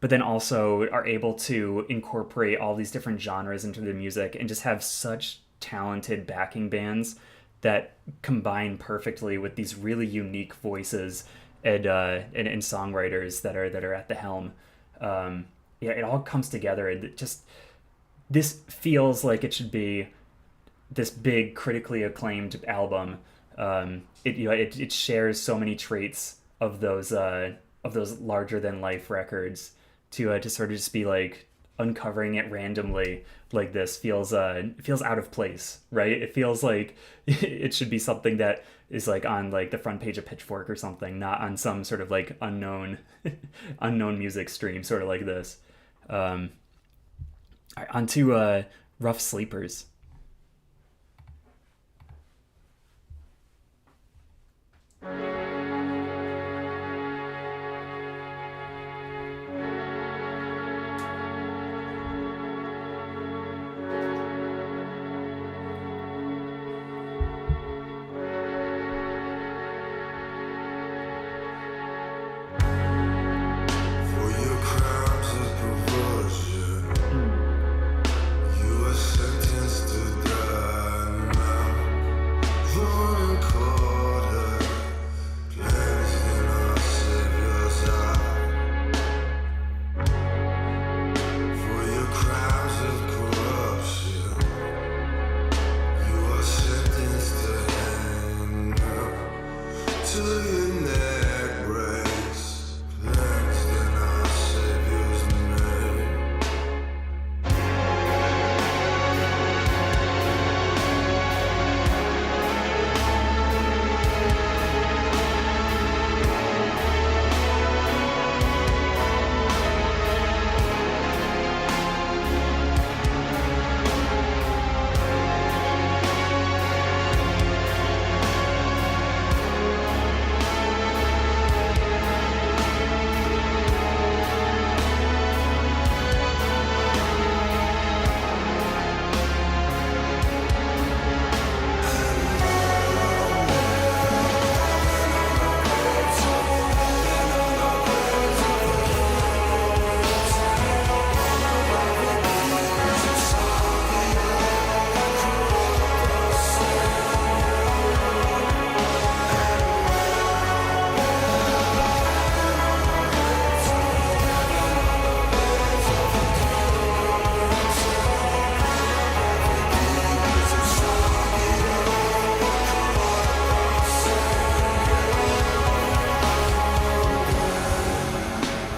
But then also are able to incorporate all these different genres into the music and just have such talented backing bands that combine perfectly with these really unique voices and songwriters that are at the helm. Yeah, it all comes together, and this feels like it should be this big critically acclaimed album. It shares so many traits of those larger than life records to sort of just be like uncovering it randomly like this feels out of place, right? It feels like it should be something that is like on like the front page of Pitchfork or something, not on some sort of like unknown unknown music stream, sort of like this. All right, on to Rough Sleepers. For your crimes of perversion, you are sentenced to die now. Drawn and quartered, cleansed in our Savior's eye. For your crimes of corruption, you are sentenced to hang now. Till your neck breaks, cleansed in our Savior's name.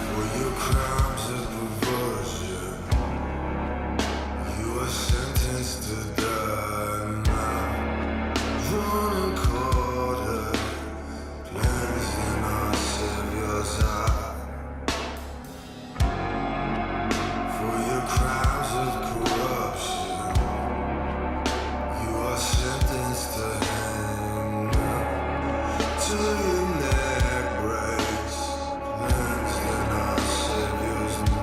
For your crimes of perversion, you are sentenced to die now. Drawn and quartered, cleansed in our Savior's eye. For your crimes of corruption, you are sentenced to hang now. Till your neck breaks, cleansed in our Savior's name.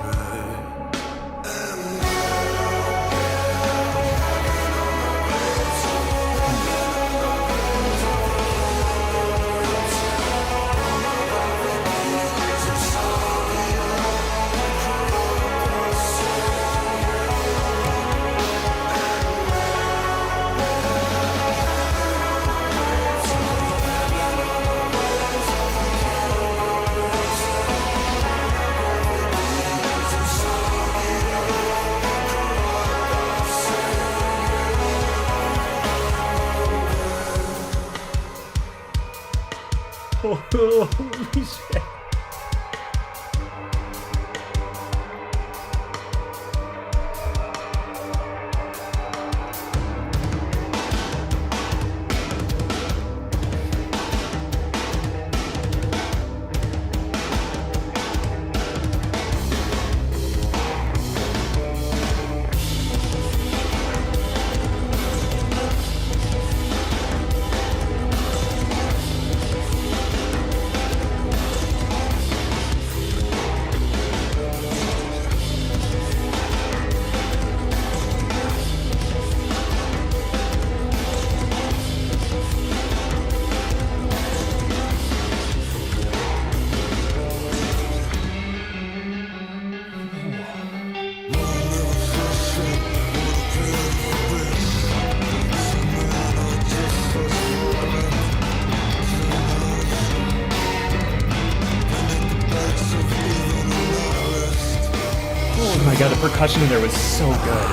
Holy shit. Yeah, the percussion in there was so good.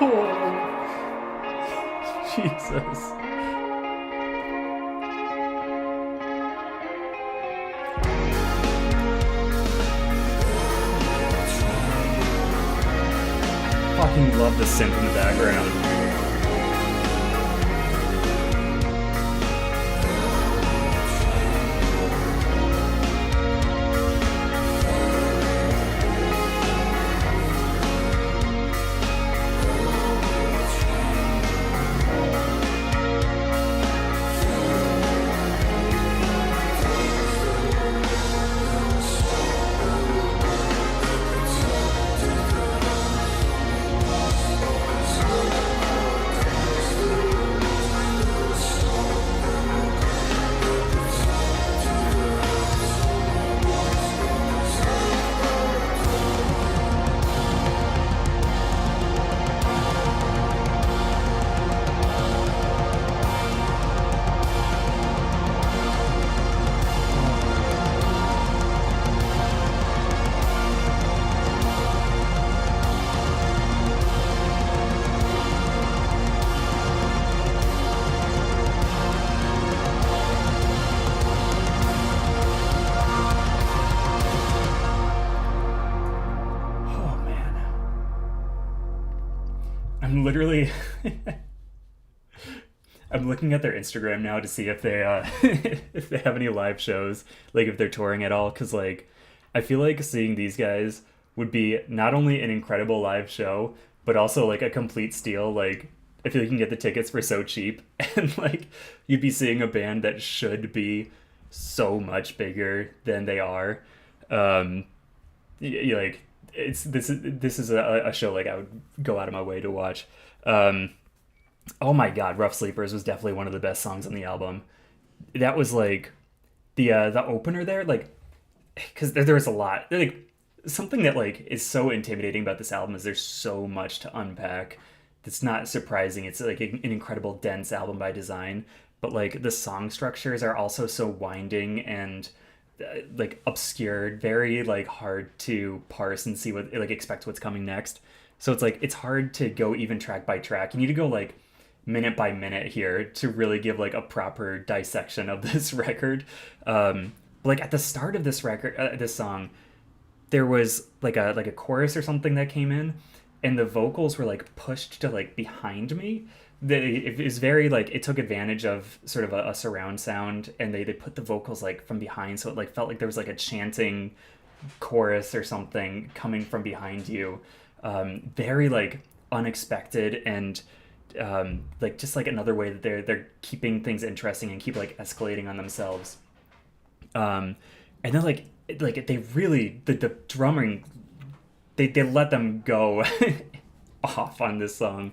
Oh, Jesus. Fucking love the synth in the background. I'm literally I'm looking at their Instagram now to see if they if they have any live shows, like if they're touring at all, because like I feel like seeing these guys would be not only an incredible live show, but also like a complete steal. Like I feel like you can get the tickets for so cheap, and like you'd be seeing a band that should be so much bigger than they are. Like this is a show like I would go out of my way to watch. Oh my god, Rough Sleepers was definitely one of the best songs on the album. That was like the opener there, like because there's a lot. Like something that like is so intimidating about this album is there's so much to unpack. It's not surprising. It's like an incredible dense album by design, but like the song structures are also so winding and like obscured, very like hard to parse and see what like expect what's coming next. So it's like it's hard to go even track by track. You need to go like minute by minute here to really give like a proper dissection of this record. Like at the start of this record, this song, there was like a chorus or something that came in, and the vocals were like pushed to like behind me. It was very like it took advantage of sort of a surround sound, and they put the vocals like from behind, so it like felt like there was like a chanting chorus or something coming from behind you. Very like unexpected, and like just like another way that they're keeping things interesting and keep like escalating on themselves. And then like they really the drumming, they let them go off on this song.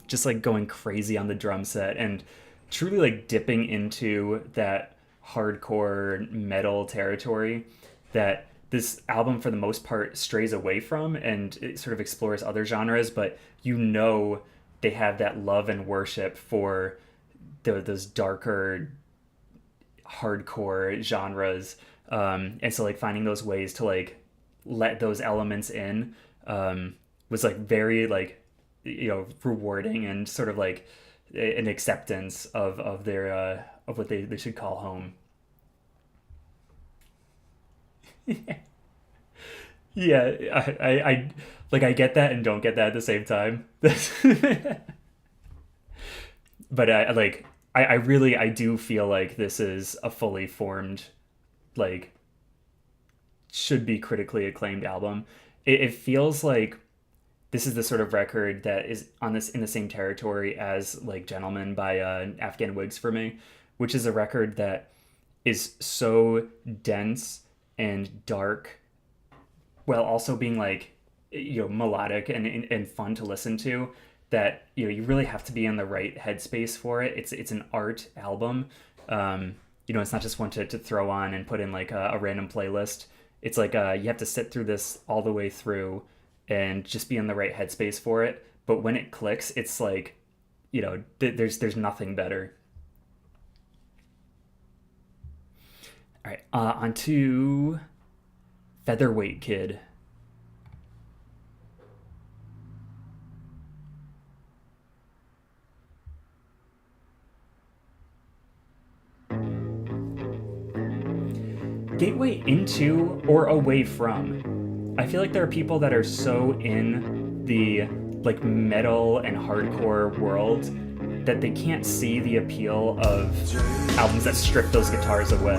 Just like going crazy on the drum set and truly like dipping into that hardcore metal territory that this album for the most part strays away from, and it sort of explores other genres, but you know they have that love and worship for those darker hardcore genres, and so like finding those ways to like let those elements in was like very like rewarding and sort of like an acceptance of their of what they should call home. Yeah, I like I get that and don't get that at the same time. But I really I do feel like this is a fully formed, like, should be critically acclaimed album. It feels like this is the sort of record that is on this in the same territory as like Gentleman by Afghan Wigs for me, which is a record that is so dense and dark while also being like melodic and fun to listen to, that you really have to be in the right headspace for it. It's an art album. It's not just one to throw on and put in like a random playlist. It's like you have to sit through this all the way through and just be in the right headspace for it. But when it clicks, it's like, there's nothing better. All right, on to Featherweight Kid. Gateway into or away from. I feel like there are people that are so in the like metal and hardcore world that they can't see the appeal of albums that strip those guitars away.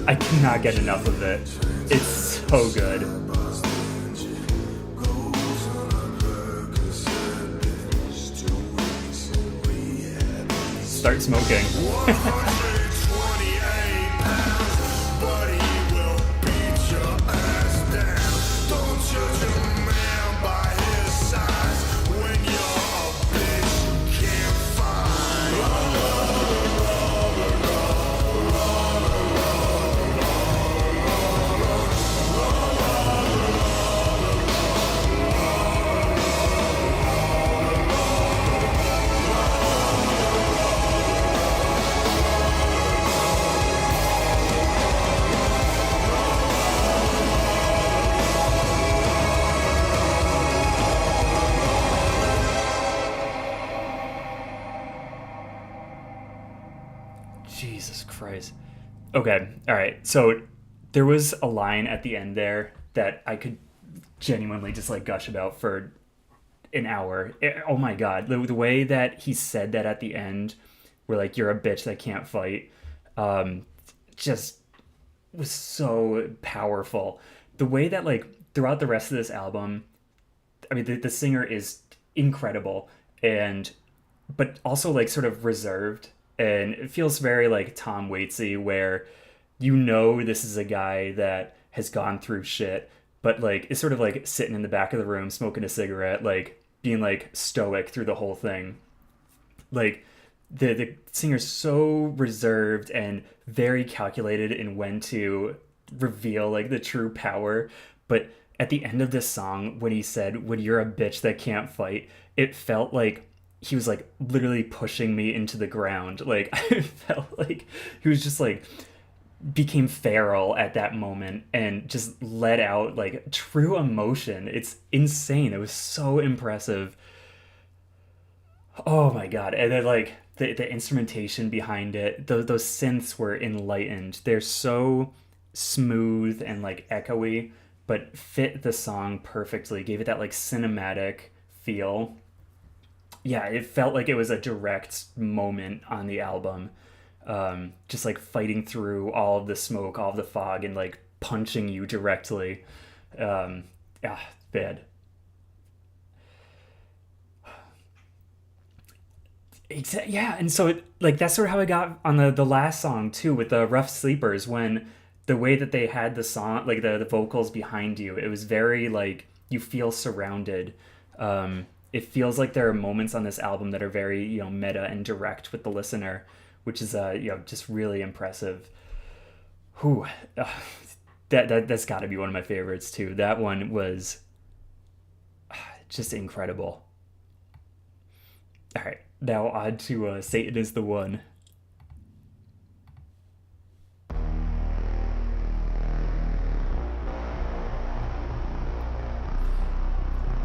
I cannot get enough of it. It's so good. Start smoking. Jesus Christ. Okay, all right. So there was a line at the end there that I could genuinely just like gush about for an hour. Oh my God. The way that he said that at the end, where like, you're a bitch that can't fight. just was so powerful. The way that like throughout the rest of this album, I mean, the singer is incredible, and but also like sort of reserved, and it feels very like Tom Waitsy, where you know this is a guy that has gone through shit, but like is sort of like sitting in the back of the room smoking a cigarette, like being like stoic through the whole thing. Like the singer's so reserved and very calculated in when to reveal like the true power, but at the end of this song when he said, when you're a bitch that can't fight, it felt like he was like literally pushing me into the ground. Like I felt like he was just like became feral at that moment and just let out like true emotion. It's insane. It was so impressive. Oh my god. And then like the instrumentation behind it, those synths were enlightened. They're so smooth and like echoey, but fit the song perfectly. Gave it that like cinematic feel. Yeah, it felt like it was a direct moment on the album. Just like fighting through all of the smoke, all of the fog, and like punching you directly. Yeah, bad. Yeah, and so it, like that's sort of how I got on the last song too, with the Rough Sleepers, when the way that they had the song, like the vocals behind you, it was very like you feel surrounded. It feels like there are moments on this album that are very, you know, meta and direct with the listener, which is you know, just really impressive. Whew. That's got to be one of my favorites too. That one was just incredible. All right, now on to Satan is the One.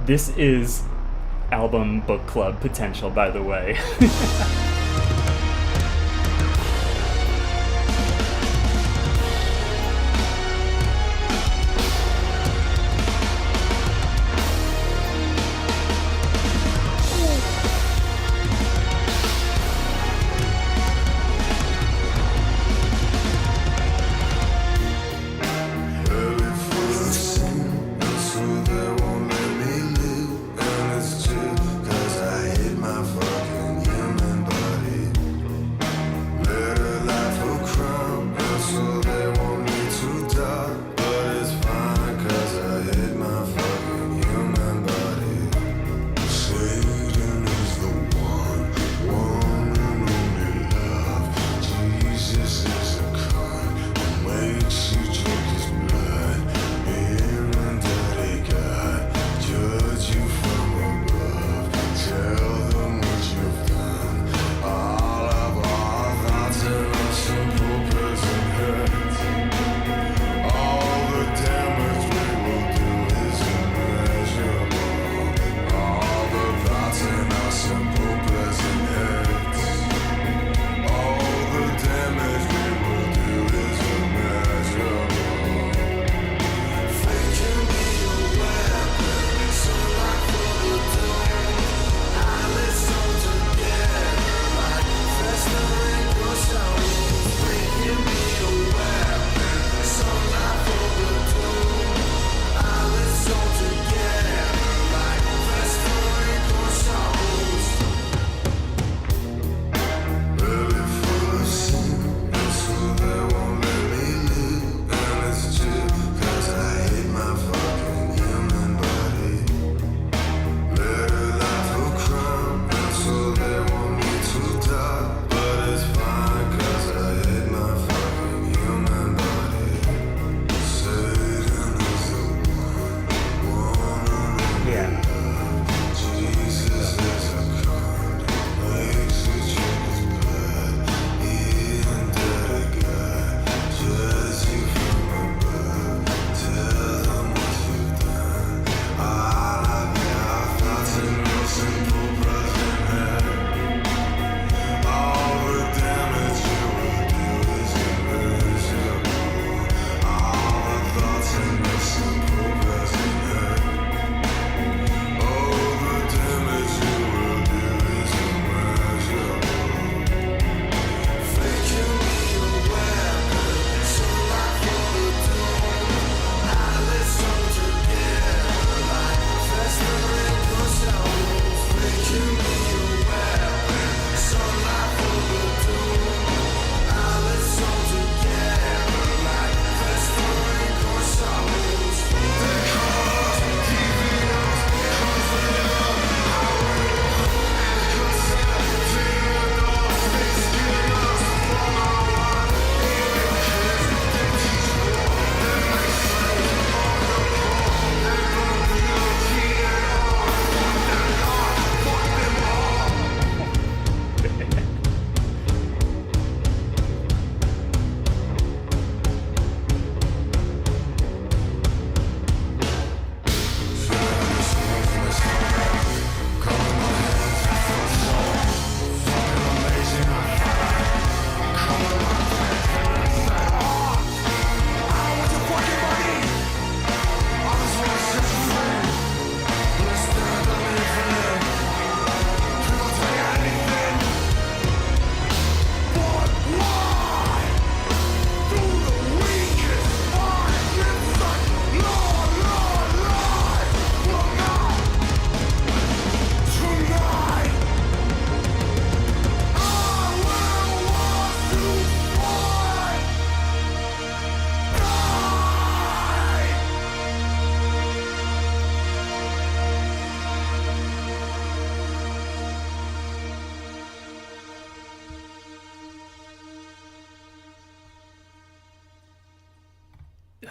This is album book club potential, by the way. Cause I hate my fucking human body.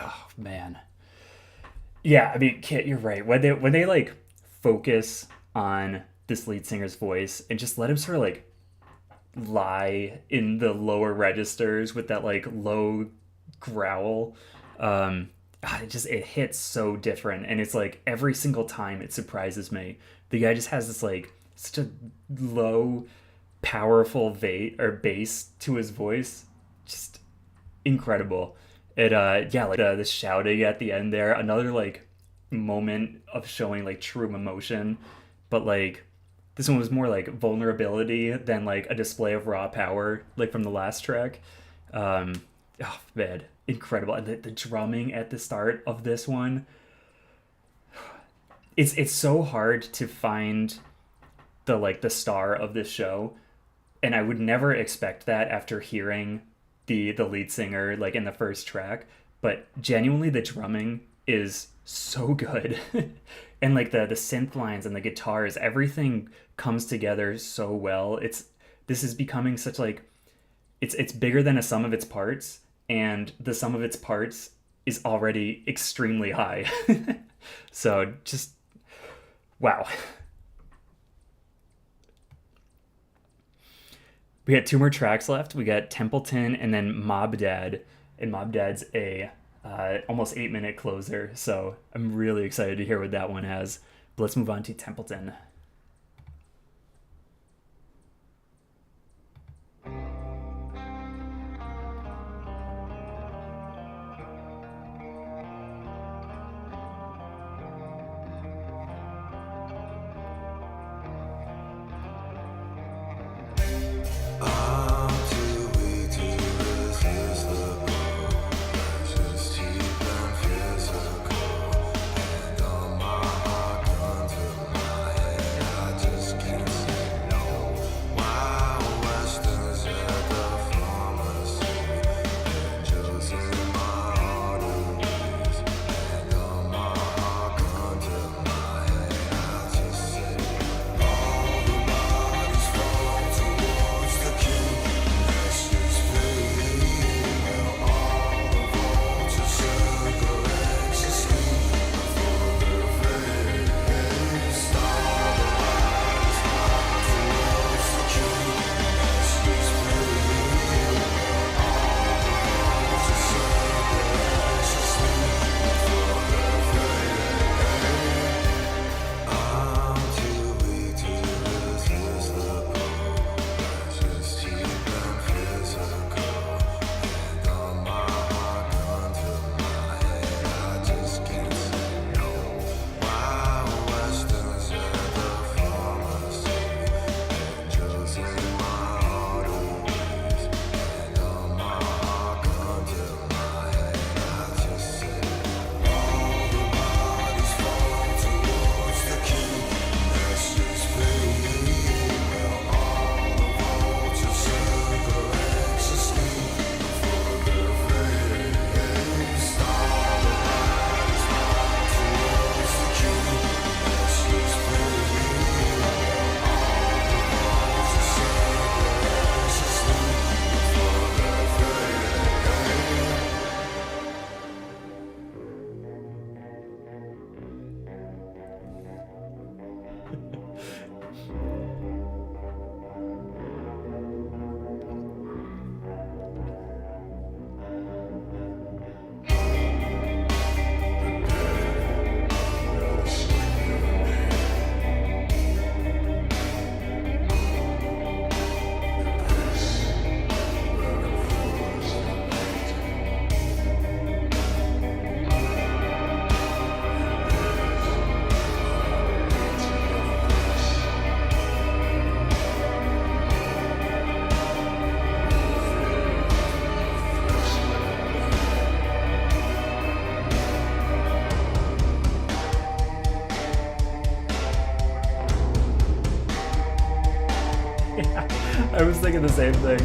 Oh man. Yeah, I mean, Kit, you're right. When they like focus on this lead singer's voice and just let him sort of like lie in the lower registers with that like low growl, it hits so different, and it's like every single time it surprises me. The guy just has this like such a low, powerful bass to his voice, just incredible. It yeah, like the shouting at the end there, another like moment of showing like true emotion, but like this one was more like vulnerability than like a display of raw power, like from the last track. Um, oh man, incredible! And the drumming at the start of this one, it's so hard to find the star of this show, and I would never expect that after hearing the lead singer like in the first track, but genuinely the drumming is so good. And like the synth lines and the guitars, everything comes together so well. This is becoming such like it's bigger than a sum of its parts, and the sum of its parts is already extremely high. So just wow. We got two more tracks left. We got Templeton and then Mob Dad. And Mob Dad's a almost 8-minute closer. So I'm really excited to hear what that one has. But let's move on to Templeton. I'm too weak to resist the pull. Just cheap and physical. And on my heart, gun to my head, I just can't say no. Wild westerns at the pharmacy, angels in my arteries. And on my heart, gun to my head, I just say all the bodies fall towards the king. Let's just fade. Well, all the vultures circle ecstasy for their face. All the bodies fall towards the king. Let's just fade. Well, all the vultures circle ecstasy for their face. I'm too weak to resist the pull. Just cheap and physical. And on my heart, gun to my head, I just can't say no. Wild westerns at the pharmacy, angels in my arteries. And on my heart, gun to my head, I just say all the bodies fall towards the king. Let's just fade. Well, all the vultures circle ecstasy for their face. All the bodies fall towards the king. Let's just fade. Well, all the vultures circle ecstasy for their face. I was thinking the same thing.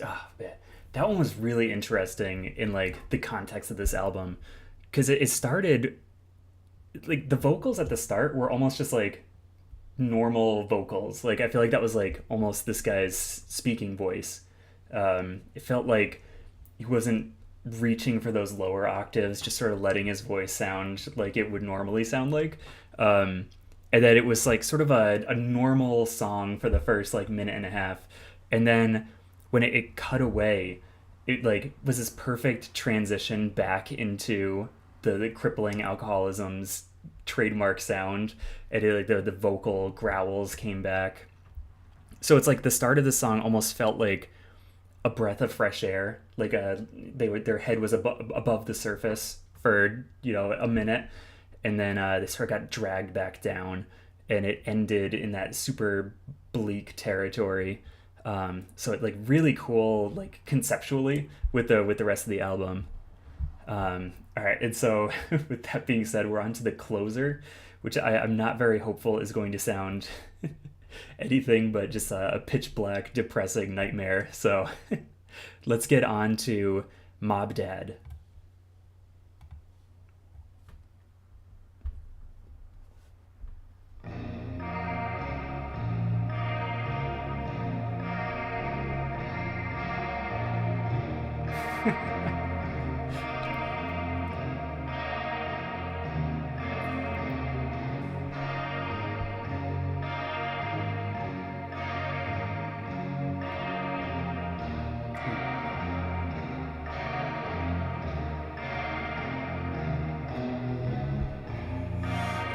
Ah, man. That one was really interesting in like the context of this album because it started like the vocals at the start were almost just like normal vocals. Like I feel like that was like almost this guy's speaking voice. It felt like he wasn't reaching for those lower octaves, just sort of letting his voice sound like it would normally sound like. And then it was like sort of a normal song for the first like minute and a half. And then when it cut away, it like was this perfect transition back into the crippling alcoholism's trademark sound. And it, like the vocal growls came back. So it's like the start of the song almost felt like a breath of fresh air. Like their head was above the surface for a minute, and then they sort of got dragged back down, and it ended in that super bleak territory. So it like really cool, like conceptually with the rest of the album. All right, and so with that being said, we're on to the closer, which I'm not very hopeful is going to sound anything but just a pitch black, depressing nightmare. So let's get on to Mob Dad.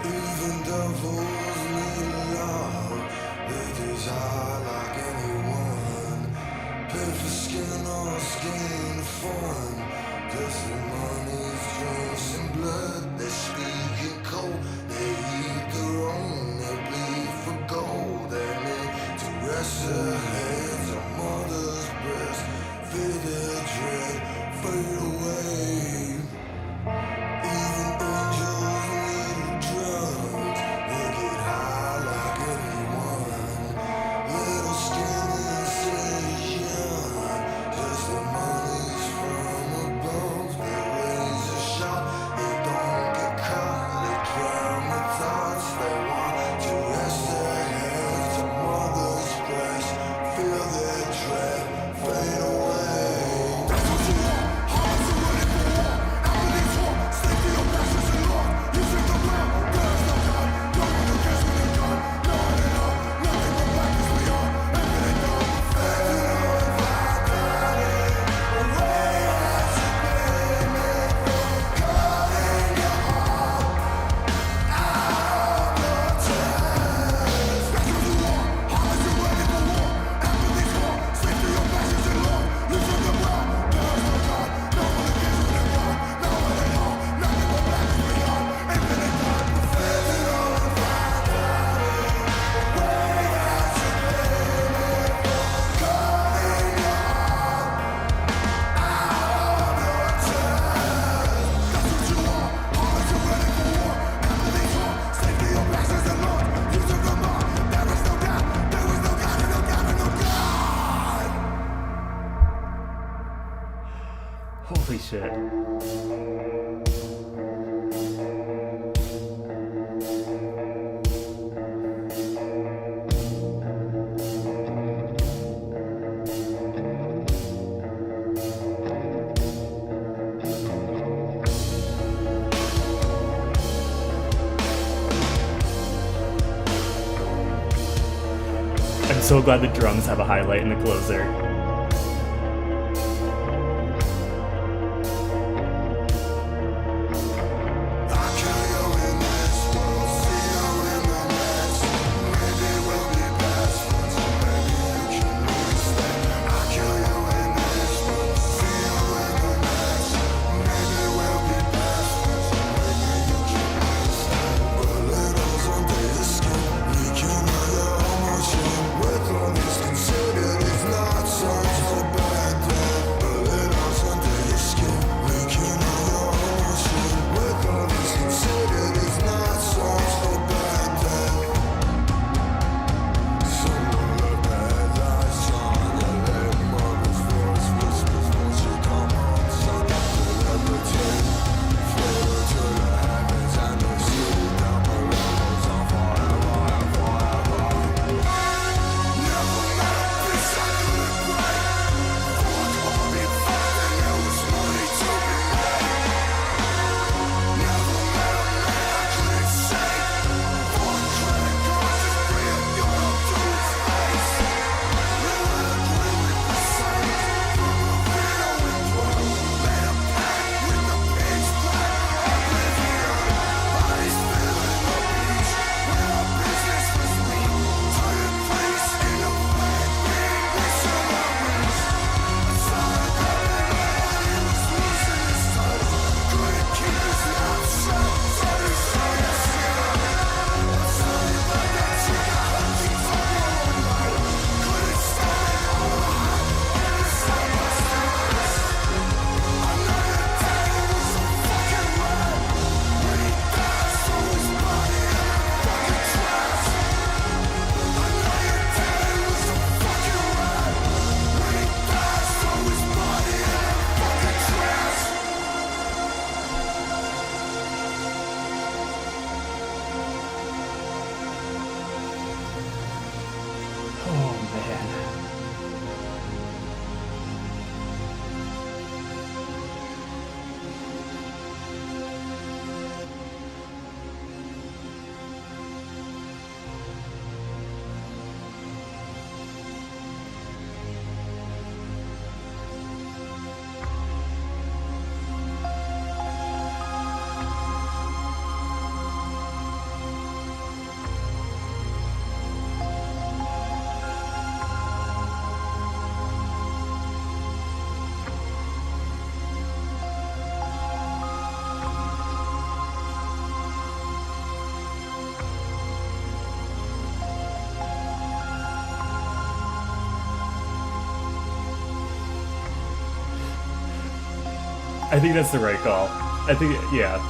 Even devils need love. They desire like anyone. Pay for skin or skin fun. Just the money's dreams and blood. They speak in code. They eat their own. They bleed for gold. They need to rest their heads on mother's breast. Feel their dread fade away. Even angels need drugs. They get high like anyone. Little skinny say young. Just the money's from above. They raise a shot. They don't get caught. They drown the thoughts. They want to rest their heads on mother's breast. Feel their dread fade away. Holy shit. I'm so glad the drums have a highlight in the closer. Considered is not so I think that's the right call. I think, yeah.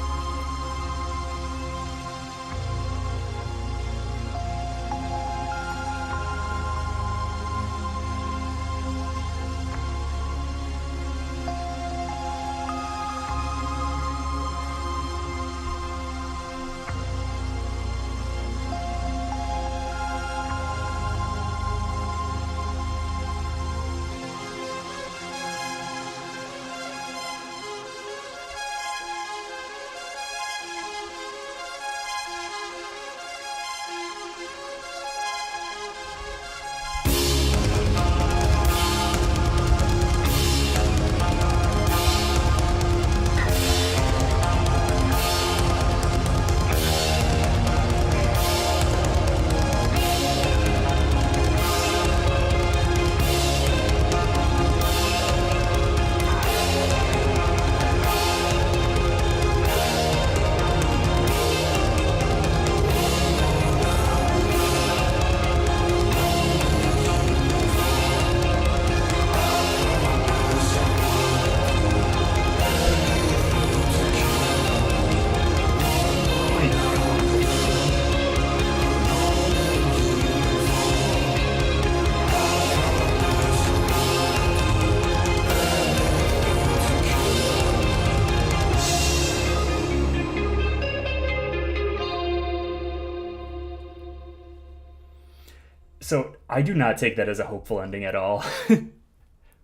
So I do not take that as a hopeful ending at all.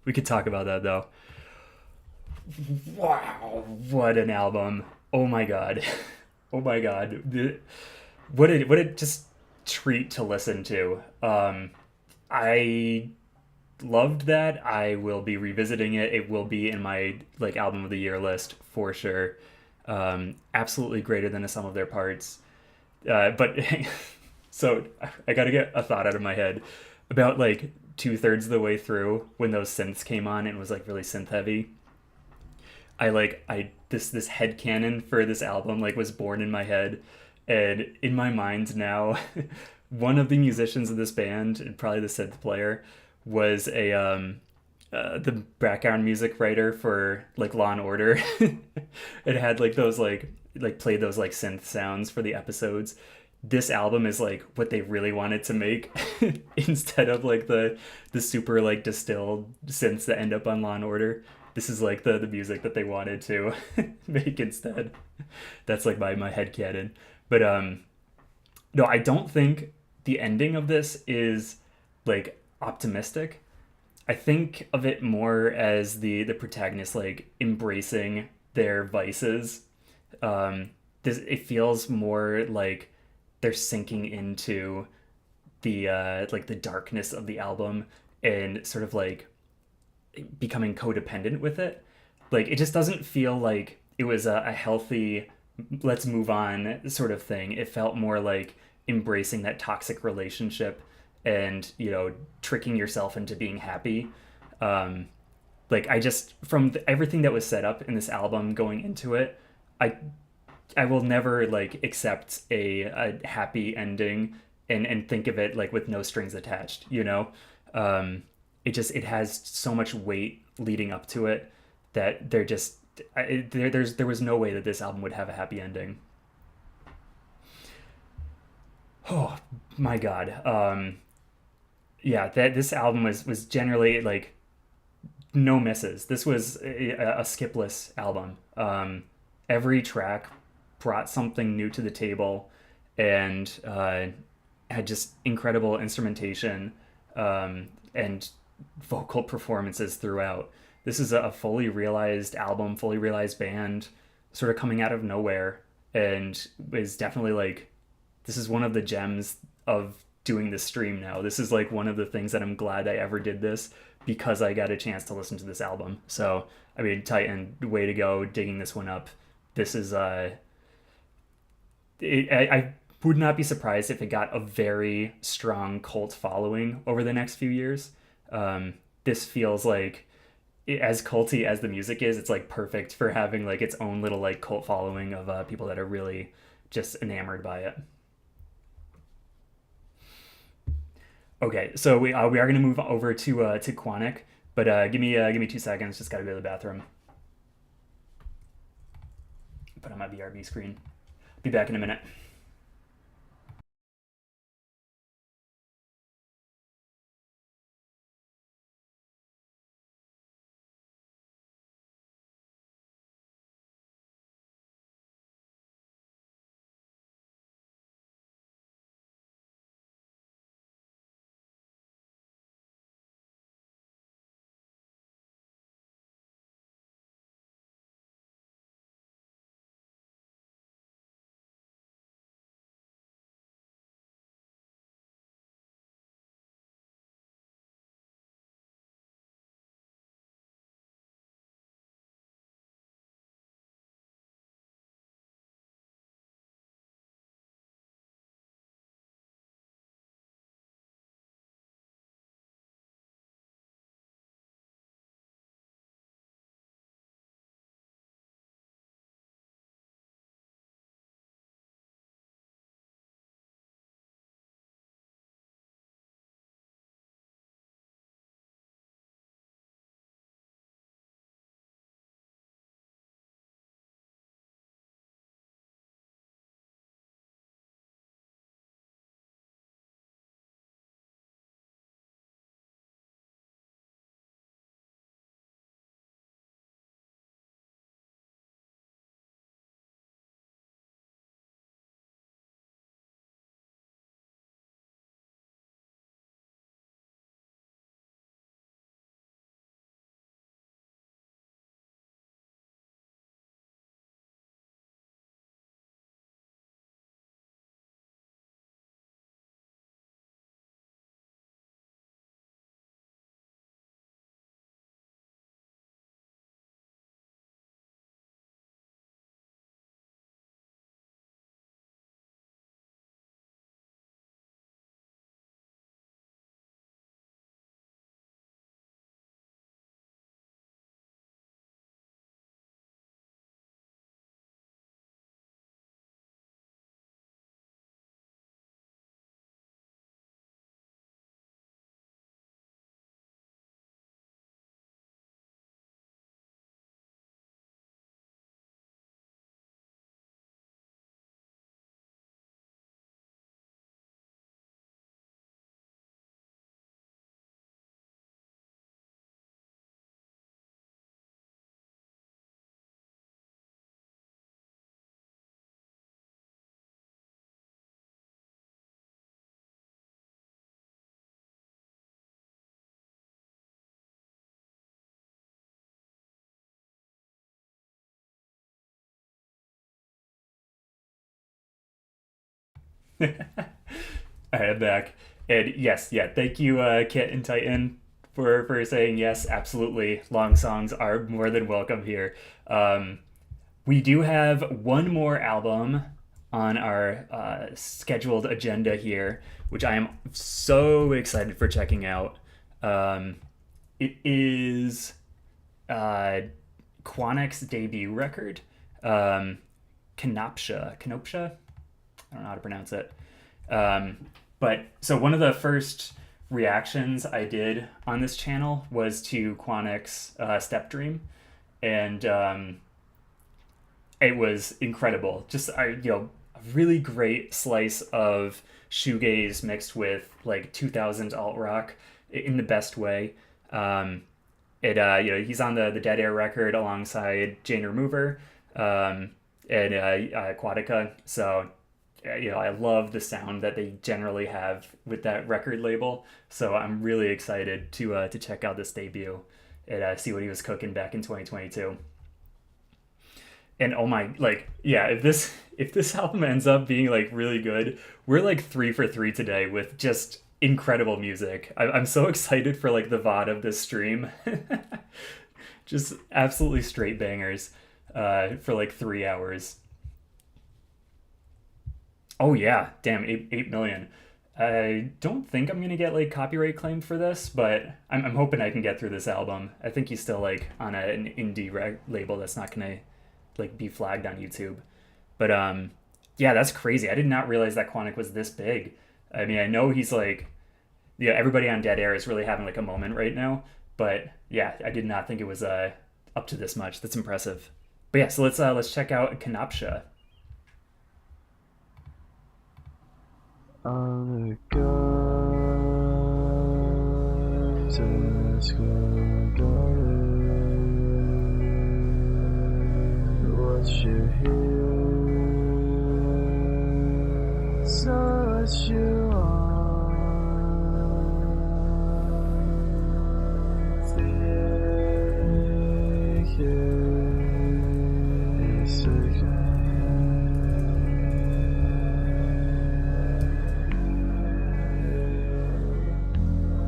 We could talk about that though. Wow, what an album! Oh my god, oh my god, what a just treat to listen to. I loved that. I will be revisiting it. It will be in my like album of the year list for sure. Absolutely greater than the sum of their parts. But so I got to get a thought out of my head about like 2/3 of the way through when those synths came on and it was like really synth heavy. I this head canon for this album like was born in my head, and in my mind now, one of the musicians of this band and probably the synth player was a the background music writer for like Law and Order. It had like those like played those like synth sounds for the episodes. This album is like what they really wanted to make instead of like the super like distilled synths that end up on Law and Order. This is like the music that they wanted to make instead. That's like my headcanon. But no, I don't think the ending of this is like optimistic. I think of it more as the protagonist like embracing their vices. This it feels more like they're sinking into the like the darkness of the album and sort of like becoming codependent with it. Like it just doesn't feel like it was a healthy let's move on sort of thing. It felt more like embracing that toxic relationship and tricking yourself into being happy. Like I just from everything that was set up in this album going into it, I will never like accept a happy ending and think of it like with no strings attached. It has so much weight leading up to it that there was no way that this album would have a happy ending. Oh my god. Yeah, that this album was generally like no misses. This was a skipless album. Every track brought something new to the table and had just incredible instrumentation and vocal performances throughout. This is a fully realized album, fully realized band, sort of coming out of nowhere, and is definitely like this is one of the gems of doing this stream now. This is like one of the things that I'm glad I ever did this because I got a chance to listen to this album. So I mean, Titan, way to go digging this one up. This is I would not be surprised if it got a very strong cult following over the next few years. This feels like as culty as the music is, it's like perfect for having like its own little like cult following of people that are really just enamored by it. Okay, so we are going to move over to Quannnic, but give me 2 seconds. Just got to go to the bathroom. on my BRB screen. Be back in a minute. All right, I'm back. And yes, yeah, thank you, Kit and Titan, for saying yes. Absolutely, long songs are more than welcome here. Um, we do have one more album on our scheduled agenda here, which I am so excited for checking out. Um, it is uh, Quannic's debut record, um, Canopia. I don't know how to pronounce it. Um, but so one of the first reactions I did on this channel was to Quannic's Step Dream, and it was incredible. Just a really great slice of shoegaze mixed with like 2000s alt rock in the best way. Um, he's on the Dead Air record alongside Jane Remover, and Aquatica. So I love the sound that they generally have with that record label. So I'm really excited to check out this debut and see what he was cooking back in 2022. And oh my, like, yeah, if this album ends up being like really good, we're like 3 for 3 today with just incredible music. I'm so excited for like the VOD of this stream. Just absolutely straight bangers for like 3 hours. Oh yeah, damn, 8 million. I don't think I'm gonna get like copyright claimed for this, but I'm hoping I can get through this album. I think he's still like on an indie label that's not gonna like be flagged on YouTube. But yeah, that's crazy. I did not realize that Quannnic was this big. I mean, I know he's like, yeah, everybody on Dead Air is really having like a moment right now, but yeah, I did not think it was up to this much. That's impressive. But yeah, so let's check out Canopsha. On the guns and what you hear, so what you want, take it again.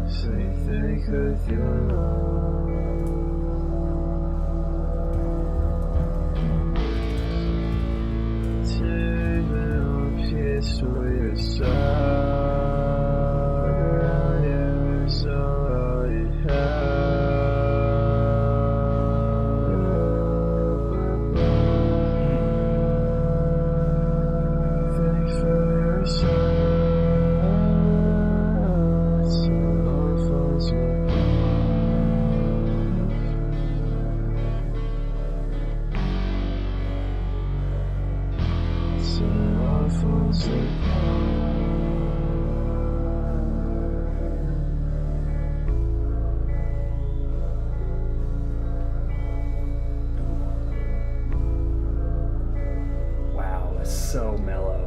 So you think with your love, take little piece for yourself, around you is all you have. Think for yourself. Wow, that's so mellow.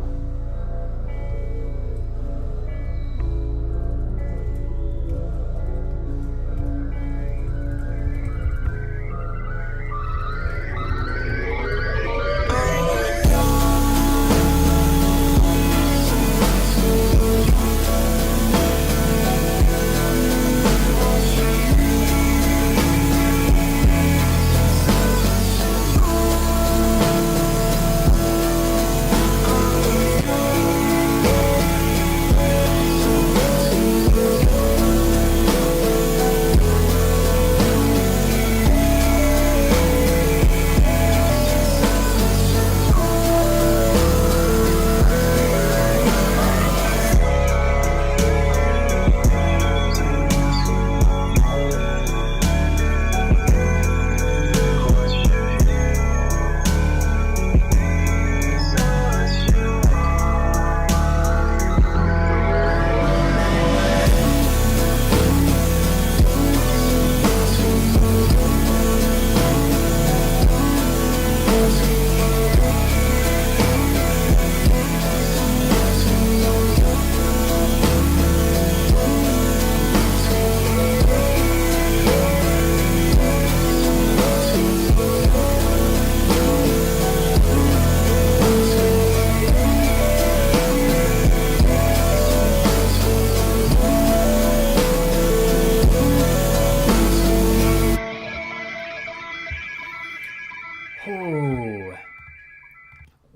Oh,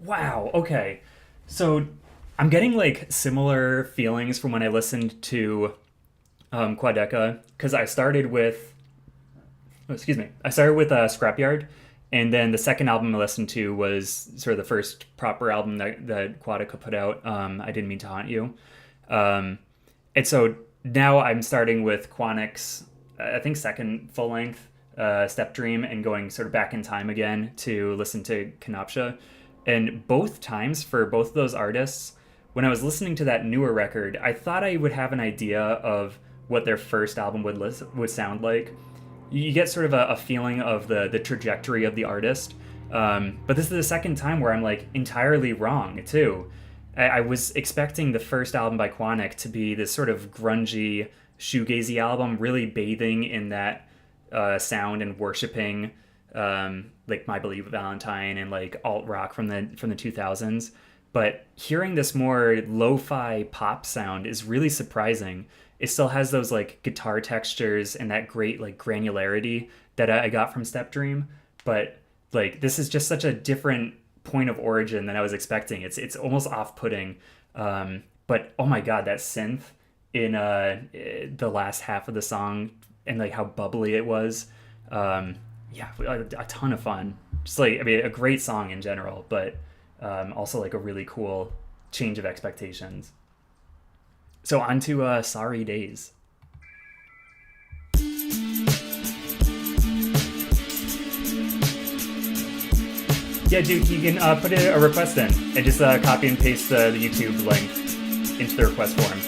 wow. Okay. So I'm getting like similar feelings from when I listened to Quadeca because I started with, oh, excuse me, I started with Scrapyard, and then the second album I listened to was sort of the first proper album that Quadeca put out. I Didn't Mean to Haunt You, and so now I'm starting with Quannic's, I think, second full length, Step Dream, and going sort of back in time again to listen to Canopsha. And both times for both of those artists, when I was listening to that newer record, I thought I would have an idea of what their first album would sound like. You get sort of a feeling of the trajectory of the artist. But this is the second time where I'm like entirely wrong too. I was expecting the first album by Quannnic to be this sort of grungy, shoegazy album, really bathing in that sound and worshiping like My Believe Valentine and like alt rock from the 2000s. But hearing this more lo-fi pop sound is really surprising. It still has those like guitar textures and that great like granularity that I got from Step Dream, but like this is just such a different point of origin than I was expecting. It's almost off-putting. But oh my god, that synth in the last half of the song and like how bubbly it was. Yeah, a ton of fun. Just like, I mean, a great song in general, but also like a really cool change of expectations. So on to Sorry Days. Yeah, dude, you can put a request in and just copy and paste the YouTube link into the request form.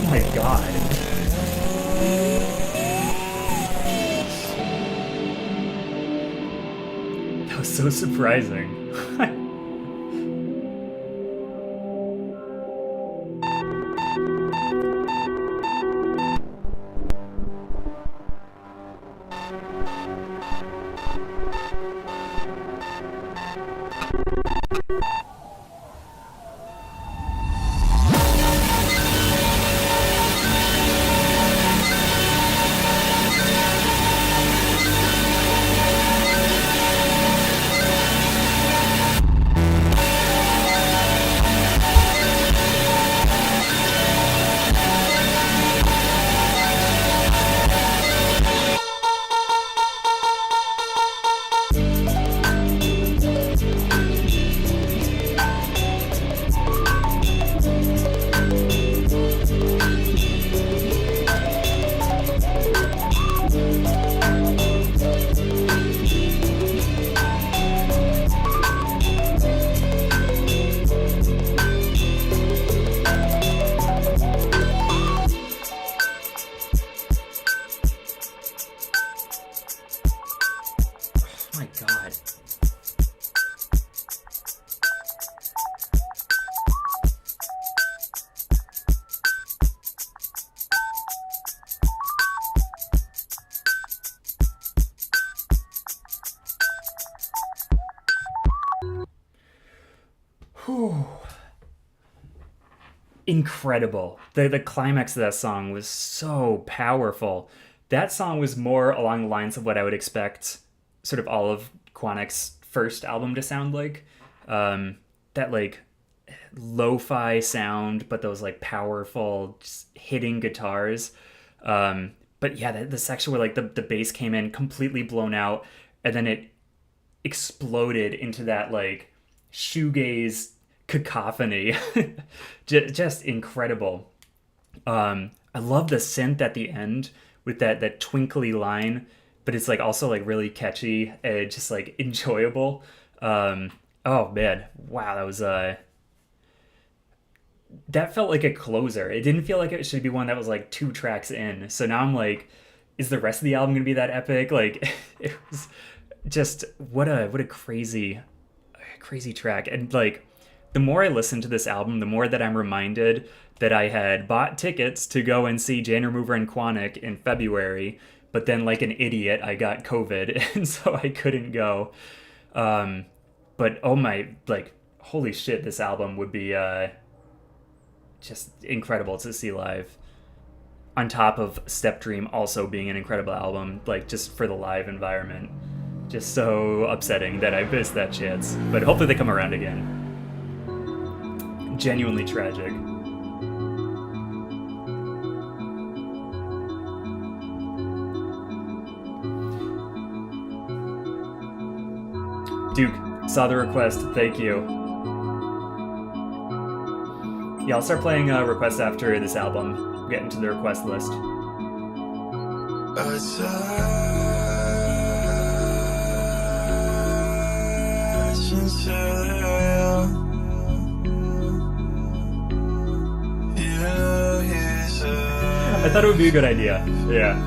Oh my god. That was so surprising. Oh my god. Whew. Incredible. The climax of that song was so powerful. That song was more along the lines of what I would expect sort of all of Quannic's first album to sound like. That like lo-fi sound, but those like powerful just hitting guitars. But yeah, the section where like the bass came in completely blown out, and then it exploded into that like shoegaze cacophony. Just incredible. I love the synth at the end with that twinkly line, but it's like also like really catchy and just like enjoyable. Oh man, wow, that was that felt like a closer. It didn't feel like it should be one that was like 2 tracks in. So now I'm like, is the rest of the album gonna be that epic? Like, it was just what a crazy track. And like, the more I listen to this album, the more that I'm reminded that I had bought tickets to go and see Jane Remover and Quannnic in February, but then like an idiot, I got COVID, and so I couldn't go. But oh my, like, holy shit, this album would be just incredible to see live. On top of Step Dream also being an incredible album, like just for the live environment. Just so upsetting that I missed that chance. But hopefully they come around again. genuinely tragic. Duke, saw the request, thank you. Yeah, I'll start playing requests after this album. Get into the request list. I thought it would be a good idea. Yeah.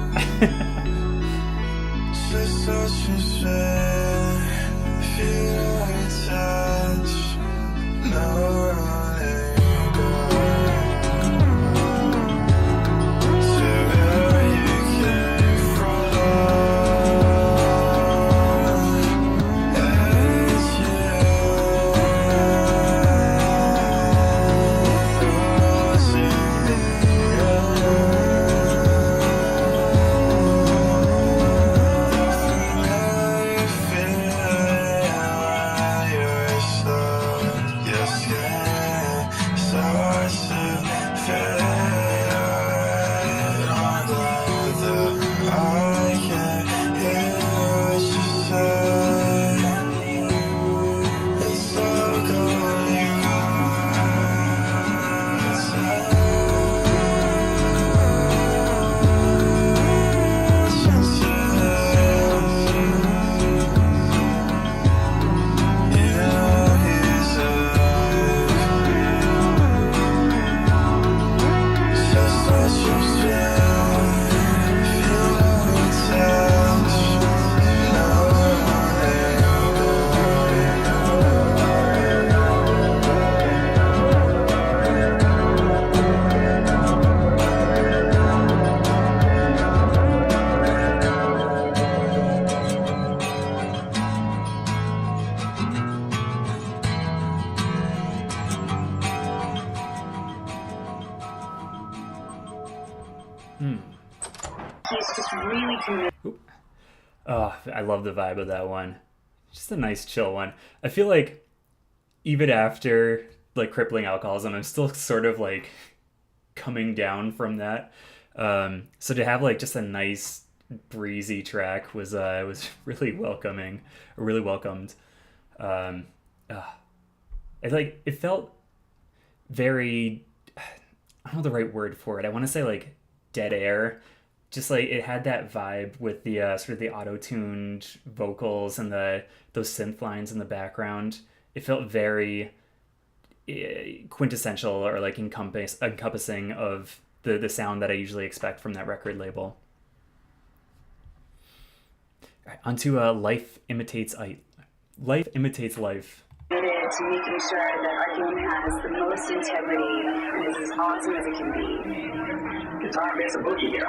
He's just really committed. Oh, I love the vibe of that one. Just a nice chill one. I feel like even after like Crippling Alcoholism, I'm still sort of like coming down from that. So to have like just a nice breezy track was really welcoming, or really welcomed. It felt very, I don't know the right word for it. I want to say like dead air. Just like it had that vibe with the sort of the auto-tuned vocals and those synth lines in the background. It felt very quintessential, or like encompassing of the sound that I usually expect from that record label. All right, onto Life Imitates Life. Life Imitates Life. Committed to making sure that our game has the most integrity and is as awesome as it can be. Guitar Makes a Boogie here.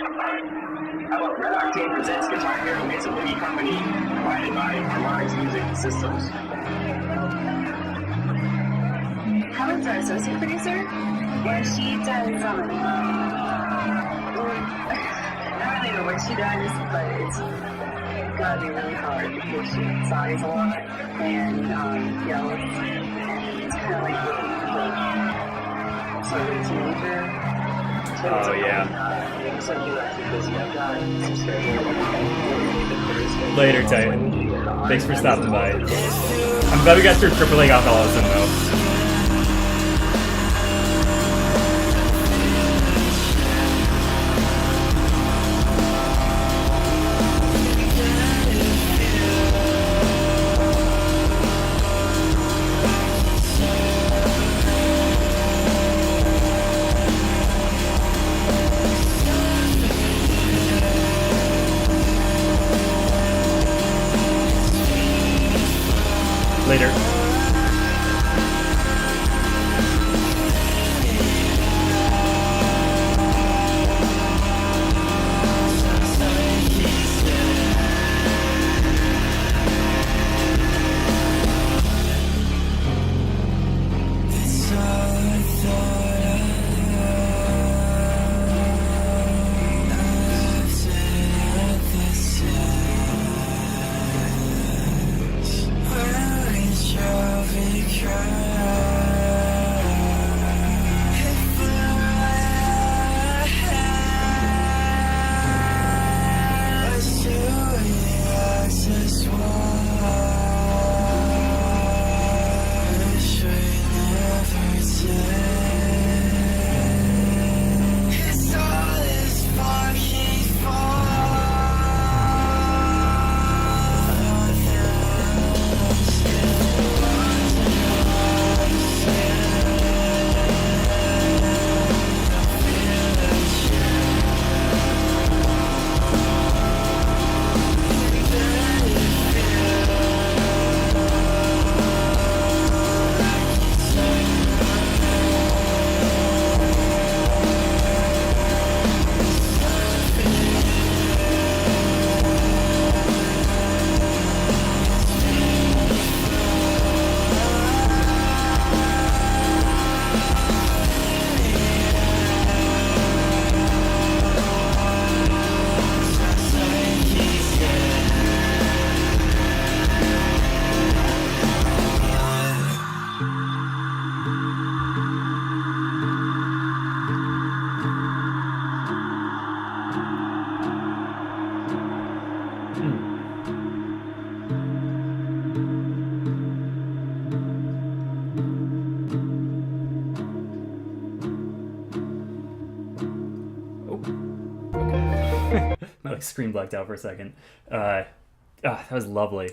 How about Red Octane presents Guitar Hero Makes a Boogie Company, provided by Harmonix Music Systems. Helen's our associate producer, and she does, I don't really know what she does, but it's gotta be really hard because she sighs a lot and yells, and it's kind of like the sort of teenager. Oh, yeah. So you because I've got some schedule. Later, Titan. Thanks for stopping by. I'm glad we got through Crippling Alcoholism, though. Later. Try screen blacked out for a second. That was lovely.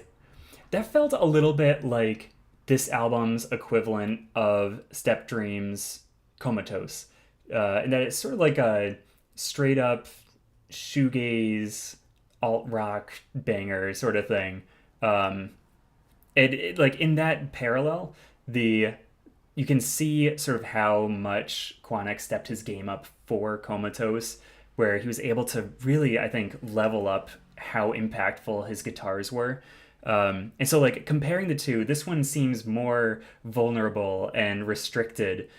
That felt a little bit like this album's equivalent of Step Dream's Comatose, and that it's sort of like a straight up shoegaze alt rock banger sort of thing. Like in that parallel, you can see sort of how much Quannnic stepped his game up for Comatose, where he was able to really, I think, level up how impactful his guitars were. And so, like, comparing the two, this one seems more vulnerable and restricted,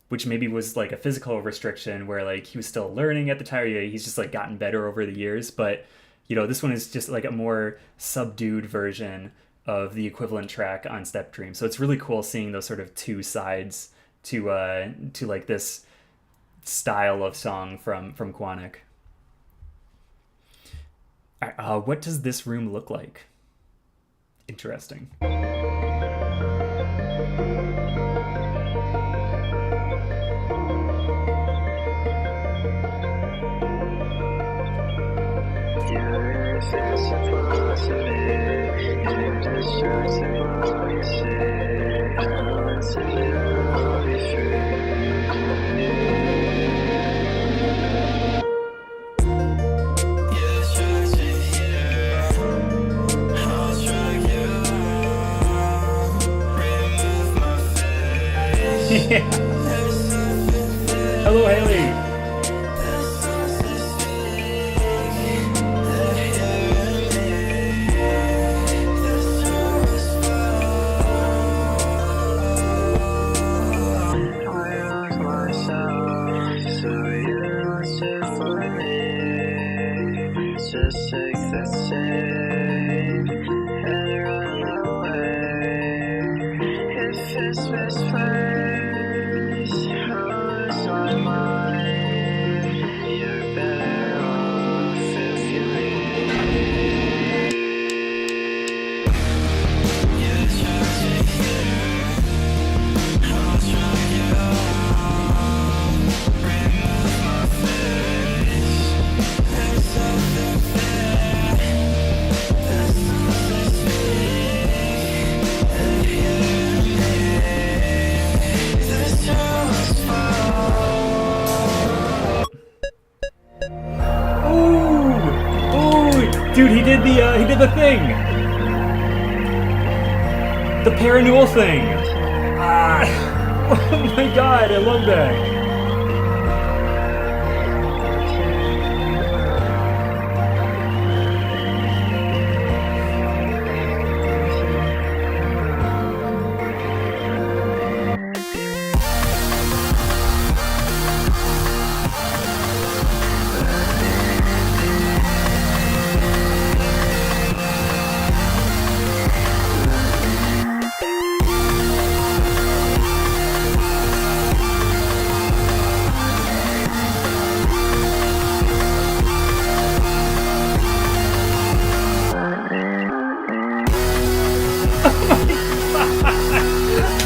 which maybe was like a physical restriction where, like, he was still learning at the time. Yeah, he's just like gotten better over the years. But, you know, this one is just like a more subdued version of the equivalent track on Step Dream. So it's really cool seeing those sort of two sides to like this style of song from Quannnic. What does this room look like? Interesting. Yeah. Hello, Haley. Just take the same and run away. If it's misplaced, I'll lose my mind. You're better off if you leave. You try to hear, I'll try you on. Remove my face. There's something there. There's something speak and hear me. This was fall. Ooh, dude, he did the thing. The paranewal thing. Ah, oh my god, I love that.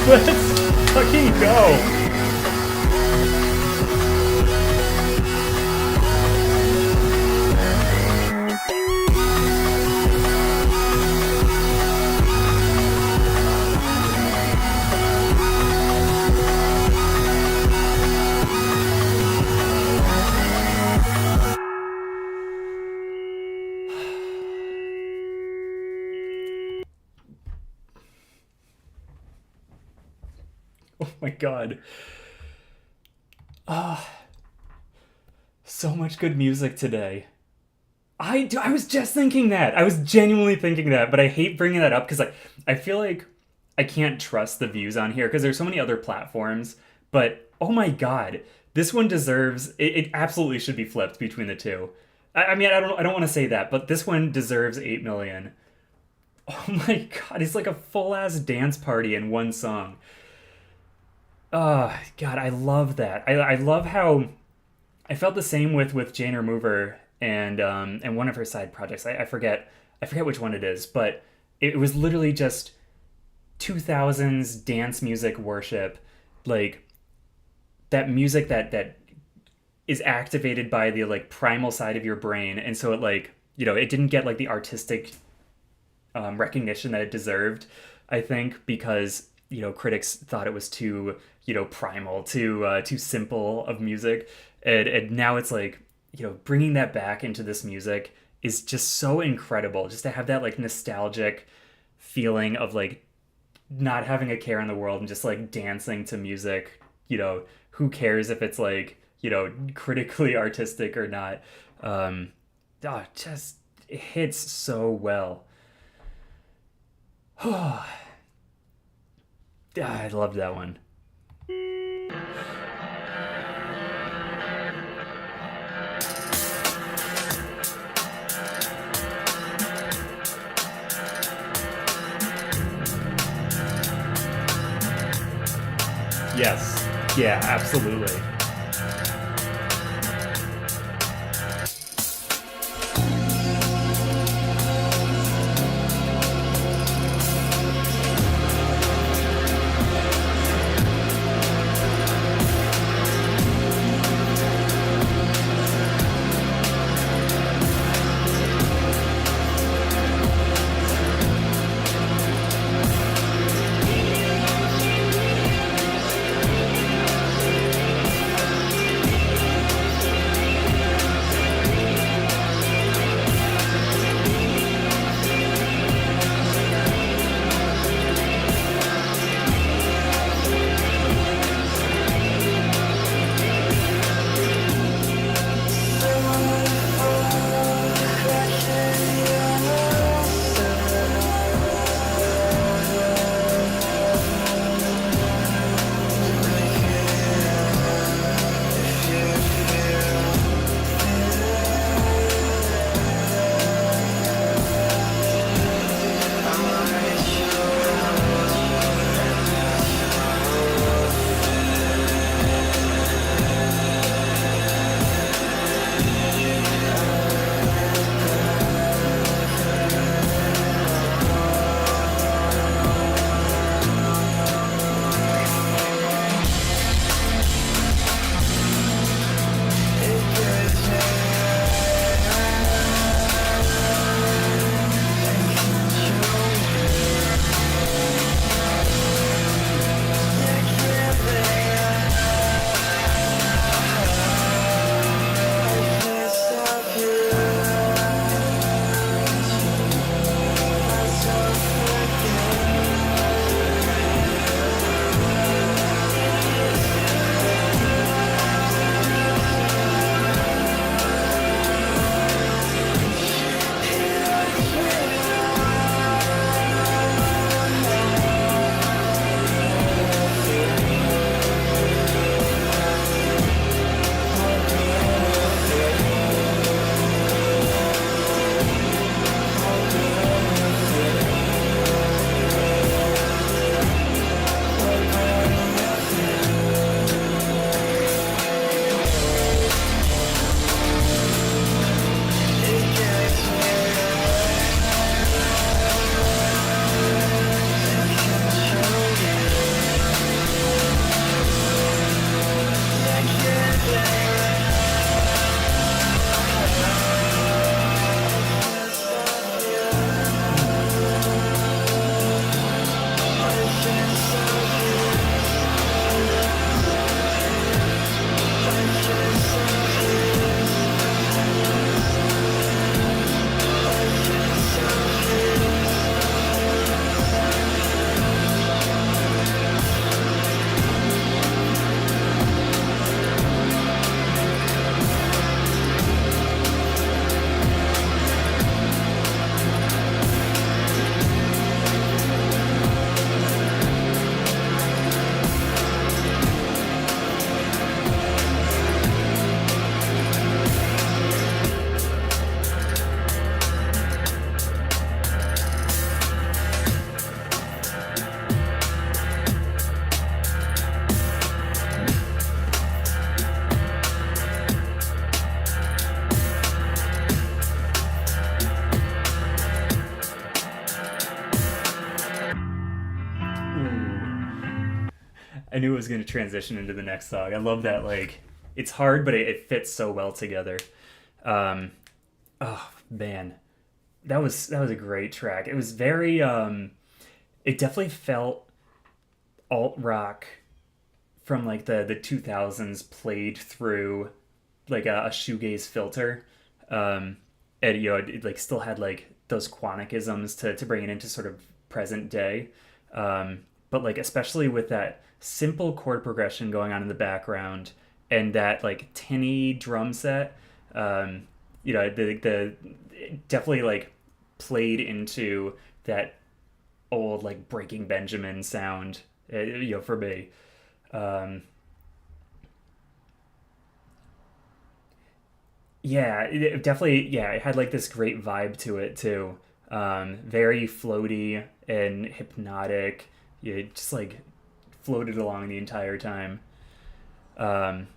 Let's fucking go. Oh my god. So much good music today. I was just thinking that. I was genuinely thinking that, but I hate bringing that up because I feel like I can't trust the views on here because there's so many other platforms. But oh my god, this one deserves it. Absolutely should be flipped between the two. I mean, I don't want to say that, but this one deserves 8 million. Oh my god, it's like a full ass dance party in one song. Oh god, I love that. I love how I felt the same with Jane Remover and one of her side projects. I forget which one it is, but it was literally just 2000s dance music worship, like that music that is activated by the like primal side of your brain, and so it like it didn't get like the artistic recognition that it deserved. I think because critics thought it was too primal, too simple of music, and now it's like bringing that back into this music is just so incredible. Just to have that like nostalgic feeling of like not having a care in the world and just like dancing to music. Who cares if it's like critically artistic or not? Just it hits so well. I loved that one. Yes. Yeah, absolutely. I knew it was going to transition into the next song. I love that, like, it's hard, but it fits so well together. Oh man, that was a great track. It was very it definitely felt alt rock from like the 2000s played through like a shoegaze filter. And it like still had like those Quannicisms to bring it into sort of present day. But like especially with that simple chord progression going on in the background and that like tinny drum set, the definitely like played into that old like Breaking Benjamin sound, for me. Yeah, it definitely, yeah, it had like this great vibe to it too. Very floaty and hypnotic. It just like floated along the entire time. Um,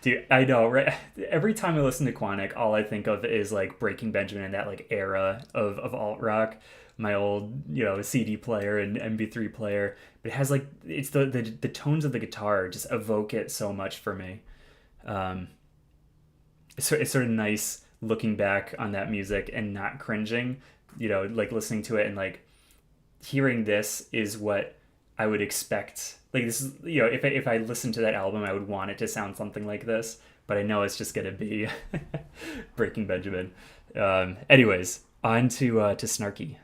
Dude, I know, right? Every time I listen to Quannnic, all I think of is like Breaking Benjamin and that like era of alt rock. My old, CD player and MP3 player. But it has like it's the tones of the guitar just evoke it so much for me. Um, it's sort of nice looking back on that music and not cringing. Like listening to it and like hearing this is what I would expect. Like this is, if I listened to that album, I would want it to sound something like this. But I know it's just gonna be Breaking Benjamin. Anyways, on to Snarky.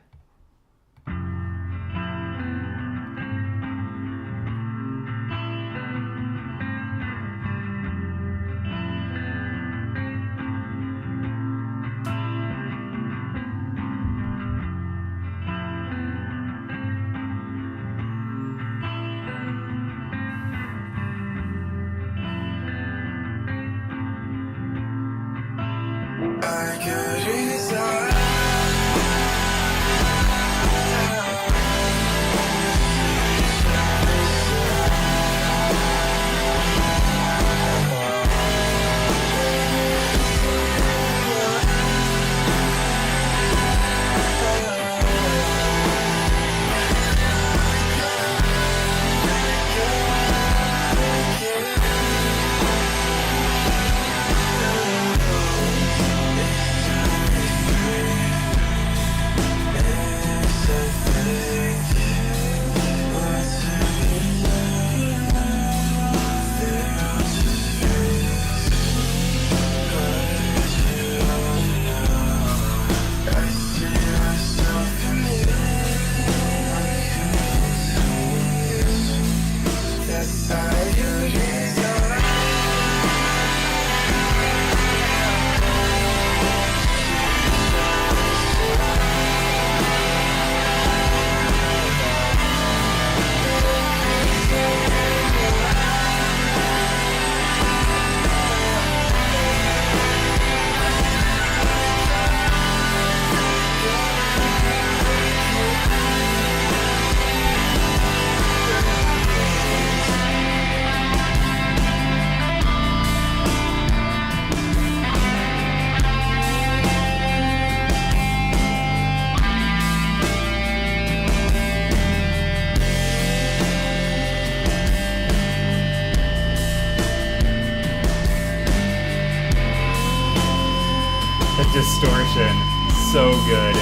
I could resign. That distortion, so good.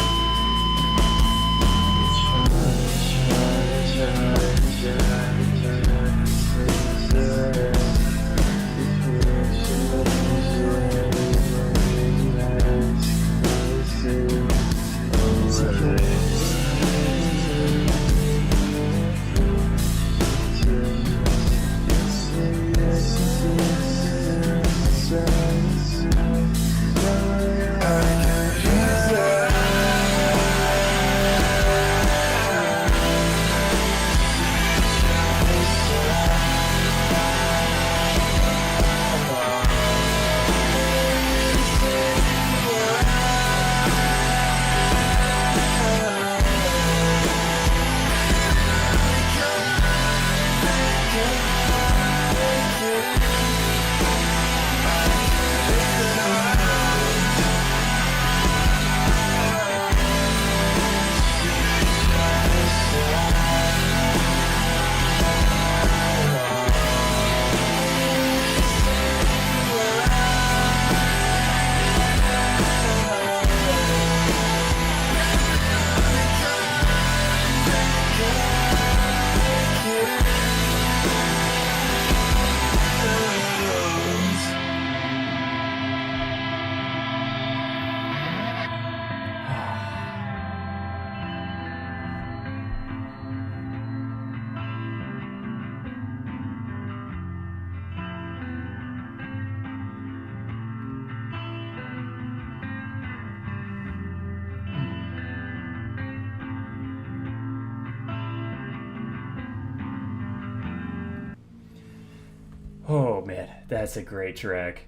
Oh man, that's a great track.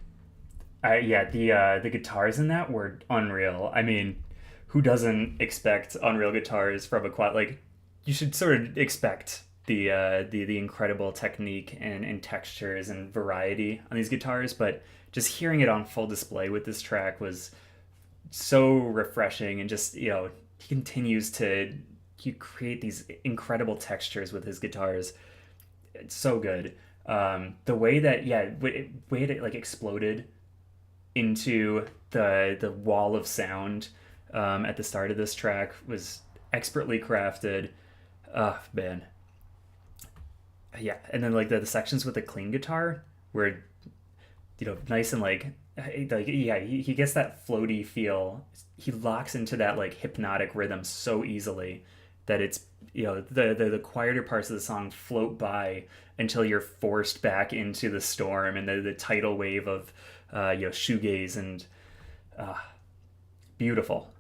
Yeah, the guitars in that were unreal. I mean, who doesn't expect unreal guitars from a quad? Like, you should sort of expect the incredible technique and textures and variety on these guitars, but just hearing it on full display with this track was so refreshing, and just he continues to create these incredible textures with his guitars. It's so good. The way that way it like exploded into the wall of sound at the start of this track was expertly crafted. Man, yeah, and then like the sections with the clean guitar were nice and he gets that floaty feel. He locks into that like hypnotic rhythm so easily that it's the quieter parts of the song float by until you're forced back into the storm and the tidal wave of shoegaze, and uh, beautiful.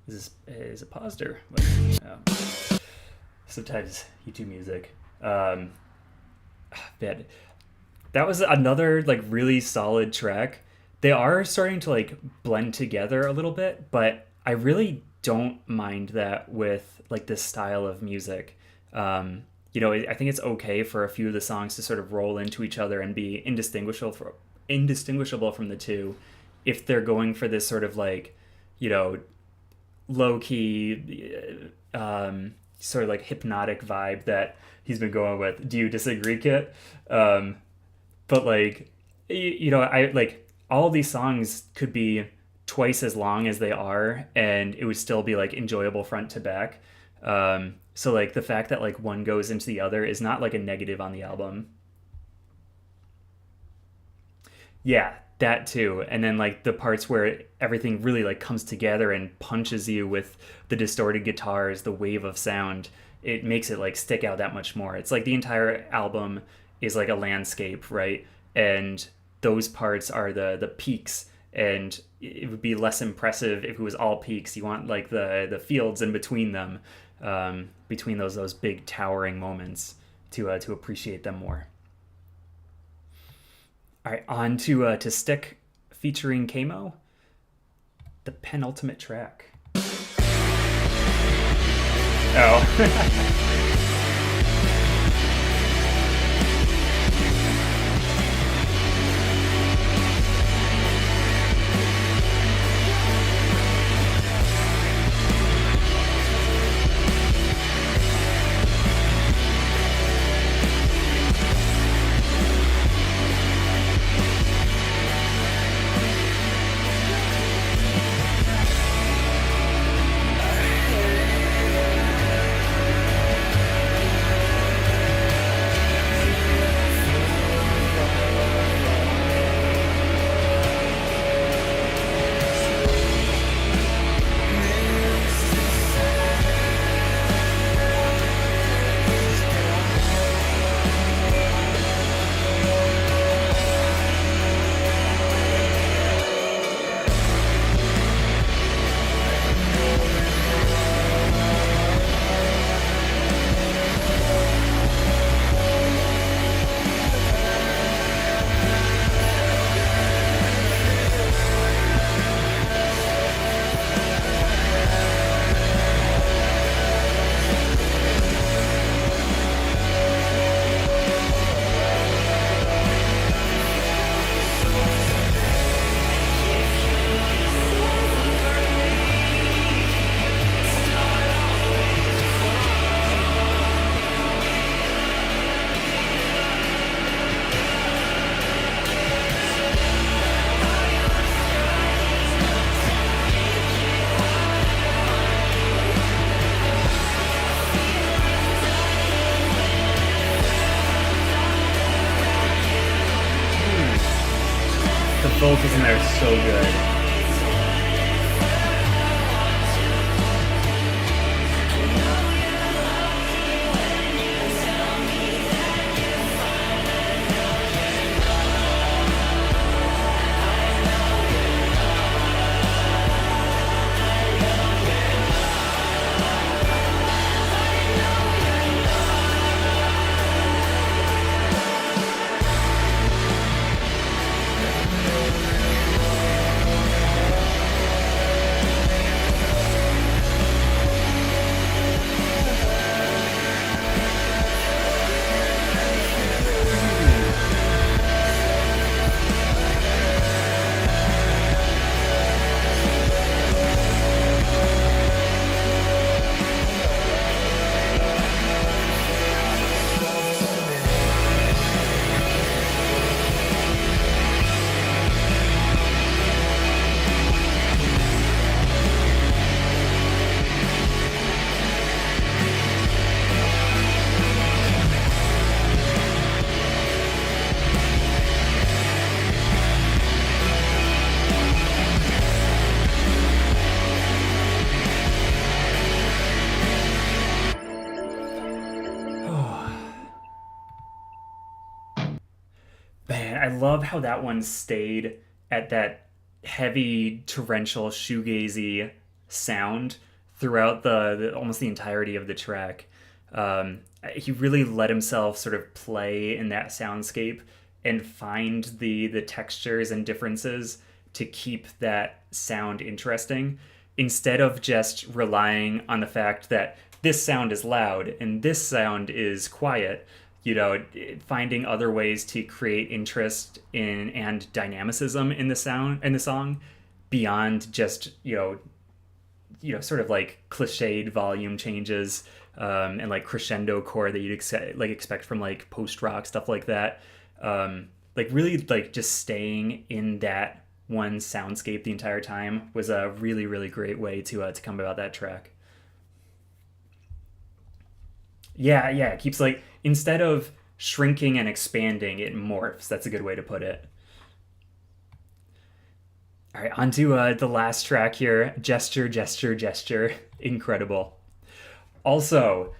Is it paused or what? Sometimes YouTube music. Man, that was another like really solid track. They are starting to like blend together a little bit, but I really don't mind that with like this style of music. I think it's okay for a few of the songs to sort of roll into each other and be indistinguishable from the two, if they're going for this sort of like, low key, sort of like hypnotic vibe that he's been going with. Do you disagree, Kit? But like, I like all these songs could be twice as long as they are, and it would still be like enjoyable front to back. So like the fact that like one goes into the other is not like a negative on the album. Yeah, that too, and then like the parts where everything really like comes together and punches you with the distorted guitars, the wave of sound. It makes it like stick out that much more. It's like the entire album is like a landscape, right? And those parts are the peaks, and it would be less impressive if it was all peaks. You want like the fields in between them, between those big towering moments to appreciate them more. All right, on to Stick featuring Kamo, the penultimate track. Oh. The vocals in there are so good. Man, I love how that one stayed at that heavy torrential shoegazy sound throughout the almost the entirety of the track. He really let himself sort of play in that soundscape and find the textures and differences to keep that sound interesting, instead of just relying on the fact that this sound is loud and this sound is quiet. Finding other ways to create interest in and dynamicism in the song beyond just sort of like cliched volume changes, and like crescendo chord that you'd expect from like post rock stuff like that. Like really like just staying in that one soundscape the entire time was a really really great way to come about that track. Yeah, it keeps like, instead of shrinking and expanding, it morphs. That's a good way to put it. All right, on to the last track here. Gesture, gesture, gesture. Incredible. Also,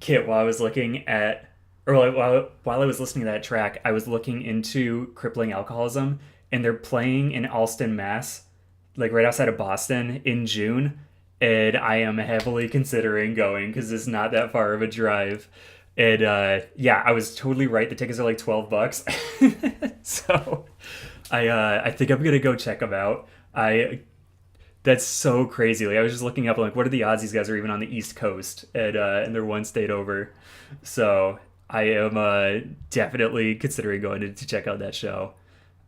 Kit, while I was looking at, or while I was listening to that track, I was looking into Crippling Alcoholism, and they're playing in Allston, Mass, like right outside of Boston in June, and I am heavily considering going because it's not that far of a drive. And yeah, I was totally right. The tickets are like $12, so I think I'm gonna go check them out. I That's so crazy. Like I was just looking up, like, what are the odds these guys are even on the East Coast, and they're one state over. So I am definitely considering going to check out that show.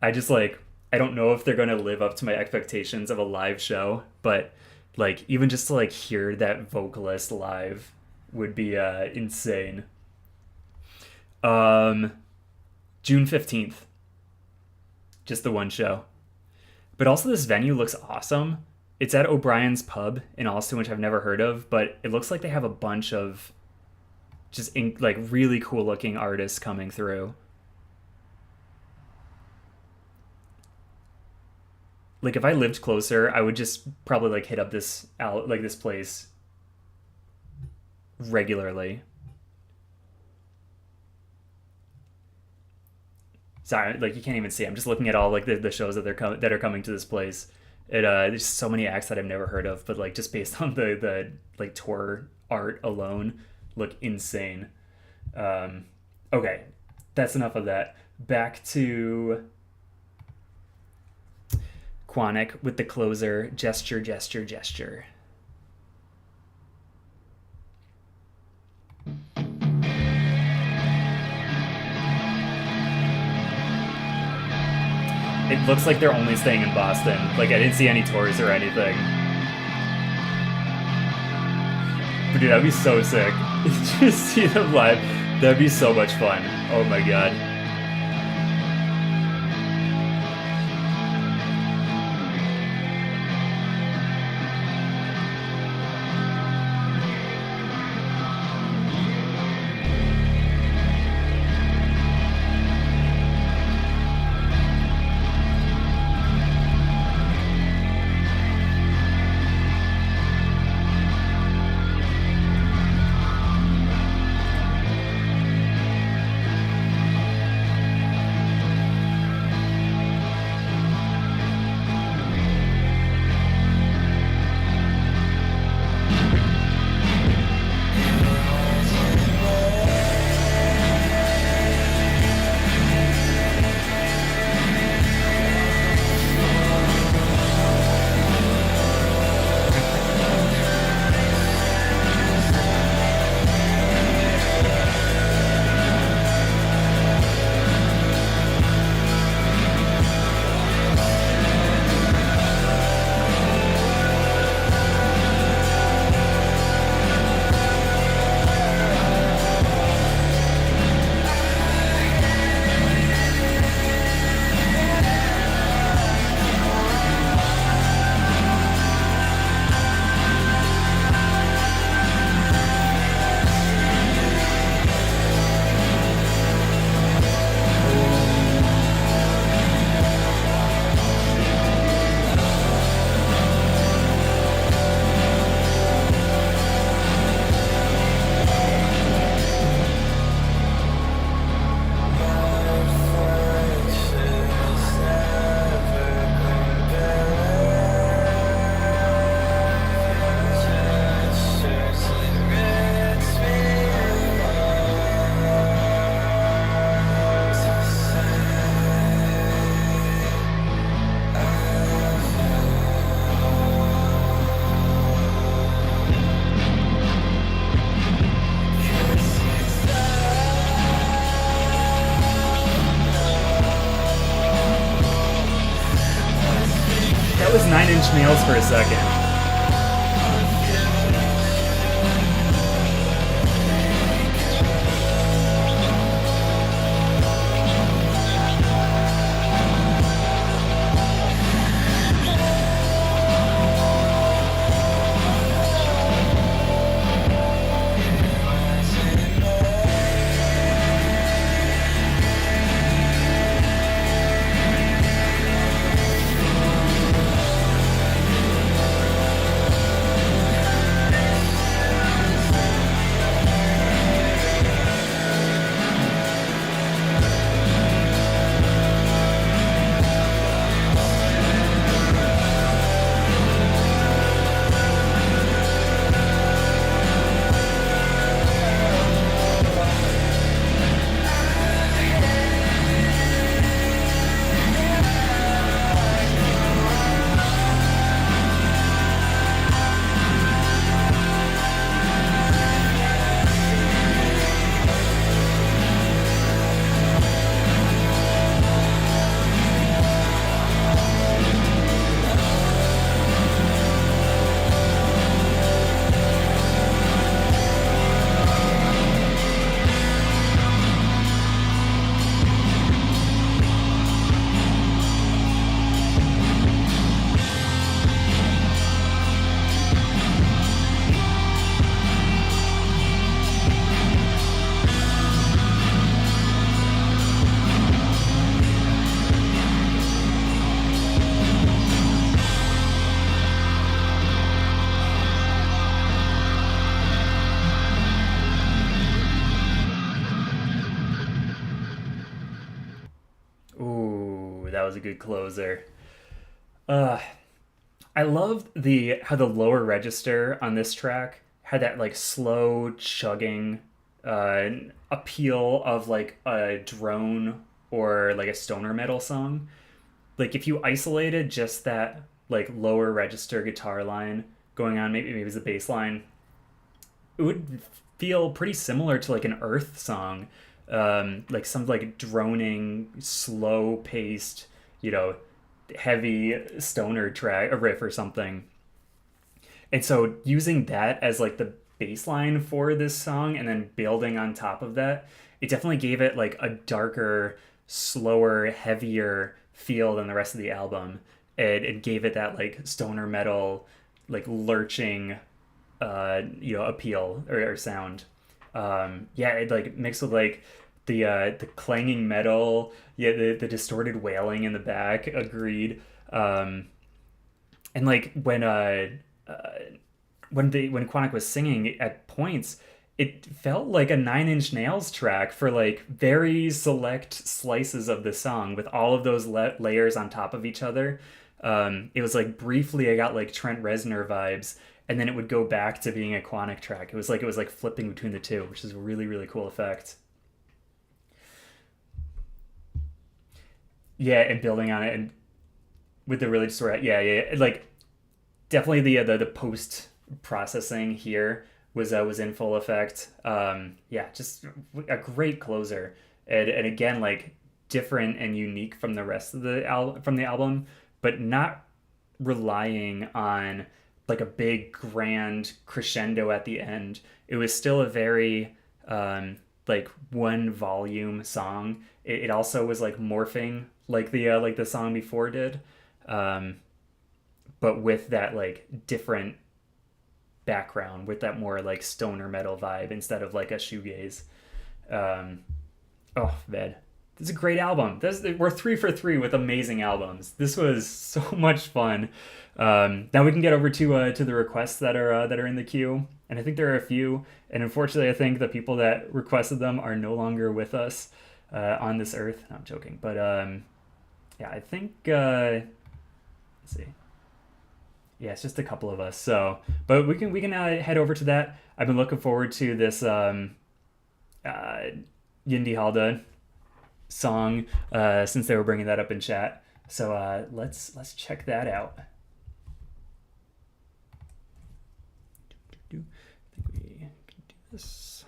I just like I don't know if they're going to live up to my expectations of a live show, but like even just to like hear that vocalist live would be insane. Um, June 15th, just the one show. But also this venue looks awesome. It's at O'Brien's Pub in Austin, which I've never heard of, but it looks like they have a bunch of like really cool looking artists coming through. Like if I lived closer, I would just probably like hit up this place regularly. Sorry, like you can't even see. I'm just looking at all like the shows that that are coming to this place. There's so many acts that I've never heard of, but like just based on the like tour art alone, look insane. Okay, that's enough of that. Back to Quannnic with the closer, gesture, gesture, gesture. It looks like they're only staying in Boston. Like I didn't see any tours or anything. But dude, that'd be so sick. Just see them live. That'd be so much fun. Oh my god. That was 9 Inch Nails for a second. Ooh, that was a good closer. Uh, I love the how the lower register on this track had that like slow chugging uh, appeal of like a drone or like a stoner metal song. Like if you isolated just that like lower register guitar line going on, maybe it was the bass line, it would feel pretty similar to like an Earth song, like some like droning, slow paced, you know, heavy stoner track, a riff or something. And so using that as like the bass line for this song and then building on top of that, it definitely gave it like a darker, slower, heavier feel than the rest of the album. It gave it that like stoner metal, like lurching appeal or sound. Yeah, it like mixed with like the clanging metal, yeah, the distorted wailing in the back. Agreed. And like when Quannnic was singing at points, it felt like a Nine Inch Nails track for like very select slices of the song with all of those layers on top of each other. It was like briefly I got like Trent Reznor vibes, and then it would go back to being a Quannnic track. It was like flipping between the two, which is a really really cool effect. Yeah, and building on it and with the really distorted, yeah, like definitely the post processing here was in full effect. Yeah, just a great closer, and again like different and unique from the rest of the album, but not relying on like a big grand crescendo at the end. It was still a very like one volume song. It also was like morphing like the song before did, um, but with that like different background, with that more like stoner metal vibe instead of like a shoegaze. Um, oh man, this is a great album. We're 3 for 3 with amazing albums. This was so much fun. Now we can get over to the requests that are in the queue, and I think there are a few. And unfortunately, I think the people that requested them are no longer with us on this earth. No, I'm joking, but yeah, I think let's see. Yeah, it's just a couple of us. So, but we can head over to that. I've been looking forward to this Yindi Halda song since they were bringing that up in chat. So let's check that out. I think we can do this.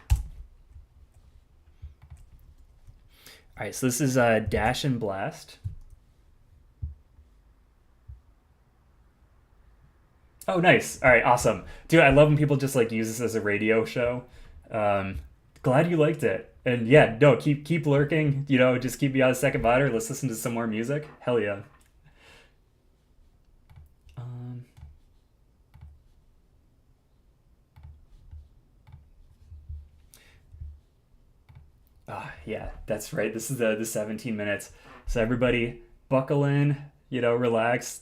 All right, so this is Dash and Blast. Oh, nice. All right, awesome. Dude, I love when people just like use this as a radio show. Um, Glad you liked it. And yeah, no, keep lurking. Just keep me on a second biter. Let's listen to some more music. Hell yeah. Um, yeah, that's right. This is the 17 minutes. So everybody buckle in, relax,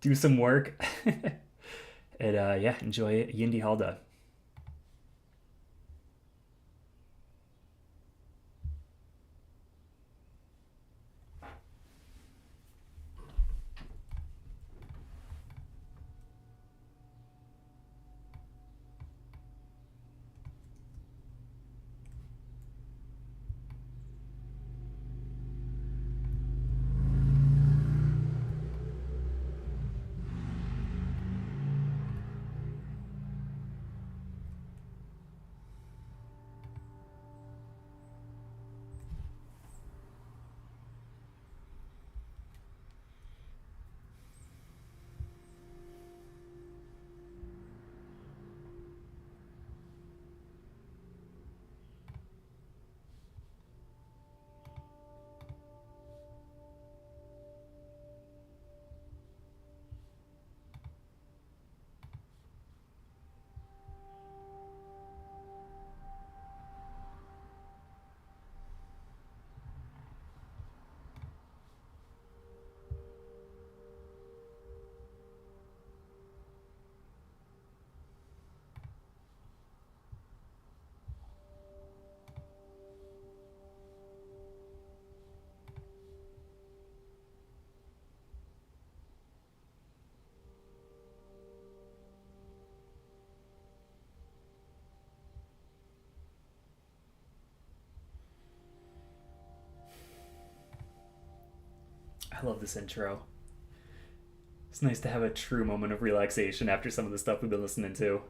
do some work. And yeah, enjoy Yindi Halda. love this intro. It's nice to have a true moment of relaxation after some of the stuff we've been listening to.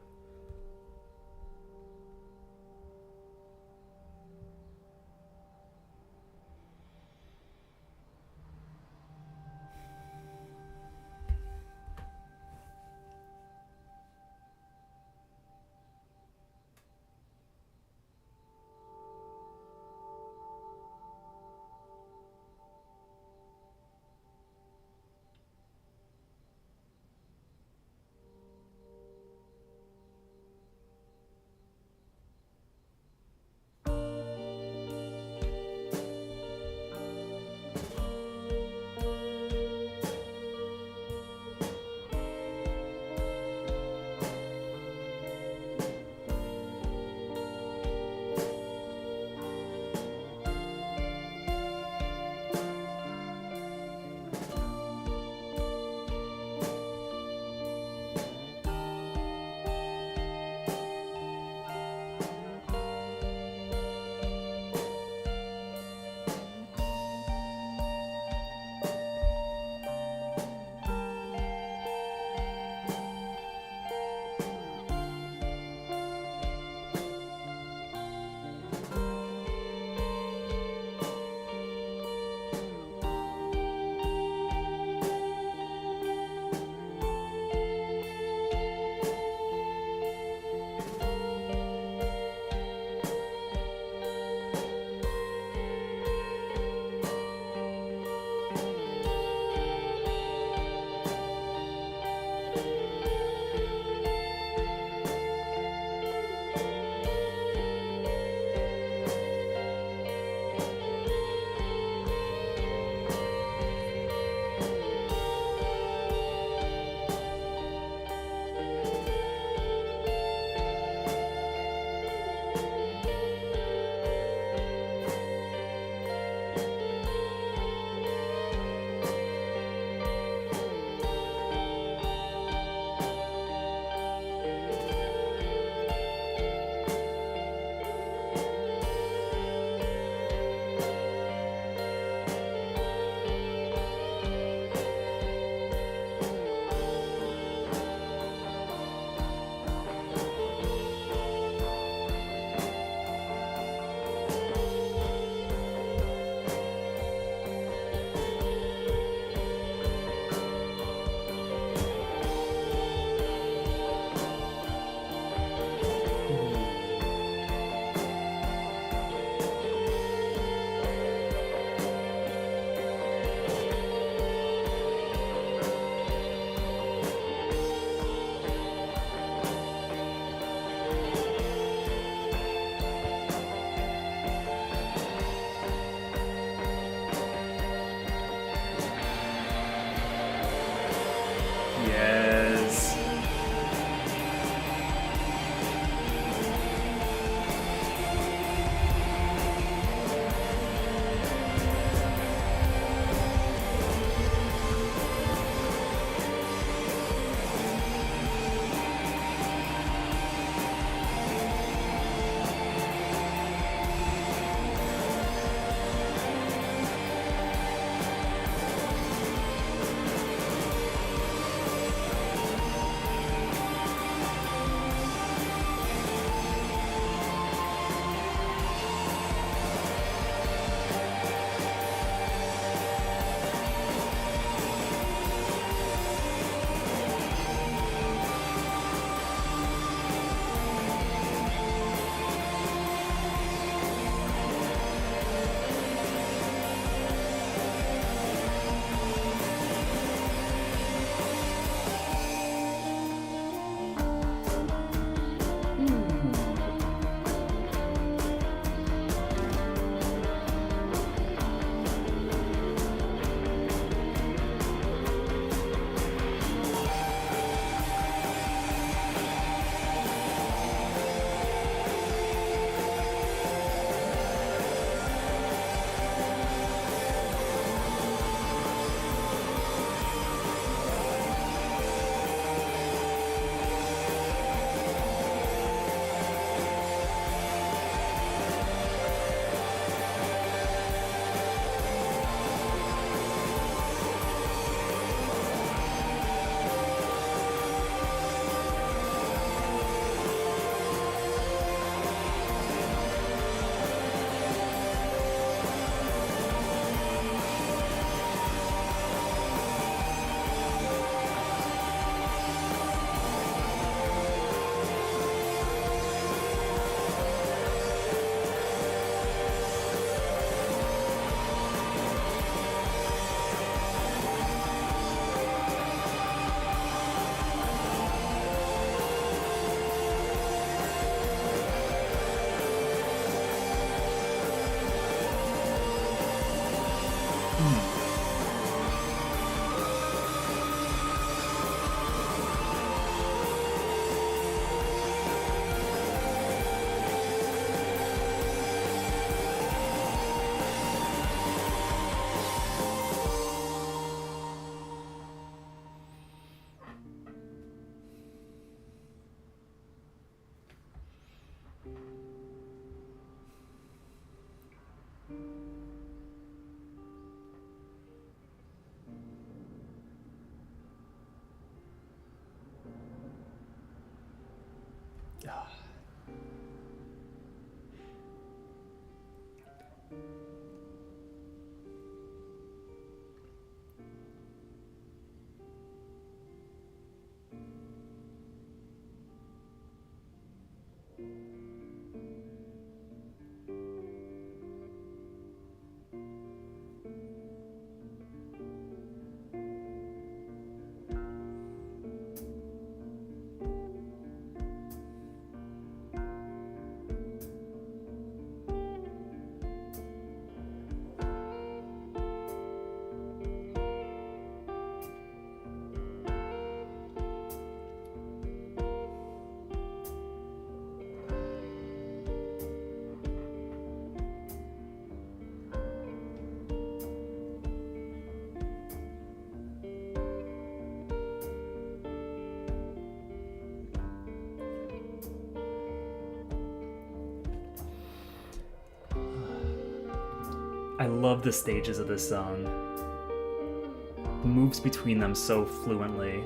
I love the stages of this song. Moves between them so fluidly.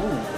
Ooh.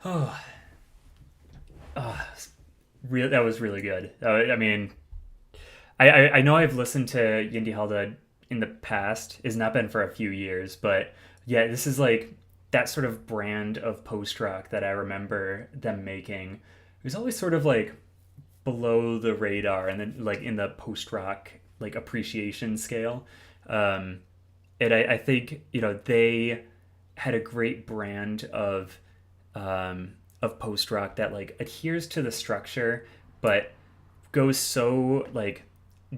Oh, that was really good. I mean, I know I've listened to Yindi Halda in the past. It's not been for a few years, but yeah, this is like that sort of brand of post rock that I remember them making. It was always sort of like below the radar, and then like in the post rock like appreciation scale. Um, and I think they had a great brand of post rock that like adheres to the structure, but goes so like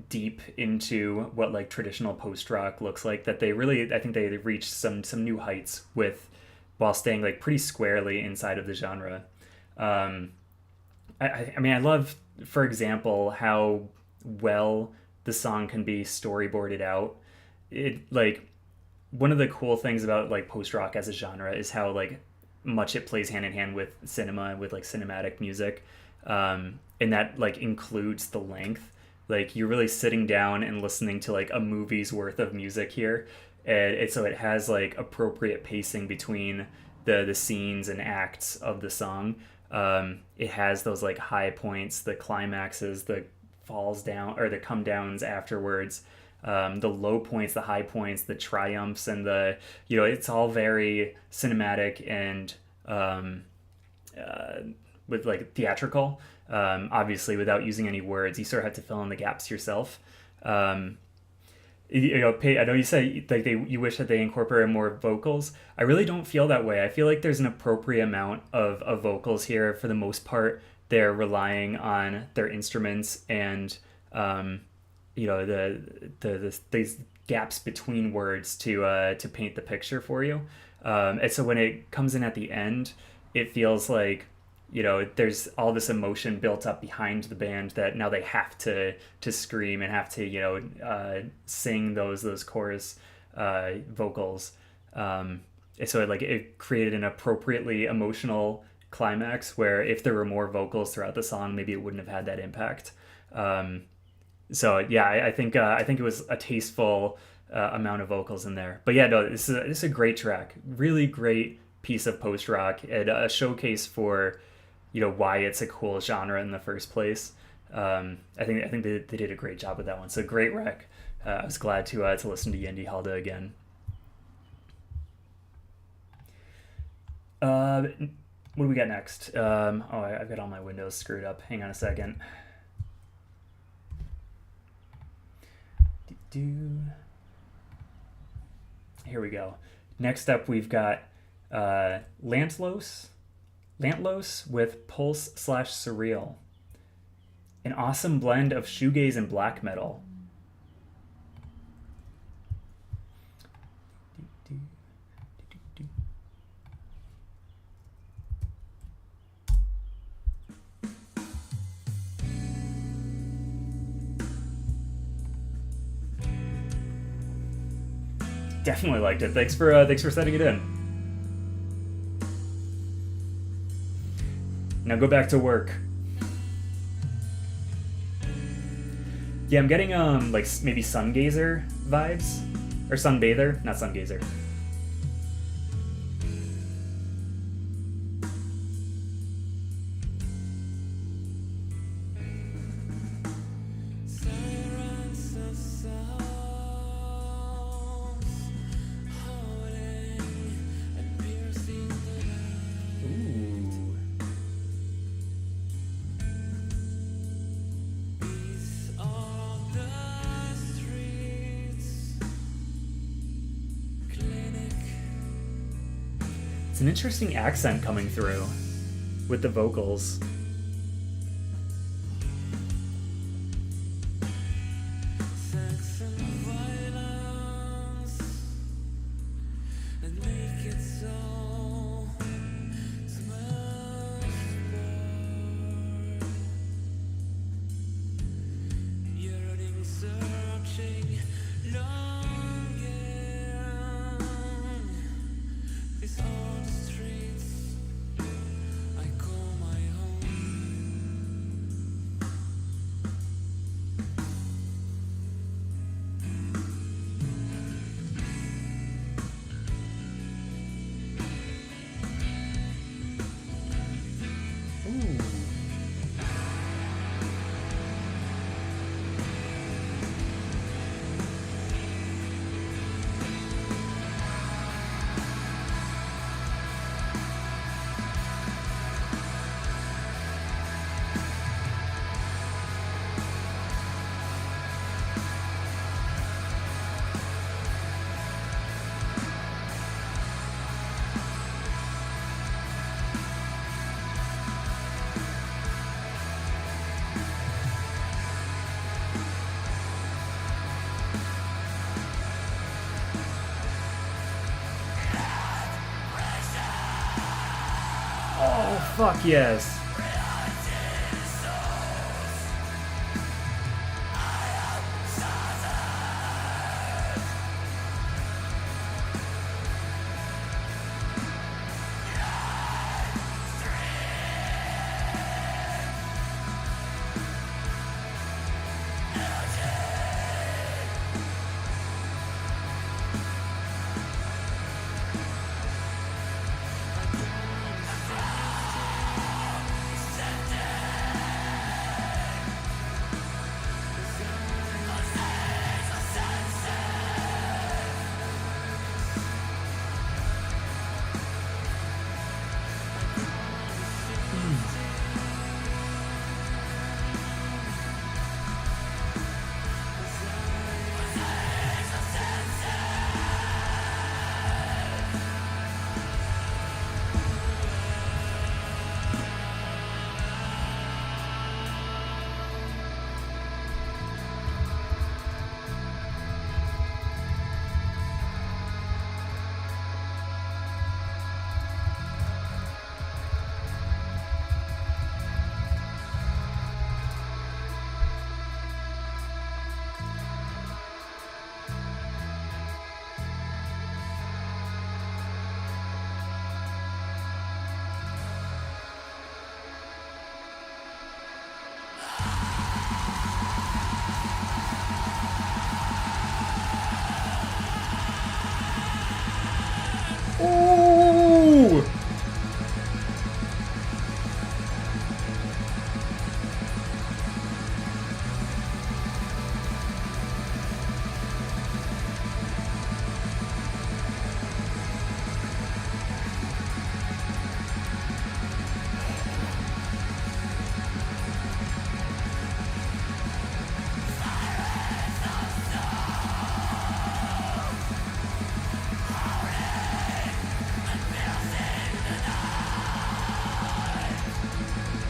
deep into what like traditional post rock looks like that they really, I think they reached some new heights with, while staying like pretty squarely inside of the genre. Um, I mean, I love, for example, how well the song can be storyboarded out. It like one of the cool things about like post rock as a genre is how like much it plays hand in hand with cinema and with like cinematic music, and that like includes the length. Like you're really sitting down and listening to like a movie's worth of music here, and so it has like appropriate pacing between the scenes and acts of the song. It has those like high points, the climaxes, the falls down or the come downs afterwards, the low points, the high points, the triumphs, and the it's all very cinematic and uh, with like theatrical. Obviously, without using any words, you sort of have to fill in the gaps yourself. Um, I know you said like you wish that they incorporated more vocals. I really don't feel that way. I feel like there's an appropriate amount of vocals here. For the most part, they're relying on their instruments and these gaps between words to paint the picture for you. And so when it comes in at the end, it feels like there's all this emotion built up behind the band that now they have to scream and have to sing those chorus vocals. And so it created an appropriately emotional climax where if there were more vocals throughout the song, maybe it wouldn't have had that impact. So yeah, I think it was a tasteful amount of vocals in there. But yeah, no, this is a great track, really great piece of post rock, and a showcase for why it's a cool genre in the first place. I think they did a great job with that one. So great rec. I was glad to listen to Yindi Halda again. What do we got next? I've got all my windows screwed up. Hang on a second. Here we go. Next up, we've got Lantlos with Pulse/Surreal. An awesome blend of shoegaze and black metal. Definitely liked it. Thanks for sending it in. Now go back to work. Yeah, I'm getting like maybe Sungazer vibes, or Sunbather, not Sungazer. An interesting accent coming through with the vocals. Oh, fuck yes.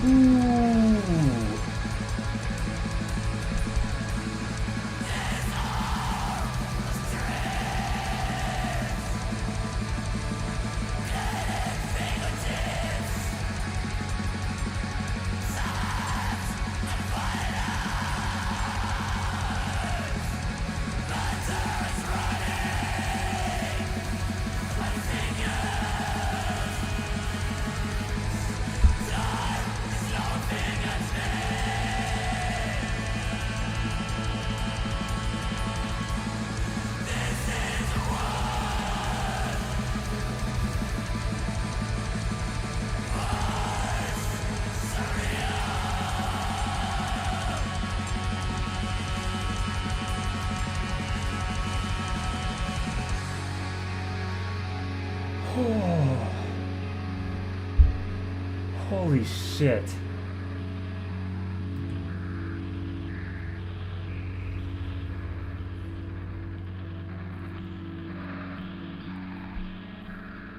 Ooh. Holy shit.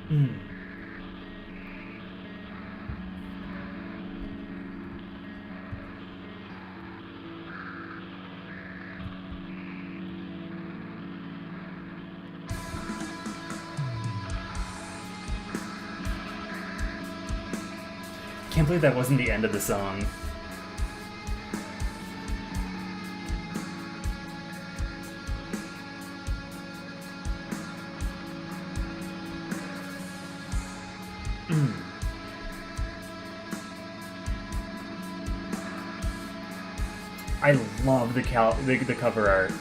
Mm. Can't believe that wasn't the end of the song. Mm. I love the cover art.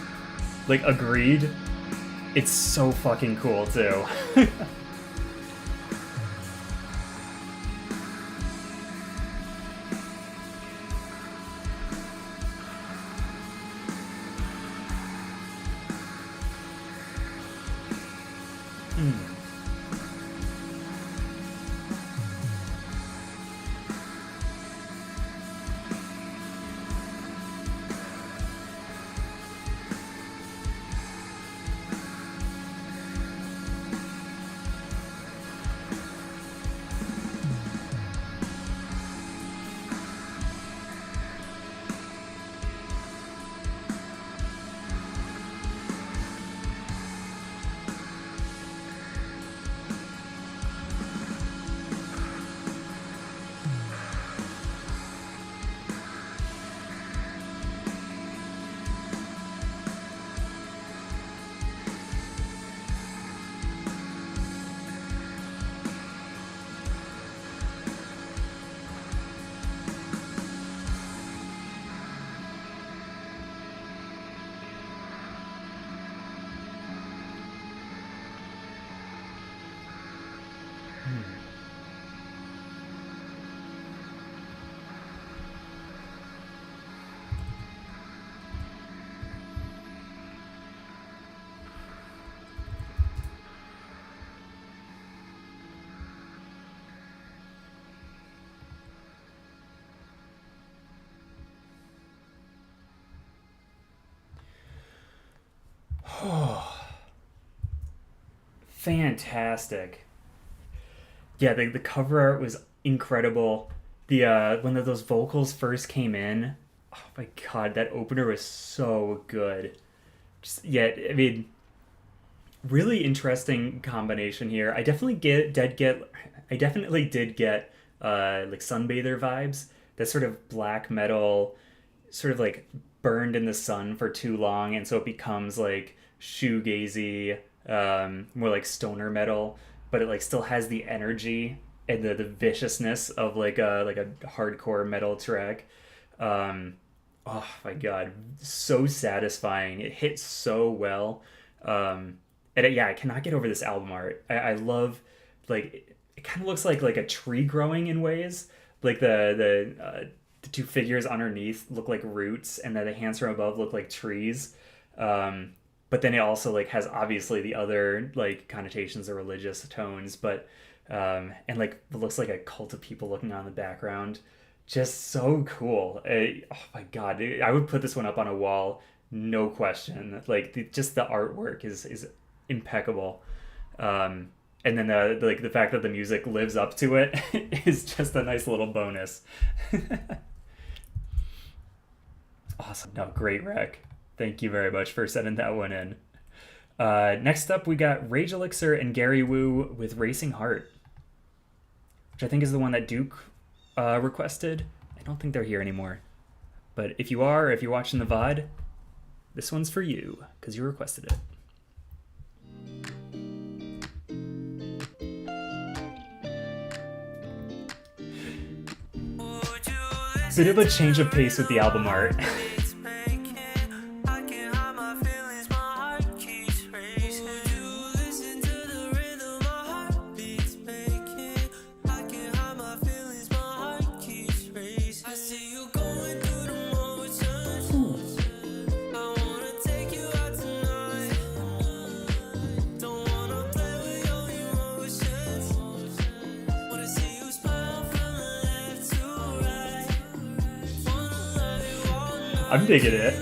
Like, agreed. It's so fucking cool too. Mm. Fantastic. Yeah, the cover art was incredible. The when those vocals first came in, oh my god, that opener was so good. Just, yeah, I mean, really interesting combination here. I definitely did get like Sunbather vibes. That sort of black metal, sort of like burned in the sun for too long, and so it becomes like shoegazy, more like stoner metal, but it like still has the energy and the viciousness of like a hardcore metal track. Um, oh my god, so satisfying. It hits so well. And yeah, I cannot get over this album art. I love like it kind of looks like a tree growing in ways. Like the two figures underneath look like roots, and then the hands from above look like trees. But then it also like has obviously the other like connotations of religious tones, but and like it looks like a cult of people looking on in the background. Just so cool. Oh my god, I would put this one up on a wall, no question. Like just the artwork is impeccable. and then the fact that the music lives up to it is just a nice little bonus. Awesome. No, great rec. Thank you very much for sending that one in. Next up, we got Rage Elixir and Gary Wu with Racing Heart, which I think is the one that Duke requested. I don't think they're here anymore. But if you are, if you're watching the VOD, this one's for you, because you requested it. Bit of a change of pace with the album art. I'm digging it.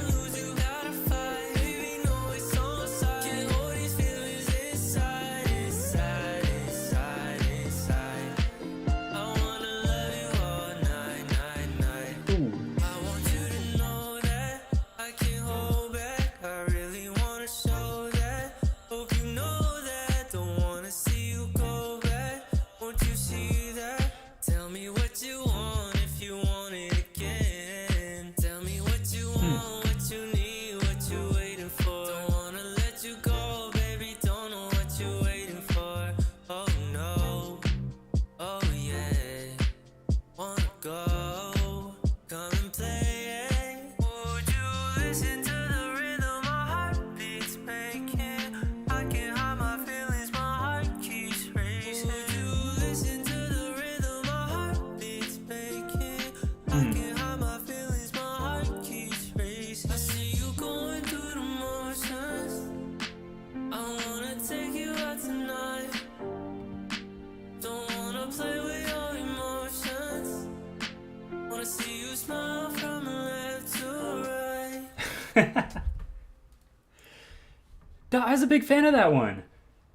No, I was a big fan of that one.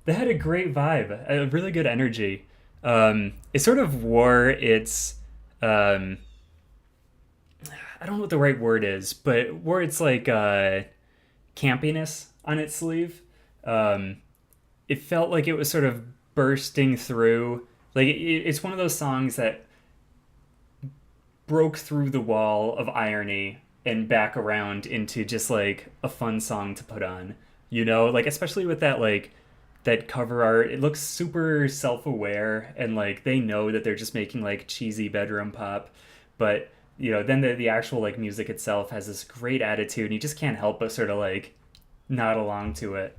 They had a great vibe, a really good energy. It sort of wore its, I don't know what the right word is, but wore its like campiness on its sleeve. It felt like it was sort of bursting through. Like it's one of those songs that broke through the wall of irony and back around into just like a fun song to put on, you know, like especially with that like that cover art. It looks super self-aware and like they know that they're just making like cheesy bedroom pop, but you know, then the actual like music itself has this great attitude and you just can't help but sort of like nod along to it.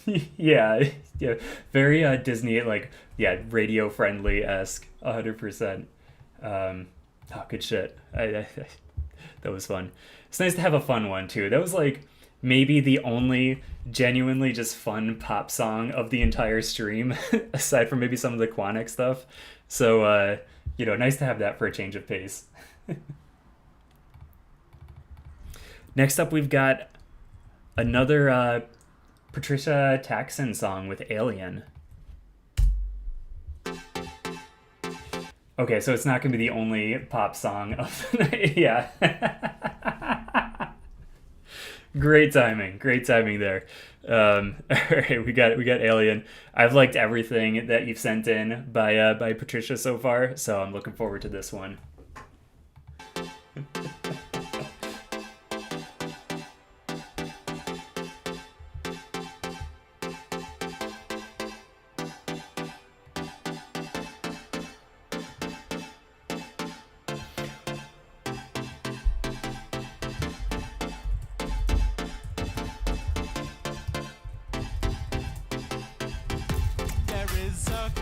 Yeah, very Disney, like, yeah, radio friendly-esque, 100%. Oh, good shit. That was fun. It's nice to have a fun one too. That was like maybe the only genuinely just fun pop song of the entire stream, aside from maybe some of the Quannnic stuff. So, you know, nice to have that for a change of pace. Next up, we've got another Patricia Taxon song with Alien. Okay, so it's not going to be the only pop song of the night. Yeah. Great timing there. All right, we got Alien. I've liked everything that you've sent in by Patricia so far, so I'm looking forward to this one.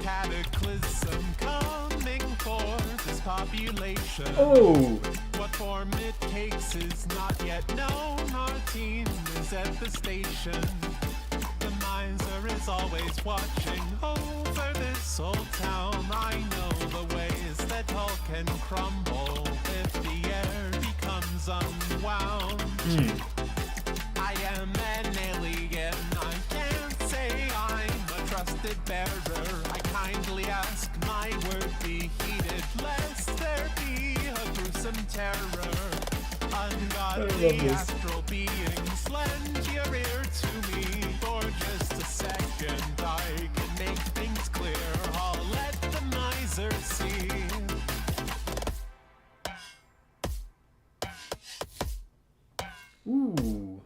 Cataclysm coming for this population. Oh! What form it takes is not yet known. Our team is at the station. The miser is always watching over this old town. I know the ways that all can crumble if the air becomes unwound. I am an alien, I can't say be heated, lest there be a gruesome terror. Ungodly this. astral beings, lend your ear to me for just a second. I can make things clear. I'll let the miser see. Ooh.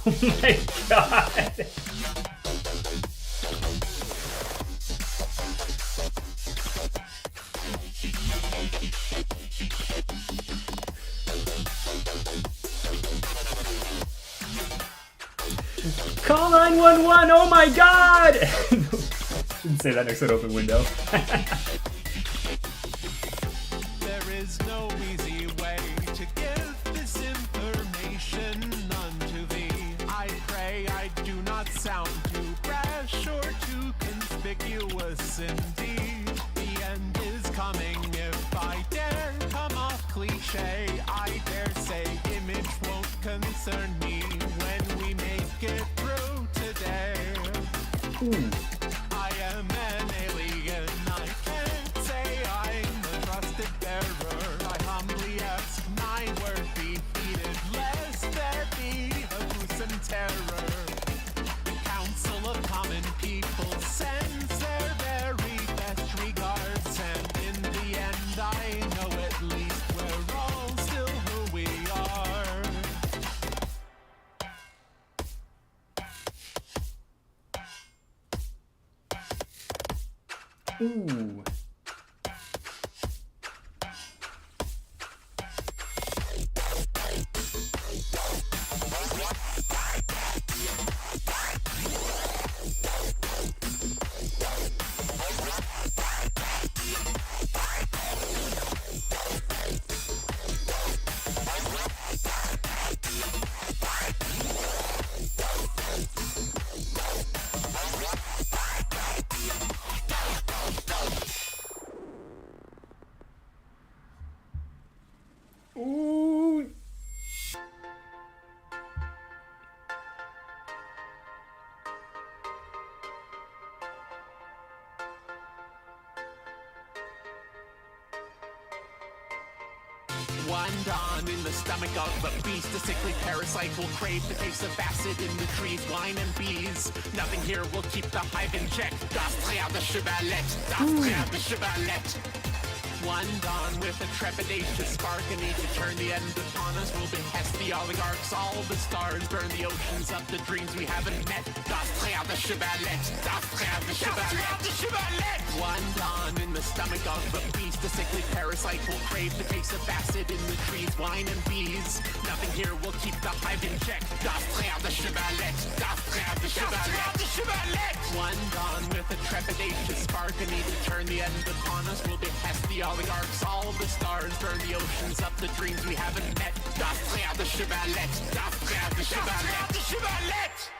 Oh my god. Call 911! Oh my god! Didn't say that next to an open window. There is no easy way to give this information unto thee. I pray I do not sound too brash or too conspicuous indeed. The end is coming if I dare come off cliche. I dare say image won't concern me when we make it through today. I am an alien, I can't say I'm a trusted bearer. I humbly ask my word be heeded, lest there be a gruesome terror. The Council of Common People sends their very best regards, and in the end I know at least we're all still who we are. Ooh. Ooh. One dawn in the stomach of a beast, a sickly parasite will crave the taste of acid in the trees, wine and bees. Nothing here will keep the hive in check. Das Frère de Chevalette, das Frère de Chevalette. One dawn with a trepidatious spark, a need to turn the end upon us will behest the oligarchs. All the stars burn the oceans up, the dreams we haven't met. Das Frère de Chevalette, das Frère de Chevalette. One dawn in the stomach of a beast, a sickly parasite will crave the taste of acid in the trees, wine and bees. Nothing here will keep the hive in check. Das Frère de Chevalette, das Frère de Chevalette. One dawn with a trepidatious spark, a need to turn the end upon us will behest the oligarchs. All the stars burn the oceans up, the dreams we haven't met. Das Frère de Chevalette, das Frère de Chevalette.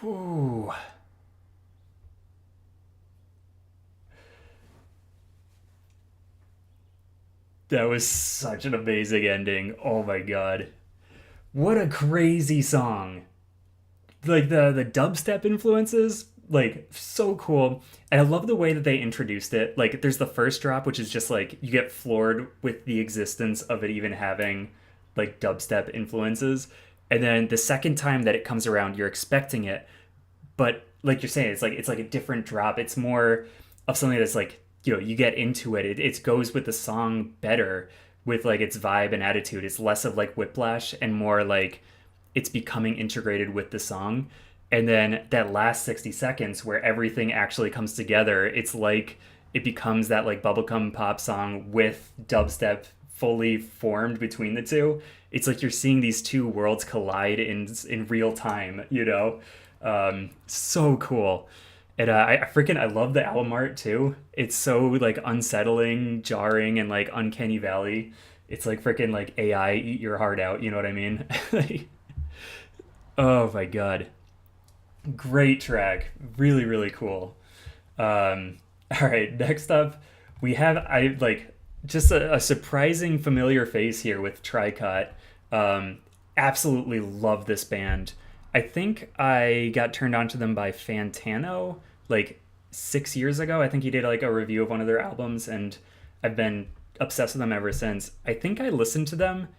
Ooh. That was such an amazing ending. Oh my god. What a crazy song. Like the dubstep influences, like so cool. And I love the way that they introduced it. Like there's the first drop, which is just like you get floored with the existence of it even having like dubstep influences. And then the second time that it comes around, you're expecting it, but like you're saying, it's like a different drop. It's more of something that's like, you know, you get into it. It goes with the song better with like its vibe and attitude. It's less of like whiplash and more like it's becoming integrated with the song. And then that last 60 seconds where everything actually comes together, it's like it becomes that like bubblegum pop song with dubstep fully formed between the two. It's like you're seeing these two worlds collide in real time, you know? So cool. And I love the album art too. It's so like unsettling, jarring, and like uncanny valley. It's like freaking like AI eat your heart out, you know what I mean? Like, oh my god. Great track. Really, really cool. All right, next up we have just a surprising familiar face here with Tricot. Um, Absolutely love this band. I think I got turned on to them by Fantano like 6 years ago. I think he did like a review of one of their albums, and I've been obsessed with them ever since. I think I listened to them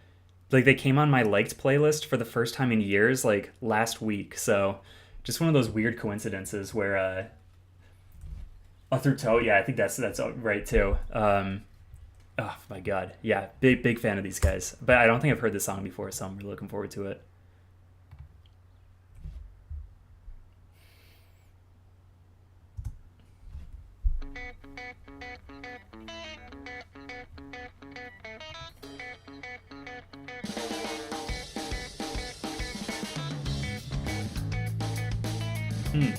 like they came on my liked playlist for the first time in years, like last week. So just one of those weird coincidences where through toe, yeah, I think that's right too. Oh my god, yeah, big fan of these guys. But I don't think I've heard this song before, so I'm really looking forward to it. Hmm.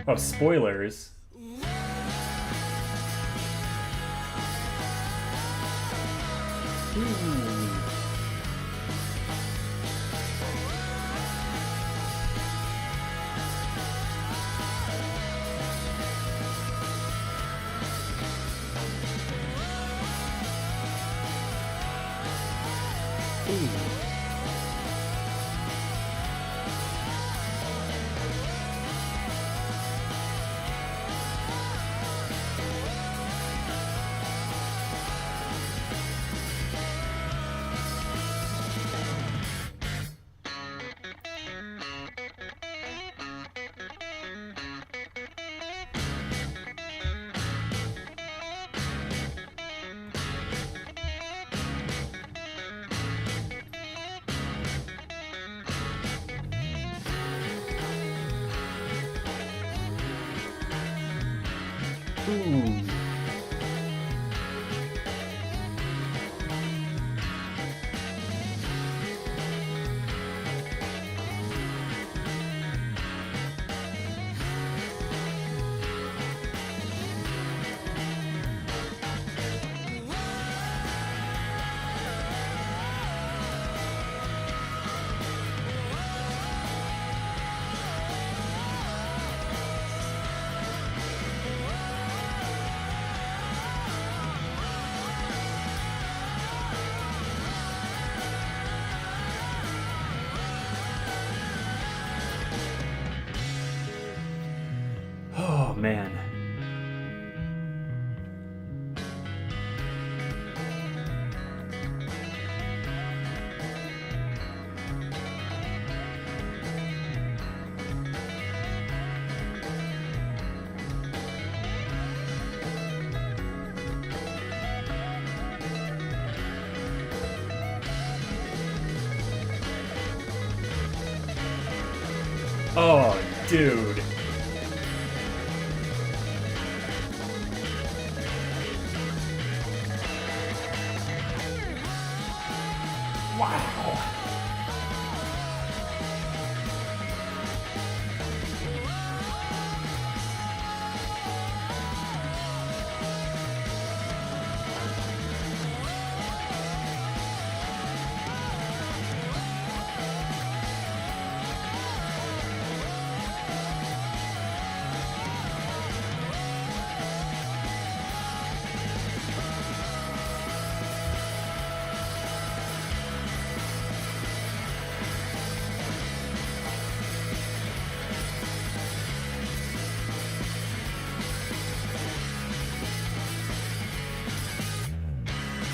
Oh, spoilers. Ooh. Ooh. Ooh. Oh man. Oh, dude. Wow.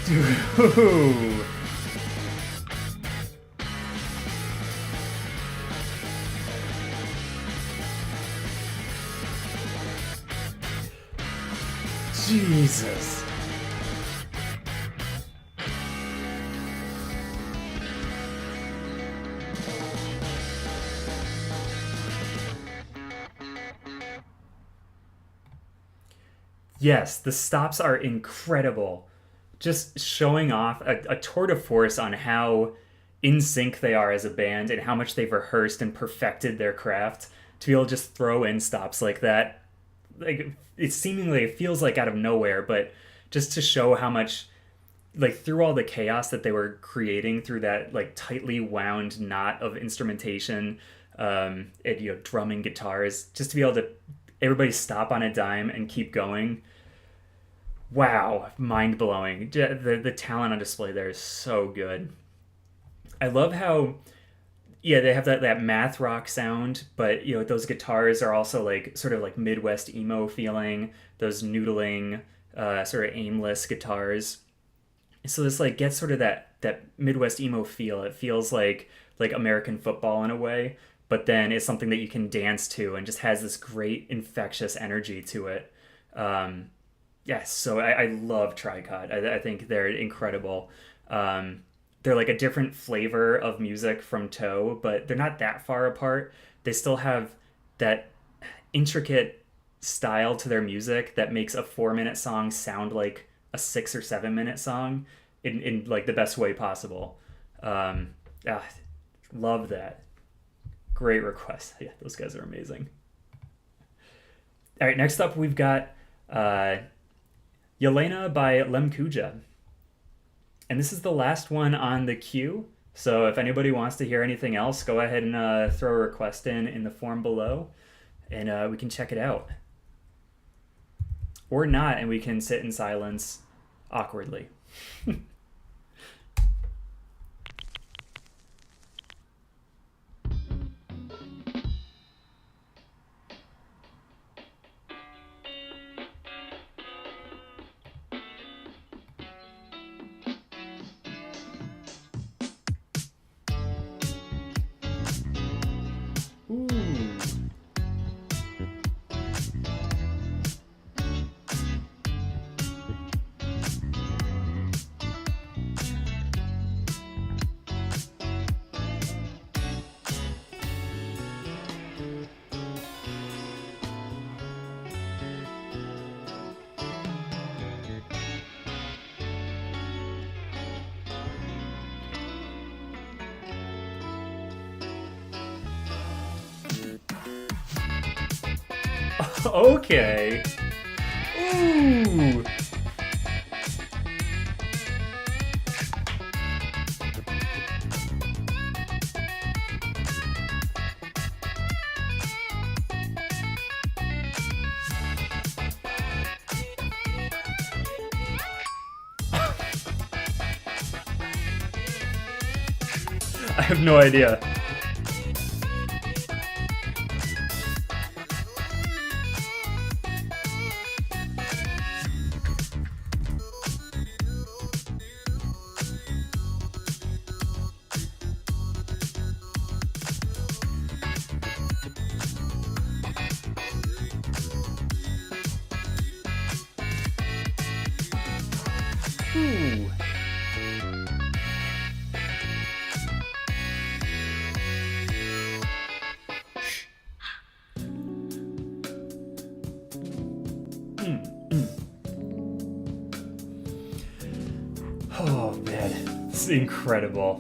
Dude. Jesus. Yes, the stops are incredible. Just showing off a tour de force on how in sync they are as a band and how much they've rehearsed and perfected their craft to be able to just throw in stops like that, like it feels like out of nowhere, but just to show how much, like, through all the chaos that they were creating through that like tightly wound knot of instrumentation, and drumming, guitars, just to be able to everybody stop on a dime and keep going. Wow, mind blowing. The talent on display there is so good. I love how, yeah, they have that math rock sound, but those guitars are also like sort of like Midwest emo feeling, those noodling, sort of aimless guitars. So this like gets sort of that Midwest emo feel. It feels like American football in a way, but then it's something that you can dance to and just has this great infectious energy to it. Yes, so I love Tricot. I think they're incredible. They're like a different flavor of music from Toe, but they're not that far apart. They still have that intricate style to their music that makes a 4-minute song sound like a 6 or 7-minute song in like the best way possible. Love that. Great request. Yeah, those guys are amazing. All right, next up we've got Yelena by Lemkuja. And this is the last one on the queue. So if anybody wants to hear anything else, go ahead and throw a request in the form below, and we can check it out. Or not, and we can sit in silence awkwardly. Okay. Ooh. I have no idea. Ooh. Oh man, this is incredible.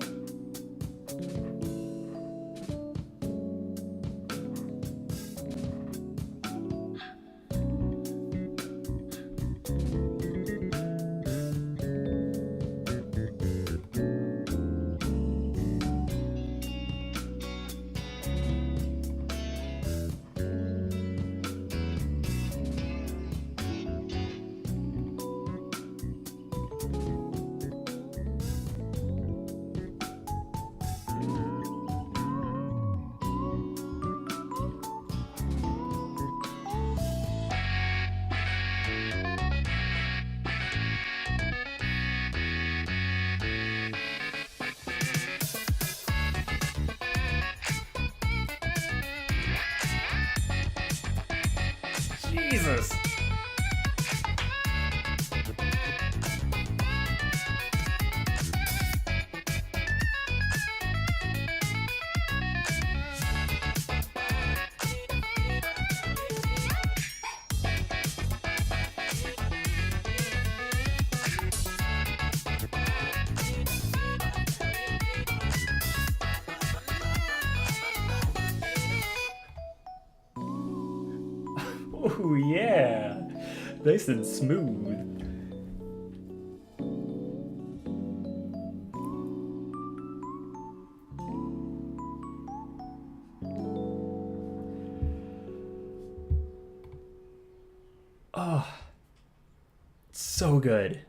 Jesus. Oh yeah, nice and smooth. Oh, so good.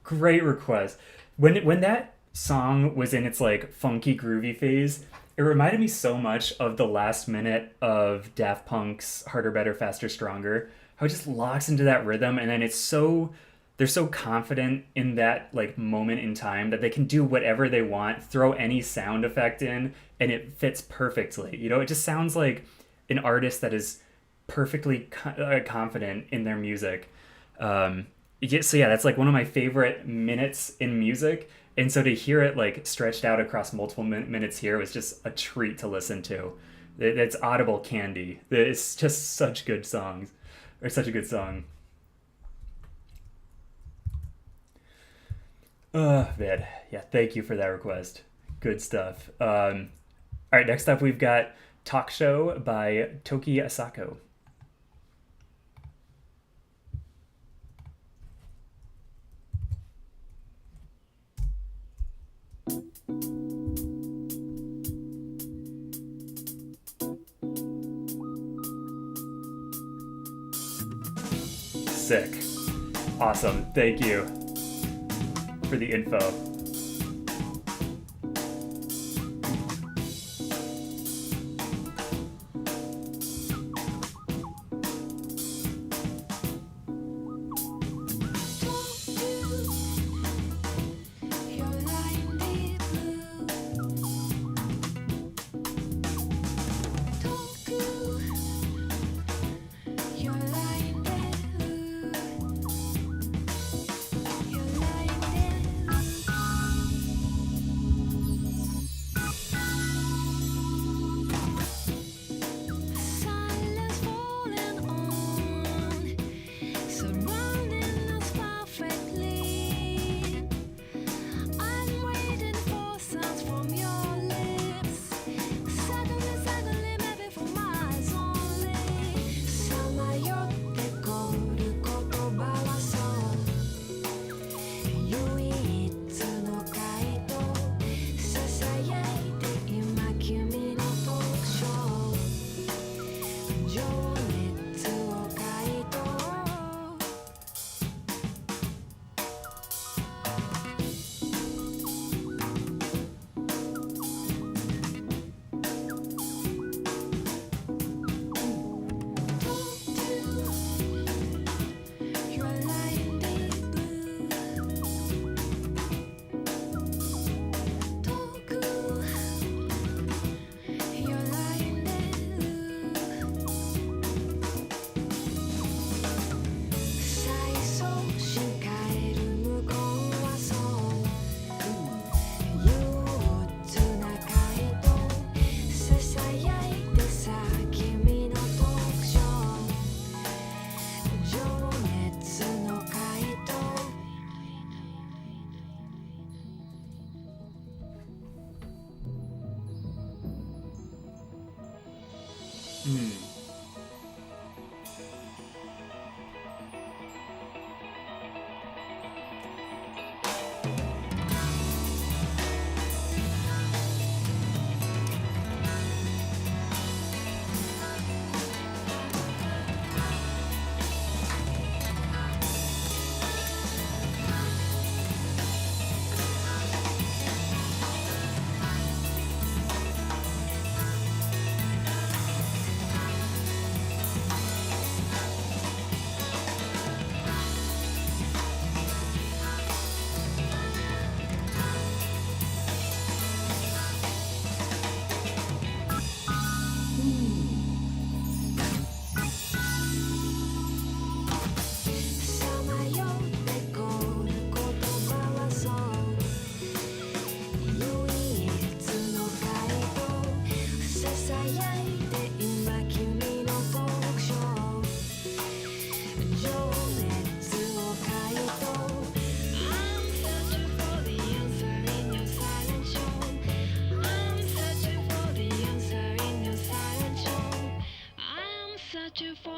Great request. When that song was in its like funky groovy phase, it reminded me so much of the last minute of Daft Punk's Harder, Better, Faster, Stronger. How it just locks into that rhythm, and then they're so confident in that like moment in time that they can do whatever they want, throw any sound effect in, and it fits perfectly. You know, it just sounds like an artist that is perfectly confident in their music. So yeah, that's like one of my favorite minutes in music, and so to hear it like stretched out across multiple minutes here was just a treat to listen to. It's audible candy. It's just such good songs, or such a good song. Man, yeah, thank you for that request. Good stuff. All right, next up we've got Talk Show by Toki Asako. Sick. Awesome. Thank you for the info.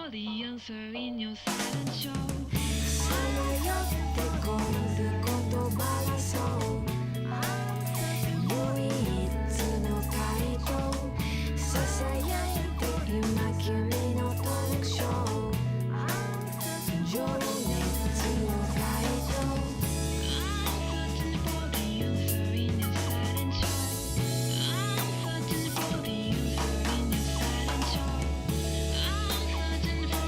for the answer in your silent show. さまよってこる言葉はそう唯一の回答ささやいて今君のトークショー情熱の回答 Searching for the answer in your silent show. I'm searching for the answer in your silent show. I'm searching for.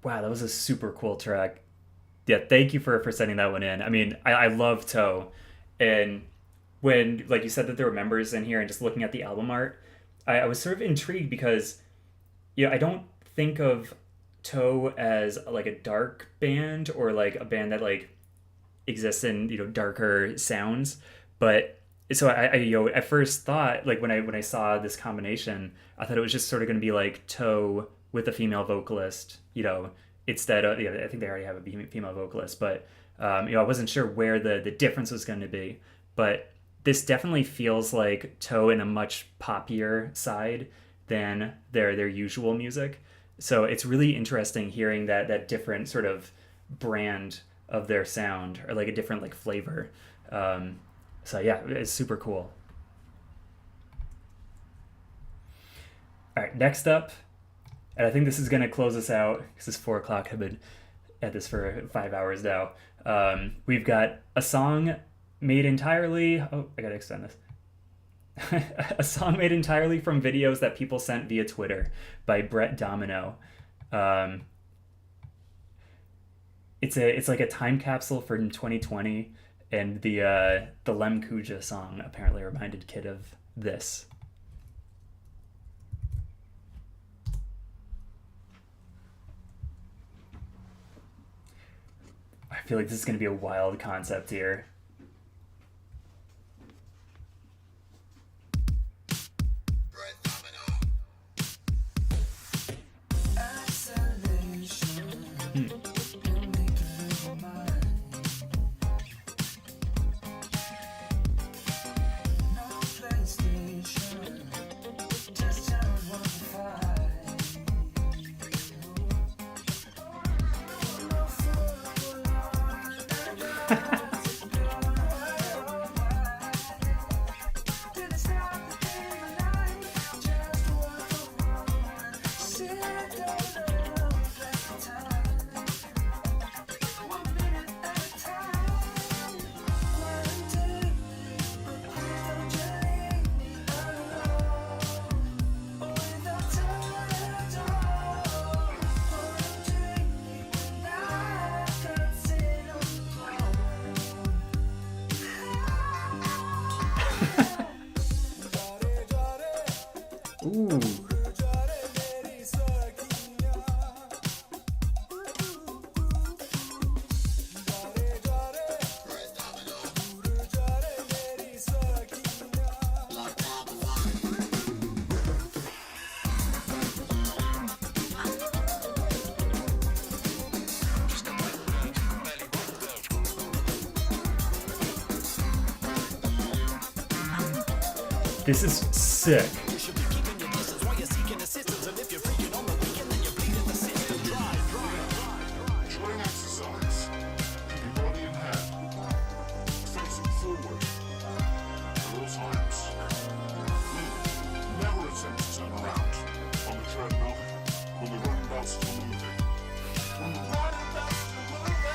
Wow, that was a super cool track. Yeah, thank you for sending that one in. I mean, I love Toe, and when like you said that there were members in here, and just looking at the album art, I was sort of intrigued because I don't think of Toe as like a dark band or like a band that like exists in darker sounds, but so I at first thought like when I saw this combination, I thought it was just sort of going to be like Toe with a female vocalist, instead of I think they already have a female vocalist, but I wasn't sure where the difference was going to be, but this definitely feels like Toe in a much poppier side than their usual music. So it's really interesting hearing that different sort of brand of their sound, or like a different like flavor. So yeah, it's super cool. All right, next up, and I think this is going to close us out because it's 4 o'clock. I've been at this for 5 hours now. We've got a song made entirely... Oh, I got to extend this. A song made entirely from videos that people sent via Twitter by Brett Domino. It's like a time capsule from 2020, and the Lem Kuja song apparently reminded Kid of this. I feel like this is going to be a wild concept here. Ooh. This is sick. During exercise, keep your body in hand, facing forward at all times. Never attempt to turn around on the treadmill when the running belts are moving. When the running belts are moving,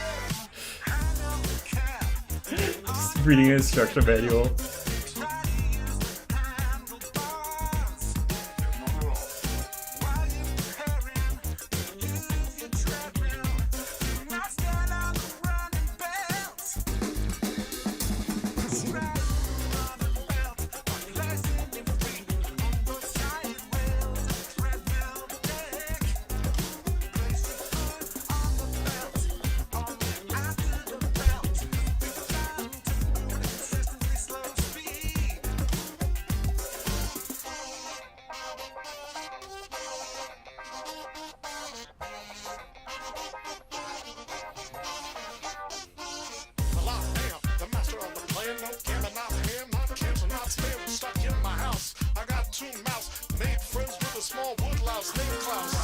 Just reading an instruction manual. Well, I am the master of the plan. No camming out here, not cancel, not staying stuck in my house. I got 2 mouse, made friends with a small woodlouse named Klaus.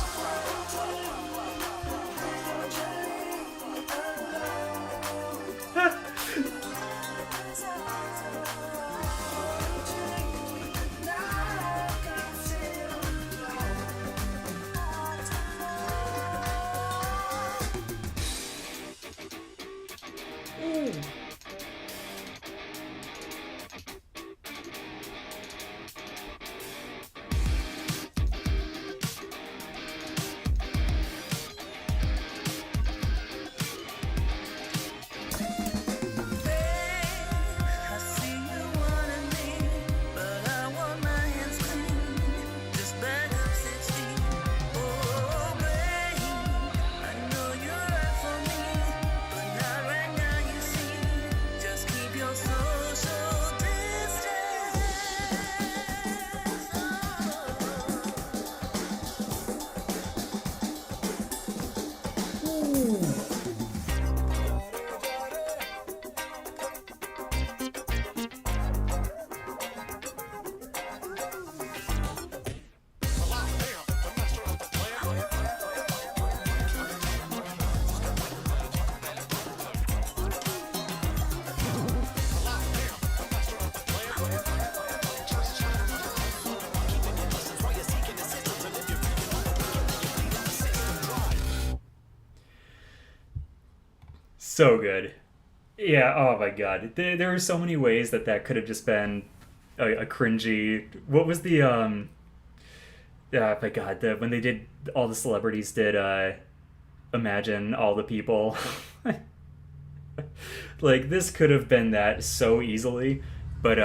I see you wanting me, but I want my hands clean. Just back up 60. Oh, babe, I know you're right for me, but not right now, you see. Just keep your social distance. Well, I am the master of the plan. So good. Yeah, oh my god. There were so many ways that could have just been a cringy. What was the yeah, my god, when they did, all the celebrities did Imagine All the People. Like, this could have been that so easily, but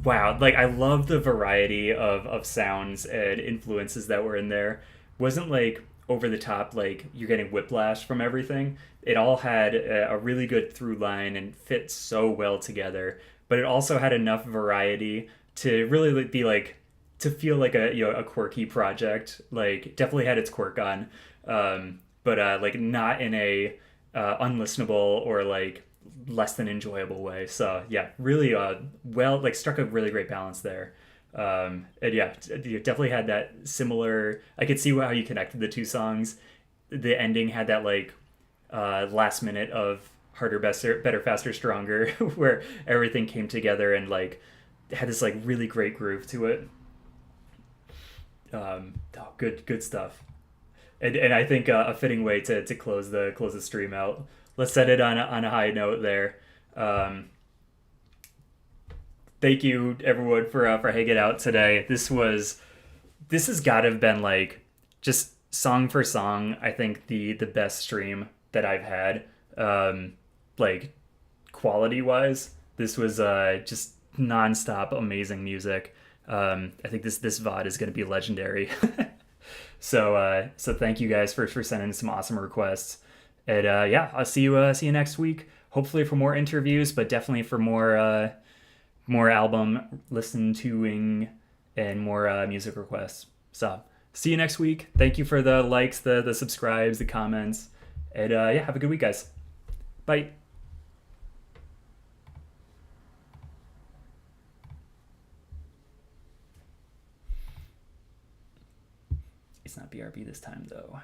wow, like, I love the variety of sounds and influences that were in there. Wasn't like over the top, like you're getting whiplash from everything. It all had a really good through line and fit so well together, but it also had enough variety to really be like, to feel like a quirky project. Like, definitely had its quirk on, but like not in a unlistenable or like less than enjoyable way. So yeah, really well, like, struck a really great balance there. And yeah, you definitely had that similar. I could see how you connected the two songs. The ending had that like last minute of harder, better, faster, stronger, where everything came together and like had this like really great groove to it. Oh, good stuff. And I think a fitting way to close the stream out. Let's set it on a high note there. Thank you everyone for hanging out today. This has got to have been like, just song for song, I think the best stream that I've had. Like, quality wise, this was just nonstop amazing music. I think this VOD is going to be legendary. So thank you guys for sending some awesome requests. And yeah, I'll see you next week. Hopefully for more interviews, but definitely for more album listening toing and more music requests. So see you next week. Thank you for the likes, the subscribes, the comments, and yeah, have a good week, guys. Bye. It's not BRB this time though.